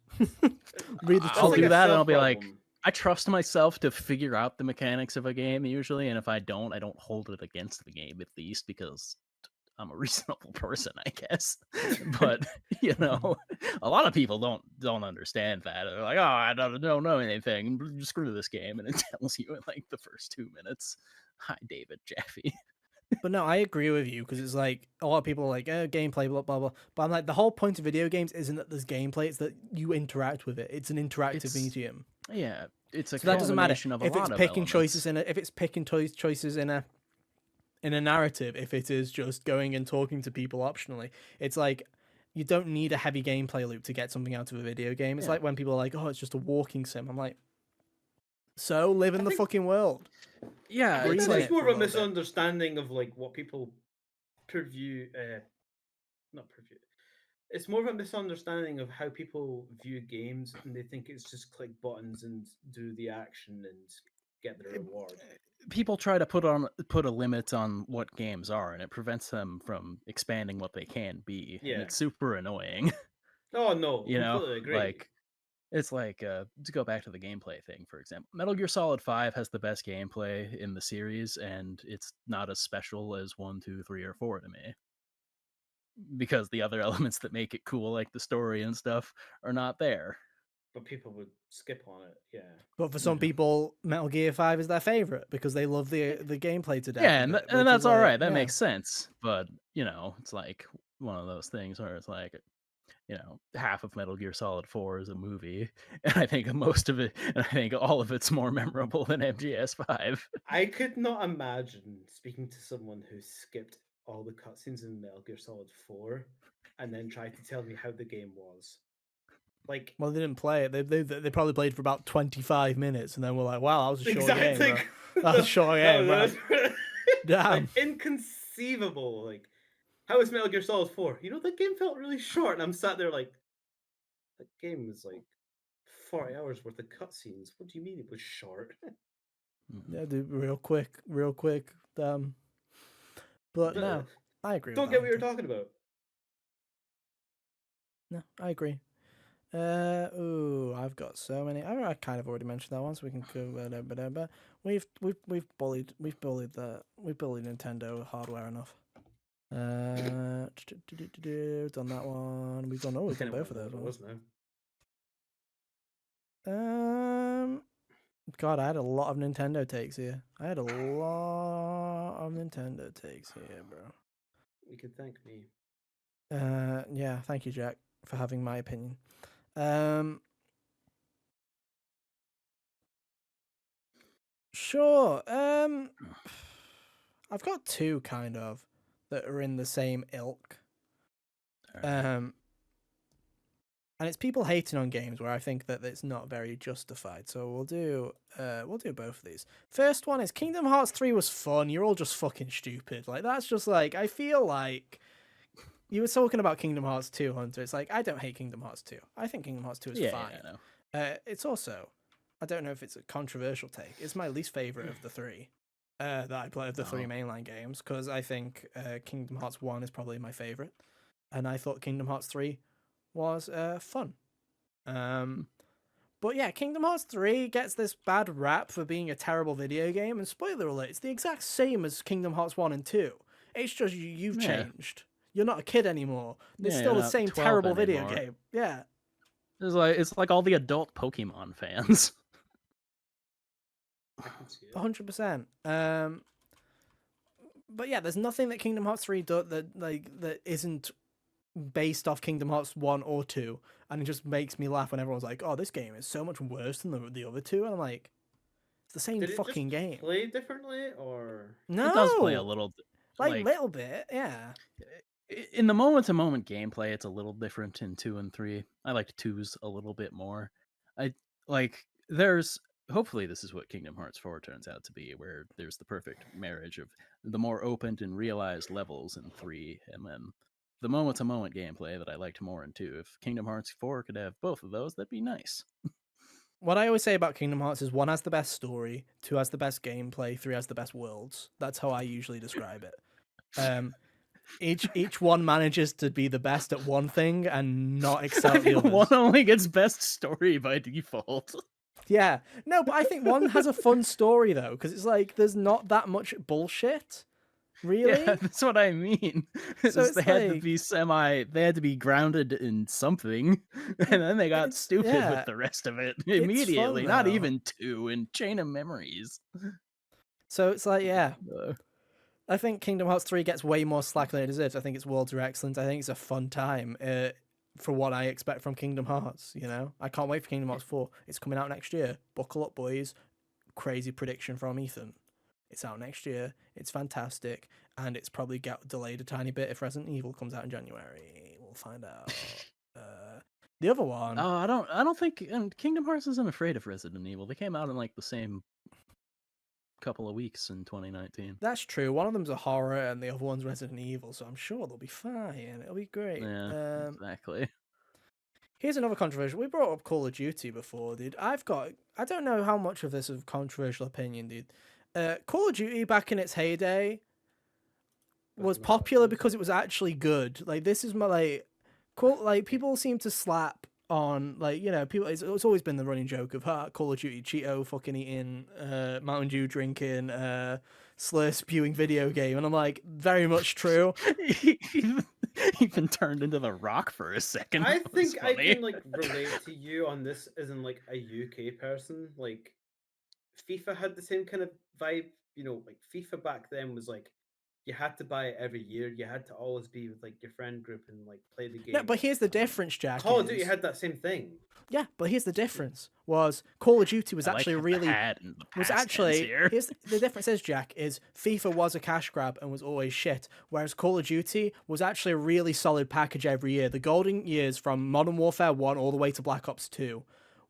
S2: Read the
S3: That's
S1: I'll
S3: like
S1: do
S3: a
S2: tutorial.
S1: that, and
S3: self
S1: I'll be like,
S3: problem.
S1: I trust myself to figure out the mechanics of a game usually, and if I don't, I don't hold it against the game at least because I'm a reasonable person, I guess. But a lot of people don't understand that. They're like, "Oh, I don't know anything. Screw this game," and it tells you in like the first 2 minutes. Hi, David Jaffe.
S2: But no, I agree with you because it's like a lot of people are like, gameplay, blah, blah, blah. But I'm like, the whole point of video games isn't that there's gameplay, it's that you interact with it. It's an interactive
S1: It's
S2: medium.
S1: yeah, it's a
S2: So that doesn't matter
S1: culmination of a
S2: if it's
S1: lot of
S2: picking choices
S1: elements.
S2: in a, if it's picking choices in a narrative, if it is just going and talking to people optionally. It's like you don't need a heavy gameplay loop to get something out of a video game. It's
S1: Yeah,
S2: like when people are like, "Oh, it's just a walking sim." I'm like, "So live
S3: I
S2: in the
S3: think
S2: fucking world,
S1: yeah.
S3: I think
S1: It's
S2: breathe
S3: this
S2: in
S3: is
S1: like
S2: it
S3: more
S2: for a
S3: of a
S2: little bit."
S3: misunderstanding of like what people preview, not preview. It's more of a misunderstanding of how people view games, and they think it's just click buttons and do the action and get the reward.
S1: people try to put a limit on what games are, and it prevents them from expanding what they can be, and
S3: Yeah.
S1: it's super annoying.
S3: Oh no, completely agree.
S1: Like it's like to go back to the gameplay thing, for example, Metal Gear Solid 5 has the best gameplay in the series, and it's not as special as 1, 2, 3, or 4 to me because the other elements that make it cool, like the story and stuff, are not there.
S3: But people would skip on it. Yeah.
S2: But for some
S1: Yeah.
S2: people, Metal Gear 5 is their favorite because they love the gameplay to death
S1: Yeah,
S2: of it,
S1: and
S2: which is
S1: that's all
S2: like,
S1: right. That
S2: yeah.
S1: makes sense. But it's like one of those things where it's like, half of Metal Gear Solid 4 is a movie, and I think most of it, and I think all of it's more memorable than MGS 5.
S3: I could not imagine speaking to someone who skipped all the cutscenes in Metal Gear Solid 4 and then tried to tell me how the game was. Like,
S2: Well, they didn't play it. They probably played for about 25 minutes and then we're like, wow, that was a short game,
S3: exactly.
S2: bro. That was a short game, bro.
S3: Like
S2: Damn.
S3: inconceivable. Like, how is Metal Gear Solid 4? That game felt really short, and I'm sat there like, that game was like 40 hours worth of cutscenes. What do you mean it was short?
S1: Mhm.
S2: Yeah, dude, real quick, real quick. But
S3: Uh,
S2: no, I agree with
S3: Don't
S2: that
S3: get what you're
S2: answer.
S3: talking about.
S2: No, I agree. I've got so many. I kind of already mentioned that one, so we can go. But we've bullied Nintendo hardware enough. Done that one. We've done. Oh,
S3: I
S2: we've done
S3: kind of want
S2: both
S3: to
S2: of
S3: know
S2: those
S3: what it
S2: ones.
S3: was now.
S2: Um, God, I had a lot of Nintendo takes here. I had a lot of Nintendo takes here, bro.
S3: You can thank me.
S2: Yeah, thank you, Jack, for having my opinion. Um, sure. I've got two kind of that are in the same ilk.
S1: All right.
S2: and it's people hating on games where I think that it's not very justified. So we'll do both of these. First one is Kingdom Hearts 3 was fun. You're all just fucking stupid. Like that's just like I feel like you were talking about Kingdom Hearts 2, Hunter. It's like I don't hate Kingdom Hearts 2. I think Kingdom Hearts 2 is
S1: Yeah,
S2: fine.
S1: I know.
S2: It's also I don't know if it's a controversial take. It's my least favorite of the three that I play of the three
S1: Oh.
S2: mainline games because I think Kingdom Hearts 1 is probably my favorite, and I thought Kingdom Hearts 3 was fun. But yeah, Kingdom Hearts 3 gets this bad rap for being a terrible video game, and spoiler alert, it's the exact same as Kingdom Hearts 1 and 2. It's just you've
S1: Yeah.
S2: changed. You're not a kid anymore. It's
S1: Yeah,
S2: still
S1: you're
S2: the
S1: not
S2: same
S1: 12
S2: terrible video
S1: anymore.
S2: game. Yeah.
S1: It's like all the adult Pokemon fans.
S3: I can see it.
S2: 100%. But yeah, there's nothing that Kingdom Hearts 3 does that isn't based off Kingdom Hearts 1 or 2, and it just makes me laugh when everyone's like, "Oh, this game is so much worse than the other two," and I'm like, "It's the same
S3: Did it
S2: fucking
S3: just
S2: game."
S3: play differently, or
S1: It does play a
S2: No,
S1: little
S2: like little bit, yeah.
S1: in the moment-to-moment gameplay. It's a little different in 2 and 3. I liked 2's a little bit more. I like there's hopefully this is what Kingdom Hearts 4 turns out to be, where there's the perfect marriage of the more open and realized levels in 3, and then the moment-to-moment gameplay that I liked more in 2. If Kingdom Hearts 4 could have both of those, that'd be nice.
S2: What I always say about Kingdom Hearts is 1 has the best story, 2 has the best gameplay, 3 has the best worlds. That's how I usually describe it. Each one manages to be the best at one thing and not excel
S1: I
S2: at the
S1: think
S2: others.
S1: 1 only gets best story by default.
S2: Yeah, no, but I think 1 has a fun story though, because it's like there's not that much bullshit, really.
S1: Yeah, that's what I mean.
S2: So it's
S1: They had to
S2: like-
S1: be they had to be grounded in something, and then they got stupid
S2: yeah,
S1: with the rest of it
S2: fun,
S1: immediately. Not
S2: though.
S1: even 2 in Chain of Memories.
S2: So it's like, yeah,
S1: Uh,
S2: I think Kingdom Hearts 3 gets way more slack than it deserves. I think its worlds are excellent. I think it's a fun time for what I expect from Kingdom Hearts. You know, I can't wait for Kingdom Hearts 4. It's coming out next year. Buckle up, boys. Crazy prediction from Ethan. It's out next year. It's fantastic, and it's probably get delayed a tiny bit if Resident Evil comes out in January. We'll find out. The other one.
S1: Oh, I don't think Kingdom Hearts isn't afraid of Resident Evil. They came out in like the same couple of weeks in 2019.
S2: That's true. One of them's a horror, and the other one's Resident Evil. So I'm sure they'll be fine. It'll be great.
S1: Yeah, exactly.
S2: Here's another controversial. We brought up Call of Duty before, dude. I don't know how much of this is a controversial opinion, dude. Call of Duty back in its heyday was popular because it was actually good. Like this is my people seem to slap on people. It's always been the running joke of Call of Duty Cheeto fucking eating, Mountain Dew drinking, slur spewing video game, and I'm like, very much true.
S1: Even turned into the Rock for a second.
S3: I think I can like relate to you on this as in like a UK person. Like FIFA had the same kind of vibe. You know, like FIFA back then was like you had to buy it every year. You had to always be with like your friend group and like play the game.
S2: No, but here's the difference, Jack.
S3: Call of Duty had that same thing.
S2: Yeah, but here's the difference: was Call of Duty was
S1: I
S2: actually
S1: like
S2: really
S1: was actually here.
S2: Here's the difference is, Jack, is FIFA was a cash grab and was always shit, whereas Call of Duty was actually a really solid package every year. The golden years from Modern Warfare 1 all the way to Black Ops 2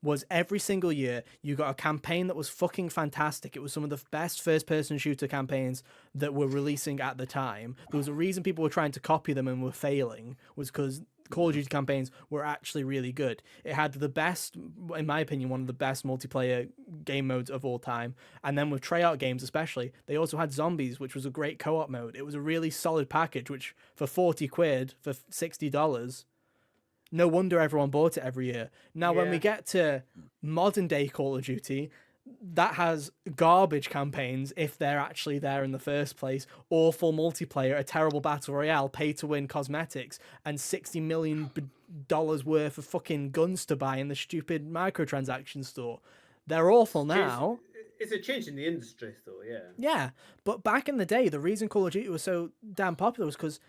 S2: was every single year you got a campaign that was fucking fantastic. It was some of the best first-person shooter campaigns that were releasing at the time. There was a reason people were trying to copy them and were failing, was because Call of Duty campaigns were actually really good. It had the best, in my opinion, one of the best multiplayer game modes of all time. And then with Treyarch games especially, they also had Zombies, which was a great co-op mode. It was a really solid package, which for 40 quid, for $60, no wonder everyone bought it every year. Now, when we get to modern day Call of Duty, that has garbage campaigns if they're actually there in the first place, awful multiplayer, a terrible battle royale, pay to win cosmetics, and $60 million worth of fucking guns to buy in the stupid microtransaction store. They're awful now.
S3: It's a change in the industry, though, yeah.
S2: Yeah, but back in the day, the reason Call of Duty was so damn popular was because,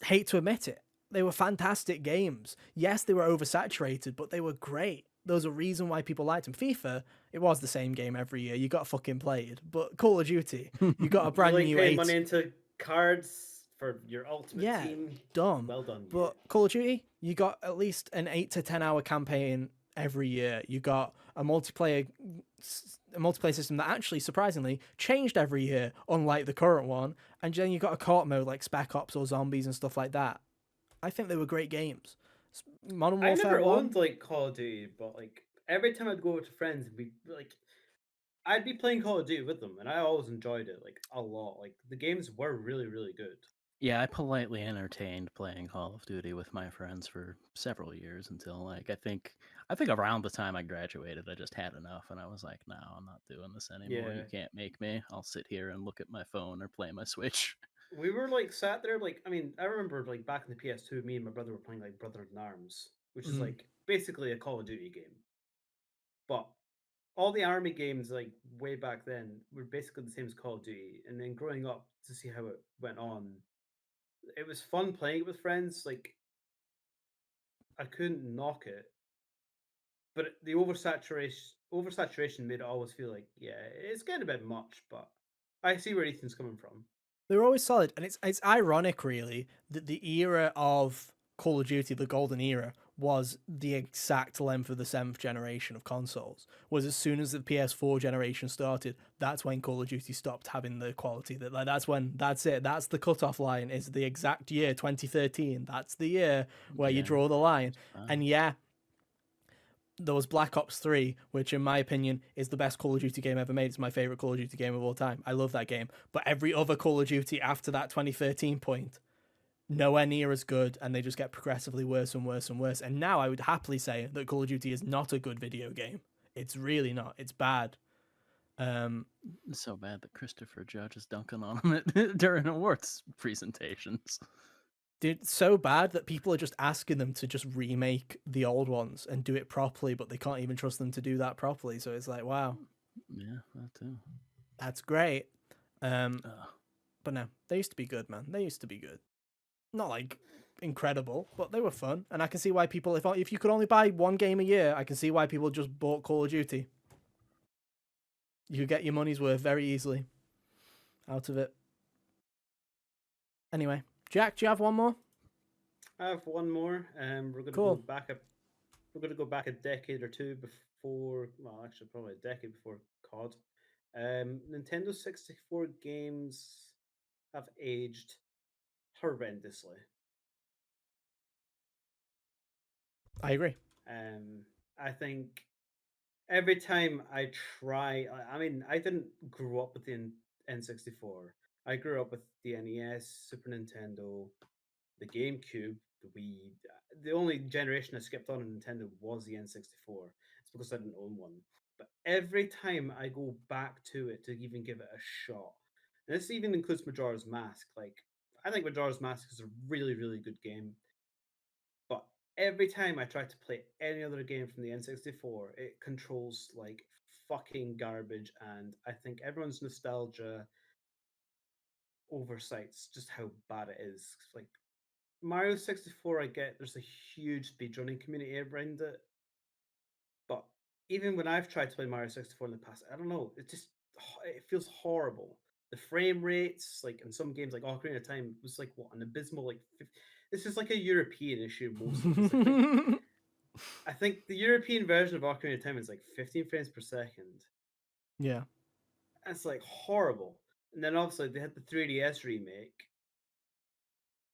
S2: hate to admit it, they were fantastic games. Yes, they were oversaturated, but they were great. There was a reason why people liked them. FIFA, it was the same game every year. You got fucking played. But Call of Duty, you got a brand new
S3: pay money into cards for your ultimate
S2: Yeah,
S3: team.
S2: dumb.
S3: Well done, you.
S2: But Call of Duty, you got at least an 8 to 10 hour campaign every year. You got a multiplayer system that actually surprisingly changed every year, unlike the current one. And then you got a co-op mode like Spec Ops or Zombies and stuff like that. I think they were great games. Modern
S3: I
S2: Warfare
S3: never
S2: 1,
S3: owned like Call of Duty, but like every time I'd go over to friends, we like I'd be playing Call of Duty with them, and I always enjoyed it like a lot. Like the games were really, really good.
S1: Yeah, I politely entertained playing Call of Duty with my friends for several years until like I think around the time I graduated, I just had enough and I was like, no, I'm not doing this anymore.
S3: Yeah,
S1: You can't make me. I'll sit here and look at my phone or play my Switch.
S3: we were like sat there like I mean I remember like back in the PS2, me and my brother were playing like Brother in Arms, which is
S2: mm,
S3: like basically a Call of Duty game, but all the army games like way back then were basically the same as Call of Duty. And then growing up to see how it went on, it was fun playing it with friends. Like I couldn't knock it, but the oversaturation made it always feel like yeah, it's getting a bit much. But I see where Ethan's coming from.
S2: they were always solid. And it's ironic, really, that the era of Call of Duty, the golden era, was the exact length of the 7th generation of consoles. Was as soon as the PS4 generation started, that's when Call of Duty stopped having the quality that like that's it. That's the cutoff line. Is the exact year 2013. That's the year where you
S1: Yeah.
S2: draw the line.
S1: Wow.
S2: And yeah, there was Black Ops 3, which in my opinion is the best Call of Duty game ever made. It's my favorite Call of Duty game of all time. I love that game. But every other Call of Duty after that 2013 point, nowhere near as good, and they just get progressively worse and worse and worse. And now I would happily say that Call of Duty is not a good video game. It's really not. It's bad.
S1: It's so bad that Christopher Judge is dunking on him during awards presentations.
S2: Dude, so bad that people are just asking them to just remake the old ones and do it properly, but they can't even trust them to do that properly. So it's like, wow,
S1: Yeah, that too.
S2: that's great.
S1: Ugh.
S2: But no, they used to be good, man. They used to be good. Not like incredible, but they were fun. And I can see why people, if you could only buy one game a year, I can see why people just bought Call of Duty. You could get your money's worth very easily out of it. Anyway, Jack, do you have one more?
S3: I have one more. We're gonna
S2: Cool.
S3: go back a we're gonna go back a decade or two before. Well, actually, probably a decade before COD. Nintendo 64 games have aged horrendously.
S2: I agree.
S3: I think every time I try, I mean, I didn't grow up with the N64. I grew up with the NES, Super Nintendo, the GameCube, the Wii. The only generation I skipped on in Nintendo was the N64. It's because I didn't own one. But every time I go back to it to even give it a shot, and this even includes Majora's Mask. Like, I think Majora's Mask is a really, really good game. But every time I try to play any other game from the N64, it controls like fucking garbage. And I think everyone's nostalgia oversights just how bad it is. Like Mario 64, I get there's a huge speedrunning community around it. But even when I've tried to play Mario 64 in the past, I don't know, it feels horrible. The frame rates, like in some games like Ocarina of Time, was like what an abysmal this is like a European issue mostly. 'Cause I think the European version of Ocarina of Time is like 15 frames per second.
S2: Yeah.
S3: That's like horrible. And then obviously they had the 3DS remake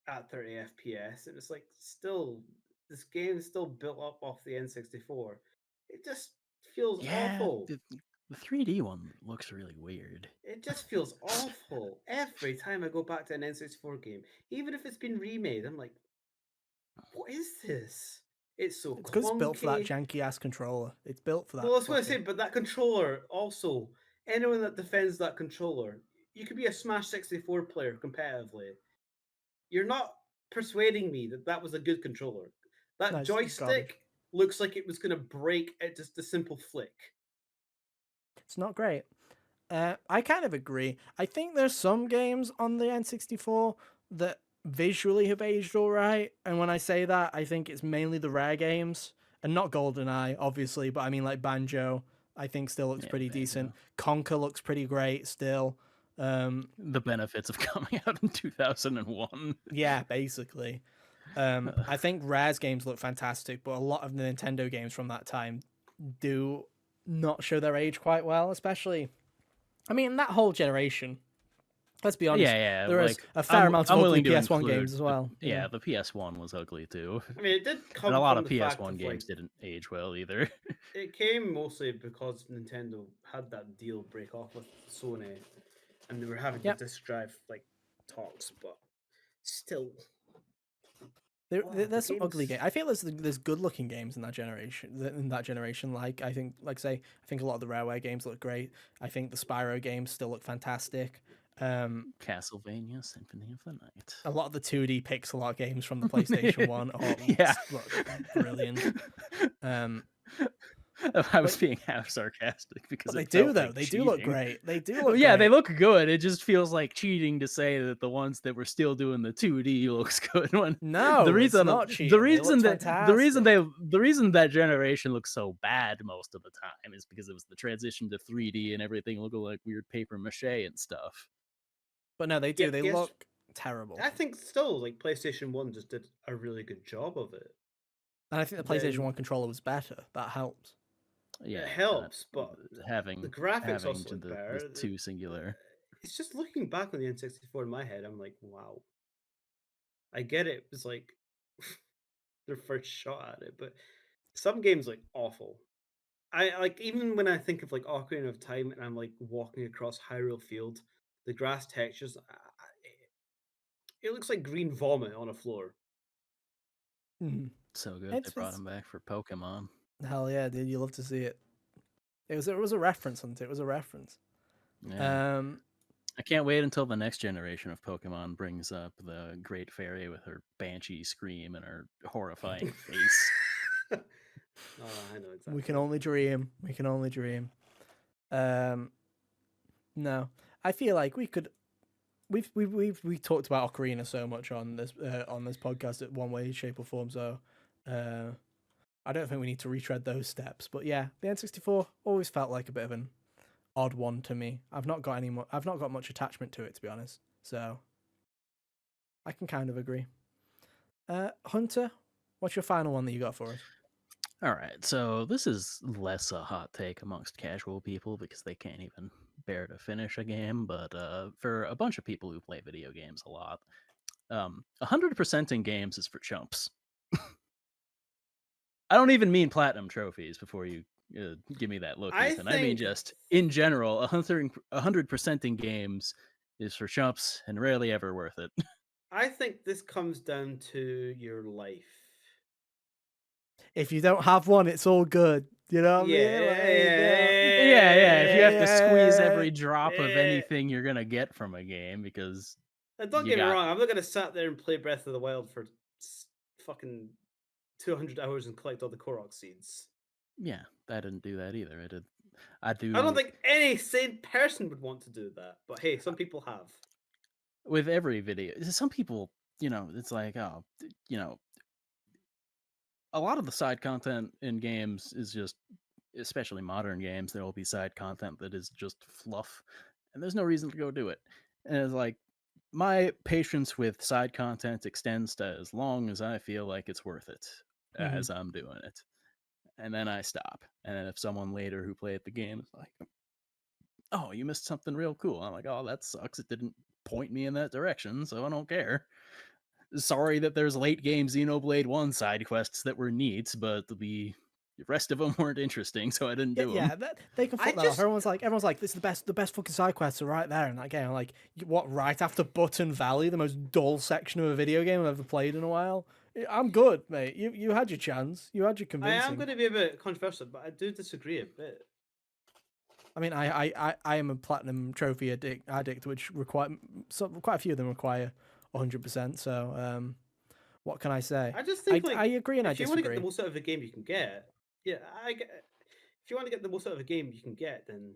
S3: at 30 FPS. And it's like still this game is still built up off the N64. It just feels
S1: Yeah,
S3: awful.
S1: the 3D one looks really weird.
S3: It just feels awful every time I go back to an N64 game. Even if it's been remade, I'm like, what is this? It's so
S2: It's because it's built for that
S3: clunky.
S2: janky ass controller. It's built for that.
S3: Well, that's what I
S2: fucking...
S3: say, but that controller also, anyone that defends that controller, you could be a Smash 64 player competitively. You're not persuading me that that was a good controller.
S2: No,
S3: That
S2: it's garbage.
S3: joystick looks like it was going to break at just a simple flick.
S2: It's not great. I kind of agree. I think there's some games on the N64 that visually have aged all right. And when I say that, I think it's mainly the rare games. And not GoldenEye, obviously, but I mean like Banjo, I think still looks
S1: Yeah,
S2: pretty
S1: Banjo.
S2: decent. Conker looks pretty great still.
S1: The benefits of coming out in 2001.
S2: Yeah, basically. I think Rare's games look fantastic, but a lot of the Nintendo games from that time do not show their age quite well, especially. I mean, that whole generation. Let's be honest,
S1: Yeah,
S2: there is
S1: like
S2: a fair amount of
S1: I'm
S2: ugly
S1: willing to
S2: PS1
S1: include
S2: games as
S1: the
S2: well. You know,
S1: the PS1 was ugly too,
S3: I mean, it did
S1: and a
S3: come
S1: lot
S3: from
S1: of
S3: the fact
S1: PS1
S3: of like
S1: games didn't age well either.
S3: it came mostly because Nintendo had that deal break off with Sony, and they were having to
S2: yep.
S3: disk drive like talks, but still, the
S2: There's some ugly
S3: games.
S2: games. I feel there's good looking games in that generation. In that generation, like I think, like say, I think a lot of the Rareware games look great. I think the Spyro games still look fantastic.
S1: Castlevania Symphony of the Night.
S2: A lot of the 2D pixel art games from the PlayStation One
S1: Yeah.
S2: look brilliant.
S1: I was
S2: But
S1: being half sarcastic because
S2: they
S1: it
S2: do
S1: felt
S2: though.
S1: like
S2: They do look
S1: cheating.
S2: great. They do
S1: Well,
S2: look
S1: yeah, they
S2: great.
S1: look good. It just feels like cheating to say that the ones that were still doing the 2D looks good. When
S2: No, it's not cheating. It looks fantastic.
S1: the reason that generation looks so bad most of the time is because it was the transition to 3D and everything looked like weird paper mache and stuff.
S2: But no, they
S3: Yeah,
S2: do. They
S3: PS.
S2: look terrible.
S3: I think still like PlayStation One just did a really good job of it.
S2: And I think the PlayStation
S3: Then
S2: 1 controller was better. That helps.
S3: it
S1: Yeah,
S3: helps, but the
S1: having
S3: graphics
S1: having
S3: also
S1: to
S3: look
S1: the
S3: better.
S1: two singular.
S3: It's just looking back on the N64 in my head, I'm like, wow. I get it. It was like their first shot at it, but some games like awful. I like even when I think of like Ocarina of Time and I'm like walking across Hyrule Field, the grass textures, it looks like green vomit on a floor.
S2: Mm.
S1: So good they brought
S2: It's
S1: him back for Pokemon.
S2: hell yeah, dude. You love to see it. It was a reference, wasn't it? It was a reference.
S1: Yeah.
S2: Um,
S1: I can't wait until the next generation of Pokemon brings up the Great Fairy with her banshee scream and her horrifying face.
S3: Oh, I know exactly.
S2: we can only dream. We can only dream. No, I feel like we could. We talked about Ocarina so much on this podcast at one way, shape, or form. So, I don't think we need to retread those steps. But yeah, the N64 always felt like a bit of an odd one to me. I've not got much attachment to it, to be honest. So, I can kind of agree. Hunter, what's your final one that you got for us?
S1: All right, so this is less a hot take amongst casual people because they can't even bear to finish a game, but for a bunch of people who play video games a lot, 100% in games is for chumps. I don't even mean platinum trophies before you give me that look,
S3: I
S1: Ethan. I mean
S3: think
S1: just in general, 100% in games is for chumps and rarely ever worth it.
S3: I think this comes down to your life.
S2: If you don't have one, it's all good. You know what I
S3: Yeah,
S2: mean? Like, there you go.
S1: Yeah. If you have to squeeze
S2: Yeah.
S1: every drop of anything you're gonna get from a game because
S3: And don't
S1: you
S3: get me
S1: got
S3: wrong, I'm not gonna sit there and play Breath of the Wild for fucking 200 hours and collect all the Korok seeds.
S1: yeah, I didn't do that either. I
S3: I don't
S1: do
S3: think any sane person would want to do that, but hey, some people have.
S1: with every video. Some people, it's like, oh, a lot of the side content in games is just, especially modern games, there will be side content that is just fluff, and there's no reason to go do it. And it's like, my patience with side content extends to as long as I feel like it's worth it
S2: Mhm.
S1: as I'm doing it. And then I stop. And then if someone later who played the game is like, oh, you missed something real cool, I'm like, oh, that sucks. It didn't point me in that direction, so I don't care. Sorry that there's late game Xenoblade 1 side quests that were neat, but the rest of them weren't interesting, so I didn't do them.
S2: Yeah, they can
S3: I
S2: flip that off.
S3: just
S2: Everyone's like, this is the best fucking side quests are right there in that game. I'm like, what? Right after Button Valley, the most dull section of a video game I've ever played in a while. I'm good, mate. You had your chance. You had your
S3: I am
S2: convincing.
S3: going to be a bit controversial, but I do disagree a bit.
S2: I mean, I am a platinum trophy addict, which quite a few of them require 100%. So, what can I say?
S3: I just think
S2: I
S3: like
S2: agree and I
S3: if you want to get
S2: disagree.
S3: the most out of a game you can get, yeah, I get. If you want to get the most out of a game you can get, then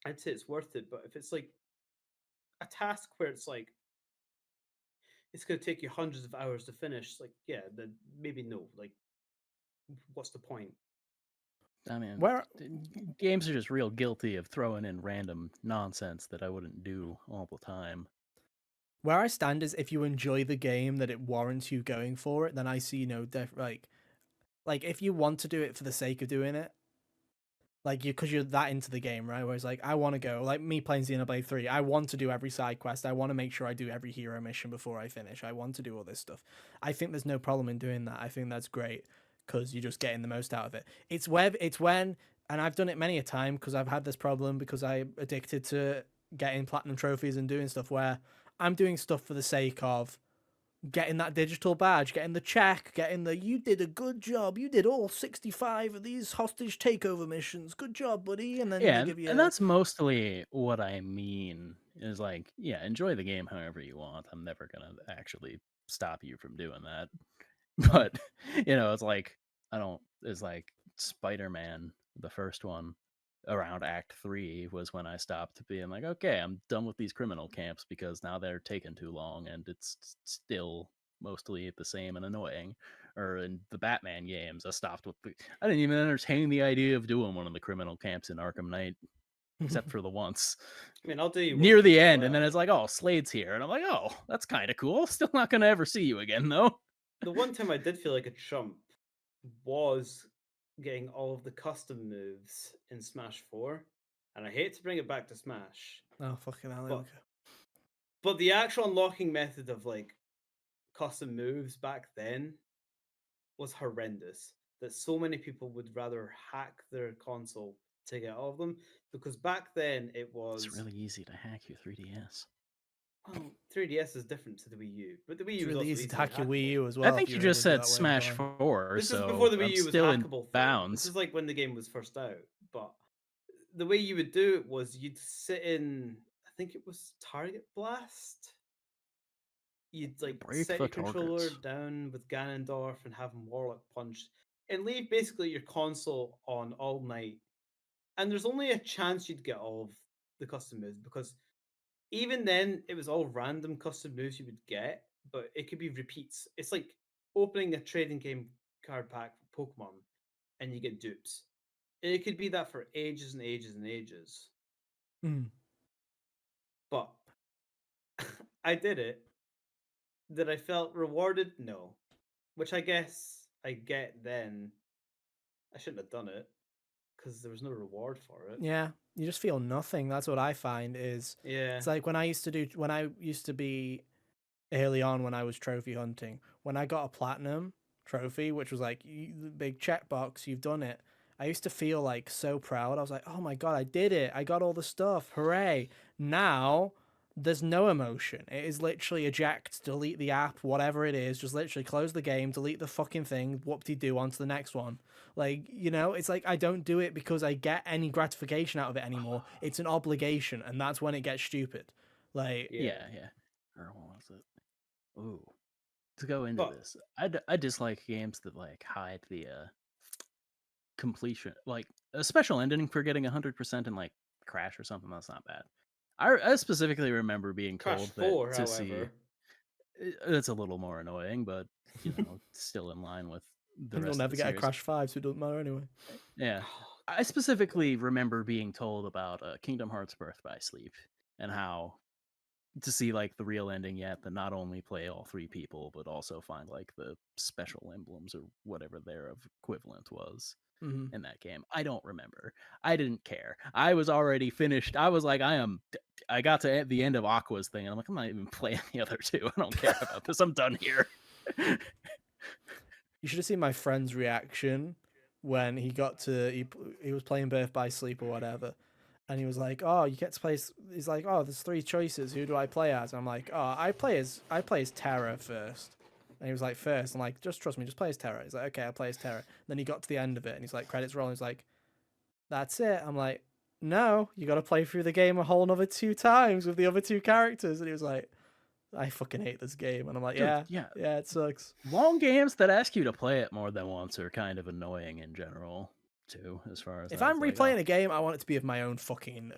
S3: I'd say it's worth it. But if it's like a task where it's like it's going to take you hundreds of hours to finish, like yeah, then maybe no. Like, what's the point?
S1: I mean,
S2: Where
S1: games are just real guilty of throwing in random nonsense that I wouldn't do all the time.
S2: where I stand is if you enjoy the game that it warrants you going for it, then I see no like if you want to do it for the sake of doing it, like you because you're that into the game, right? Whereas like I want to go like me playing Xenoblade 3, I want to do every side quest. I want to make sure I do every hero mission before I finish. I want to do all this stuff. I think there's no problem in doing that. I think that's great because you're just getting the most out of it. It's when and I've done it many a time because I've had this problem because I'm addicted to getting platinum trophies and doing stuff where I'm doing stuff for the sake of getting that digital badge, getting the check, getting the you did a good job, you did all 65 of these hostage takeover missions, good job, buddy. And then
S1: Yeah,
S2: they give you
S1: and that's mostly what I mean is like, yeah, enjoy the game however you want. I'm never gonna actually stop you from doing that. But it's like it's like Spider-Man, the first one, around Act 3 was when I stopped being like, okay, I'm done with these criminal camps because now they're taking too long and it's still mostly the same and annoying. Or in the Batman games, I didn't even entertain the idea of doing one of the criminal camps in Arkham Knight, except for the once
S3: I mean, I'll do you one
S1: near
S3: just
S1: the
S3: as
S1: end, and then
S3: well.
S1: it's like, oh, Slade's here, and I'm like, oh, that's kind of cool. Still not gonna ever see you again, though.
S3: The one time I did feel like a chump was getting all of the custom moves in Smash 4. And I hate to bring it back to Smash,
S2: oh fucking hell,
S3: but
S2: okay.
S3: the actual unlocking method of like custom moves back then was horrendous. That so many people would rather hack their console to get all of them because back then it
S1: It's
S3: was
S1: really easy to hack your 3DS.
S3: well, 3DS is different to the Wii U, but the Wii
S2: It's
S3: U was
S2: really
S3: also
S2: easy to
S3: easily
S2: hack your Wii
S3: hackable.
S2: U as
S1: I
S2: well if
S1: think you
S2: you're able
S1: just
S2: to do
S1: said
S2: that way of
S1: Smash
S2: going.
S1: 4,
S3: This was before
S1: so
S3: the Wii
S1: I'm
S3: U was
S1: still in
S3: hackable, though. This
S1: bounds.
S3: is like when the game was first out. But the way you would do it was you'd sit in, I think it was Target Blast. You'd like
S1: Break
S3: set
S1: the
S3: your controller
S1: targets.
S3: down with Ganondorf and have him Warlock punch, and leave basically your console on all night. And there's only a chance you'd get all of the custom moves because even then it was all random custom moves you would get, but it could be repeats. It's like opening a trading game card pack for Pokemon and you get dupes. It could be that for ages and ages and ages.
S2: Mm.
S3: But I did it. That I felt rewarded? No. Which I guess I get then. I shouldn't have done it because there was no reward for it.
S2: Yeah, you just feel nothing. That's what I find is
S3: Yeah.
S2: it's like when I used to be early on when I was trophy hunting. When I got a platinum trophy, which was like the big checkbox, you've done it. I used to feel like so proud. I was like, oh my god, I did it. I got all the stuff. Hooray. Now there's no emotion. It is literally eject, delete the app, whatever it is. Just literally close the game, delete the fucking thing, whoop-de-doo on to the next one. Like, it's like I don't do it because I get any gratification out of it anymore. It's an obligation, and that's when it gets stupid. Like,
S3: Yeah.
S1: Yeah. Or what was it? Ooh. To go into
S3: But
S1: this, I dislike games that like hide the completion, like a special ending for getting 100% in like Crash or something. That's not bad. I specifically remember being
S3: Crash
S1: told that
S3: 4,
S1: to see
S3: however,
S1: it's a little more annoying, but still in line with the
S2: and you'll
S1: rest of
S2: never
S1: the
S2: get a
S1: series.
S2: Crash 5, so it doesn't matter anyway.
S1: Yeah, I specifically remember being told about Kingdom Hearts Birth by Sleep and how to see like the real ending yet that not only play all three people but also find like the special emblems or whatever their equivalent was
S2: Mm-hmm.
S1: in that game. I don't remember. I didn't care. I was already finished. I was like, I got to the end of Aqua's thing and I'm like, I'm not even playing the other two. I don't care about this. I'm done here.
S2: You should have seen my friend's reaction when he got to he was playing Birth by Sleep or whatever, and he was like, "Oh, you get to play." He's like, "Oh, there's three choices. Who do I play as?" I'm like, "Oh, I play as Terra first." And he was like, "First." I'm like, "Just trust me, just play as Terra." He's like, "Okay, I'll play as Terra." Then he got to the end of it, and he's like, "Credits rolling." He's like, "That's it." I'm like, "No, you got to play through the game a whole another 2 times with the other two characters." And he was like, "I fucking hate this game." And I'm like,
S1: Dude,
S2: "Yeah,
S1: yeah.
S2: yeah, it sucks."
S1: Long games that ask you to play it more than once are kind of annoying in general, too, as far as
S2: If
S1: that.
S2: I'm
S1: It's like,
S2: replaying a game, I want it to be of my own fucking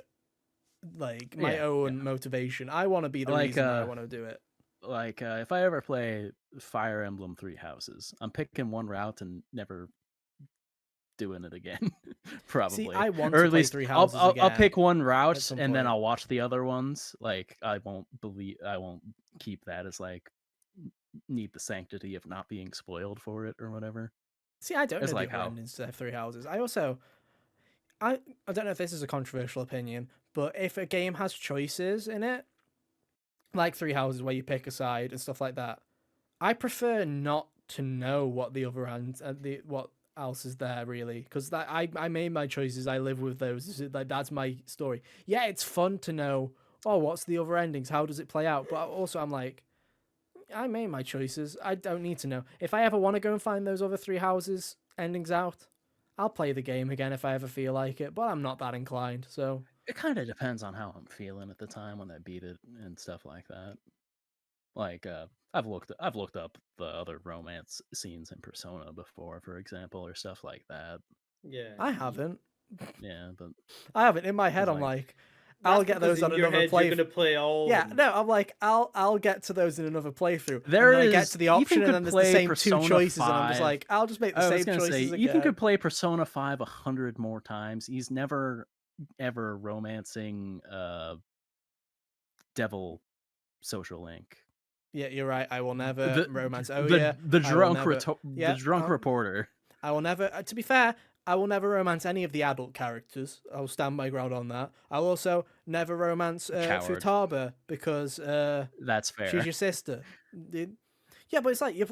S2: my
S1: yeah,
S2: own motivation. I want to be the
S1: like
S2: reason that I want to do it.
S1: if I ever play Fire Emblem Three Houses, I'm picking one route and never doing it again,
S2: See,
S1: probably.
S2: I want
S1: Or
S2: to
S1: at
S2: play
S1: least
S2: Three
S1: I'll
S2: Houses
S1: I'll, I'll
S2: again
S1: pick one route
S2: at some
S1: and then
S2: point.
S1: I'll watch the other ones. Like I won't keep that as like need the sanctity of not being spoiled for it or whatever.
S2: See, I don't
S1: It's
S2: know the
S1: like
S2: other
S1: how
S2: endings to Three Houses. I don't know if this is a controversial opinion, but if a game has choices in it, like Three Houses where you pick a side and stuff like that, I prefer not to know what the other end, what else is there really, because that I made my choices. I live with those. Like that's my story. Yeah, it's fun to know. Oh, what's the other endings? How does it play out? But also, I'm like, I made my choices. I don't need to know. If I ever want to go and find those other Three Houses endings out, I'll play the game again if I ever feel like it. But I'm not that inclined. So
S1: it kind of depends on how I'm feeling at the time when I beat it and stuff like that. Like I've looked up the other romance scenes in Persona before, for example, or stuff like that.
S3: Yeah,
S2: I haven't.
S1: Yeah, but
S2: I haven't. In my head,
S1: it's
S2: I'm
S1: like
S2: like, I'll
S3: that's
S2: get
S3: because
S2: those on
S3: in your
S2: another
S3: head you're
S2: play.
S3: gonna play all
S2: Yeah,
S3: of them.
S2: no, I'm like, I'll get to those in another playthrough, and
S1: there
S2: then I get
S1: is
S2: to the option,
S1: Ethan
S2: and
S1: could
S2: then there's the
S1: play
S2: same two
S1: Persona
S2: choices, and I'm just
S1: 5.
S2: like, I'll just make the
S1: I was
S2: same
S1: gonna say
S2: choices
S1: Ethan could
S2: again.
S1: play Persona 5 100 more times. He's never ever romancing Devil Social Link.
S2: Yeah, you're right. I will never
S1: The
S2: romance. Oh yeah,
S1: the
S2: I will
S1: drunk
S2: never.
S1: the
S2: Yeah,
S1: drunk reporter.
S2: I will never. To be fair, I will never romance any of the adult characters. I'll stand my ground on that. I'll also never romance
S1: Coward.
S2: Futaba because
S1: That's
S2: she's
S1: fair.
S2: your sister. Yeah, but it's like you're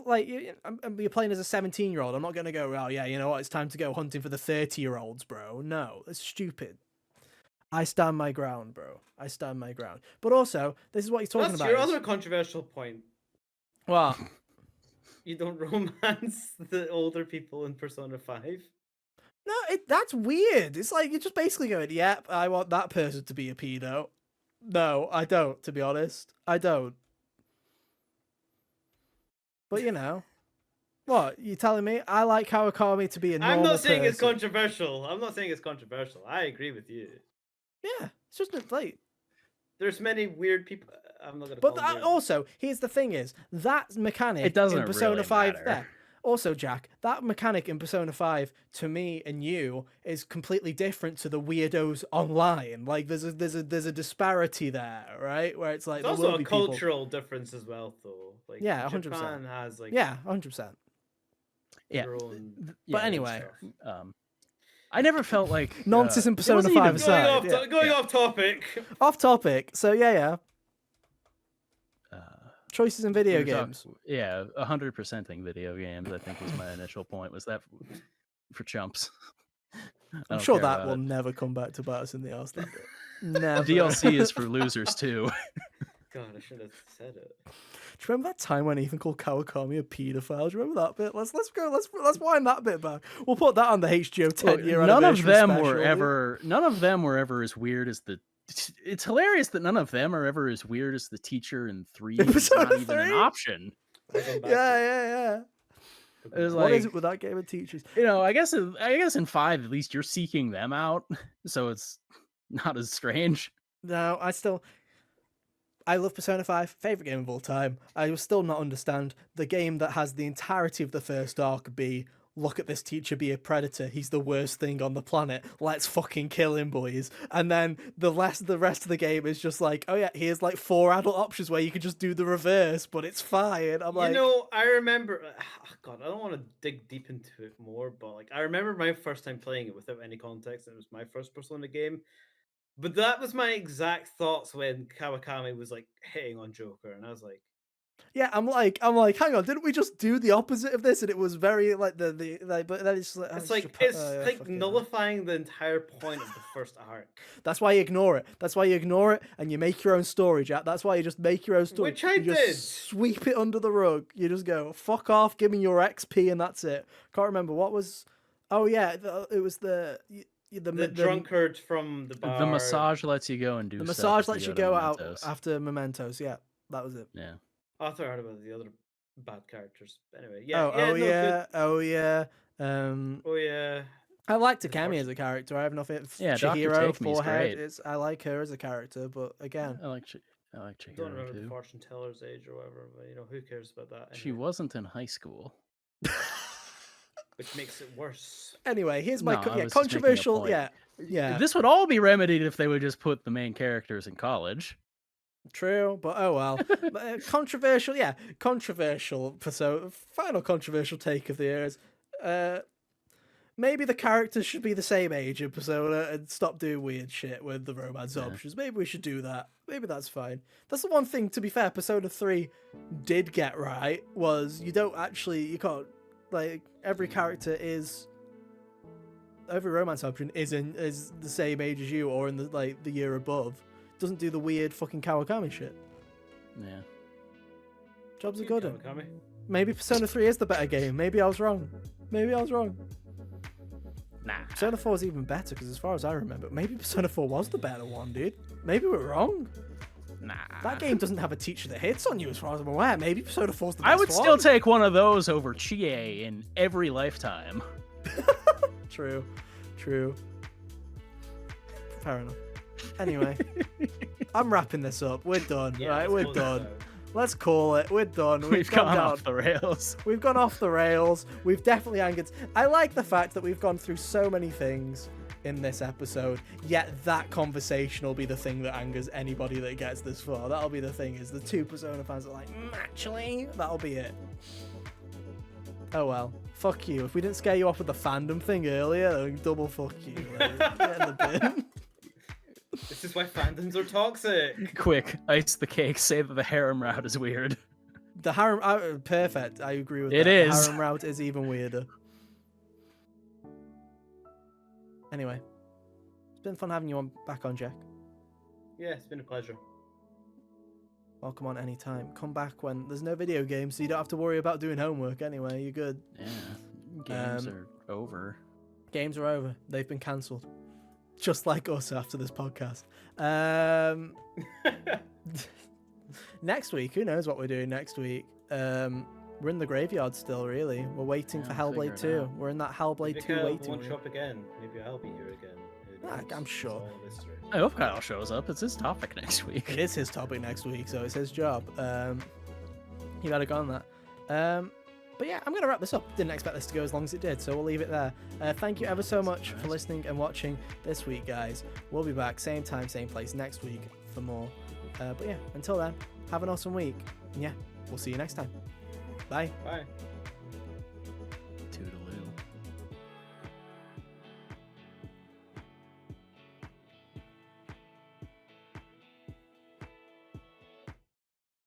S2: playing as a 17-year-old. I'm not gonna go. Oh yeah, you know what? It's time to go hunting for the 30-year-olds, bro. No, that's stupid. I stand my ground, bro. I stand my ground. But also, this is what he's talking
S3: That's
S2: about.
S3: your
S2: Is,
S3: other controversial point.
S2: what?
S3: You don't romance the older people in Persona 5.
S2: No, that's weird. It's like you're just basically going, yep, I want that person to be a pedo. No, I don't, to be honest. I don't. But you know. What? You telling me I like Kawakami to be a
S3: I'm
S2: normal
S3: not saying it's
S2: person?
S3: controversial. I'm not saying it's controversial. I agree with you.
S2: Yeah, it's just like.
S3: There's many weird people. I'm not gonna
S2: But
S3: call them weird.
S2: also, here's the thing: is that mechanic
S1: It doesn't
S2: in Persona
S1: really
S2: 5
S1: matter.
S2: there? Also, Jack, that mechanic in Persona 5 to me and you is completely different to the weirdos online. Like there's a disparity there, right? Where it's like
S3: It's
S2: there will
S3: also a
S2: be people.
S3: cultural difference as well, though. Like
S2: Yeah, 100%.
S3: Japan has like
S2: Yeah, 100%.
S1: Yeah.
S3: their own.
S2: But
S1: Yeah,
S2: anyway,
S3: stuff.
S1: I never felt like
S2: nonsense in
S1: it
S2: Persona
S1: wasn't
S2: 5
S1: even
S2: aside.
S3: Going
S2: Yeah.
S3: off topic.
S2: Off topic. So yeah. Choices in
S1: we
S2: video
S1: were
S2: games.
S1: 100%ing video games. I think was my initial point. Was that for chumps? I
S2: I'm
S1: don't
S2: sure
S1: care
S2: that
S1: about
S2: will
S1: it.
S2: never come back to bite us in the arse. That bit. Never.
S1: DLC is for losers too.
S3: God, I should have said it.
S2: Do you remember that time when Ethan called Kawakami a paedophile? Do you remember that bit? Let's go. Let's wind that bit back. We'll put that on the HGO 10-year
S1: None of
S2: anniversary
S1: them
S2: special.
S1: were ever. None of them were ever as weird as the. It's hilarious that none of them are ever as weird as the teacher in 3. It's not even
S2: 3?
S1: an option.
S2: Yeah.
S1: It was
S2: What
S1: like,
S2: is it with that game of teachers?
S1: I guess in 5 at least you're seeking them out, so it's not as strange.
S2: No, I love Persona 5, favorite game of all time. I will still not understand the game that has the entirety of the first arc be, look at this teacher be a predator. He's the worst thing on the planet. Let's fucking kill him, boys. And then the rest of the game is just like, oh yeah, here's like 4 adult options where you can just do the reverse, but it's fine. I'm like,
S3: I remember. God, I don't want to dig deep into it more, but like, I remember my first time playing it without any context, and it was my first Persona game. But that was my exact thoughts when Kawakami was like hitting on Joker, and I was like,
S2: yeah, I'm like, hang on, didn't we just do the opposite of this? And it was very like but then it's like,
S3: it's nullifying the entire point of the first arc.
S2: That's why you ignore it. That's why you ignore it, and you make your own story, Jack. That's why you just make your own story.
S3: Which I
S2: you just
S3: did.
S2: Sweep it under the rug. You just go, fuck off, give me your XP, and that's it. Can't remember what was. Oh yeah, it was the
S3: drunkard from the bar.
S1: The massage lets you go and do.
S2: The
S1: stuff
S2: massage
S1: if
S2: lets you
S1: go
S2: go
S1: to
S2: out
S1: Mementos.
S2: after Mementos. Yeah, that was it.
S1: Yeah.
S3: I thought I heard about the other bad characters. Anyway,
S2: Oh yeah.
S3: Oh yeah.
S2: I like Takami as a character. I have nothing.
S1: Yeah, Dr.
S2: Chihiro,
S1: Takemi's
S2: forehead.
S1: great.
S2: I like her as a character, but again,
S1: I like
S3: Don't
S1: Chihiro
S3: remember the
S1: too.
S3: fortune teller's age or whatever, but who cares about that? Anyway.
S1: She wasn't in high school.
S3: which makes it worse.
S2: Anyway, here's my
S1: No, I was just making a
S2: controversial.
S1: point.
S2: Yeah.
S1: This would all be remedied if they would just put the main characters in college.
S2: True, but oh well. But, controversial, yeah. Controversial. So, final controversial take of the year is, maybe the characters should be the same age in Persona and stop doing weird shit with the romance options. Maybe we should do that. Maybe that's fine. That's the one thing, to be fair, Persona 3 did get right, was you can't, like, every romance option is the same age as you or in the year above. Doesn't do the weird fucking Kawakami shit.
S1: Yeah.
S2: Jobs are good.
S3: Kawakami.
S2: Maybe Persona 3 is the better game. Maybe I was wrong.
S1: Nah.
S2: Persona 4 is even better because, as far as I remember, maybe Persona 4 was the better one, dude. Maybe we're wrong.
S1: Nah.
S2: That game doesn't have a teacher that hits on you, as far as I'm aware. Maybe Persona 4's the best
S1: I would
S2: one.
S1: still take one of those over Chie in every lifetime.
S2: True. Fair enough. Anyway, I'm wrapping this up. We're done,
S3: Yeah,
S2: right?
S3: let's
S2: We're
S3: close this
S2: done.
S3: out.
S2: Let's call it. We're done.
S1: We've gone
S2: down.
S1: off the rails.
S2: We've gone off the rails. We've definitely angered. I like the fact that we've gone through so many things in this episode, yet that conversation will be the thing that angers anybody that gets this far. That'll be the thing, is the two Persona fans are like, actually, that'll be it. Oh well. Fuck you. If we didn't scare you off with the fandom thing earlier, then double fuck you. Like, get in the bin.
S3: This is why fandoms are toxic.
S1: Quick, ice the cake, say that the harem route is weird.
S2: The harem, perfect. I agree with
S1: It
S2: that.
S1: is.
S2: The harem route is even weirder. Anyway, it's been fun having you back on, Jack.
S3: Yeah, it's been a pleasure.
S2: Welcome on anytime. Come back when there's no video games, so you don't have to worry about doing homework anyway. You're good.
S1: Yeah, games are over.
S2: Games are over. They've been cancelled. Just like us after this podcast. Next week, who knows what we're doing next week? We're in the graveyard still, really. We're waiting for
S1: I'll
S2: Hellblade
S1: figure it
S2: 2.
S1: out.
S2: We're in that Hellblade
S3: Maybe
S2: 2
S3: Kyle
S2: waiting
S3: won't
S2: room.
S3: show up again. Maybe I'll be here again. Who knows?
S2: I'm
S3: It's
S2: sure.
S3: all a mystery.
S1: I hope Kyle shows up. It's his topic next week.
S2: It is his topic next week, so it's his job. You better go on that. But yeah, I'm going to wrap this up. Didn't expect this to go as long as it did, so we'll leave it there. Thank you ever so much for listening and watching this week, guys. We'll be back same time, same place next week for more. But yeah, until then, have an awesome week. And yeah, we'll see you next time. Bye.
S3: Bye.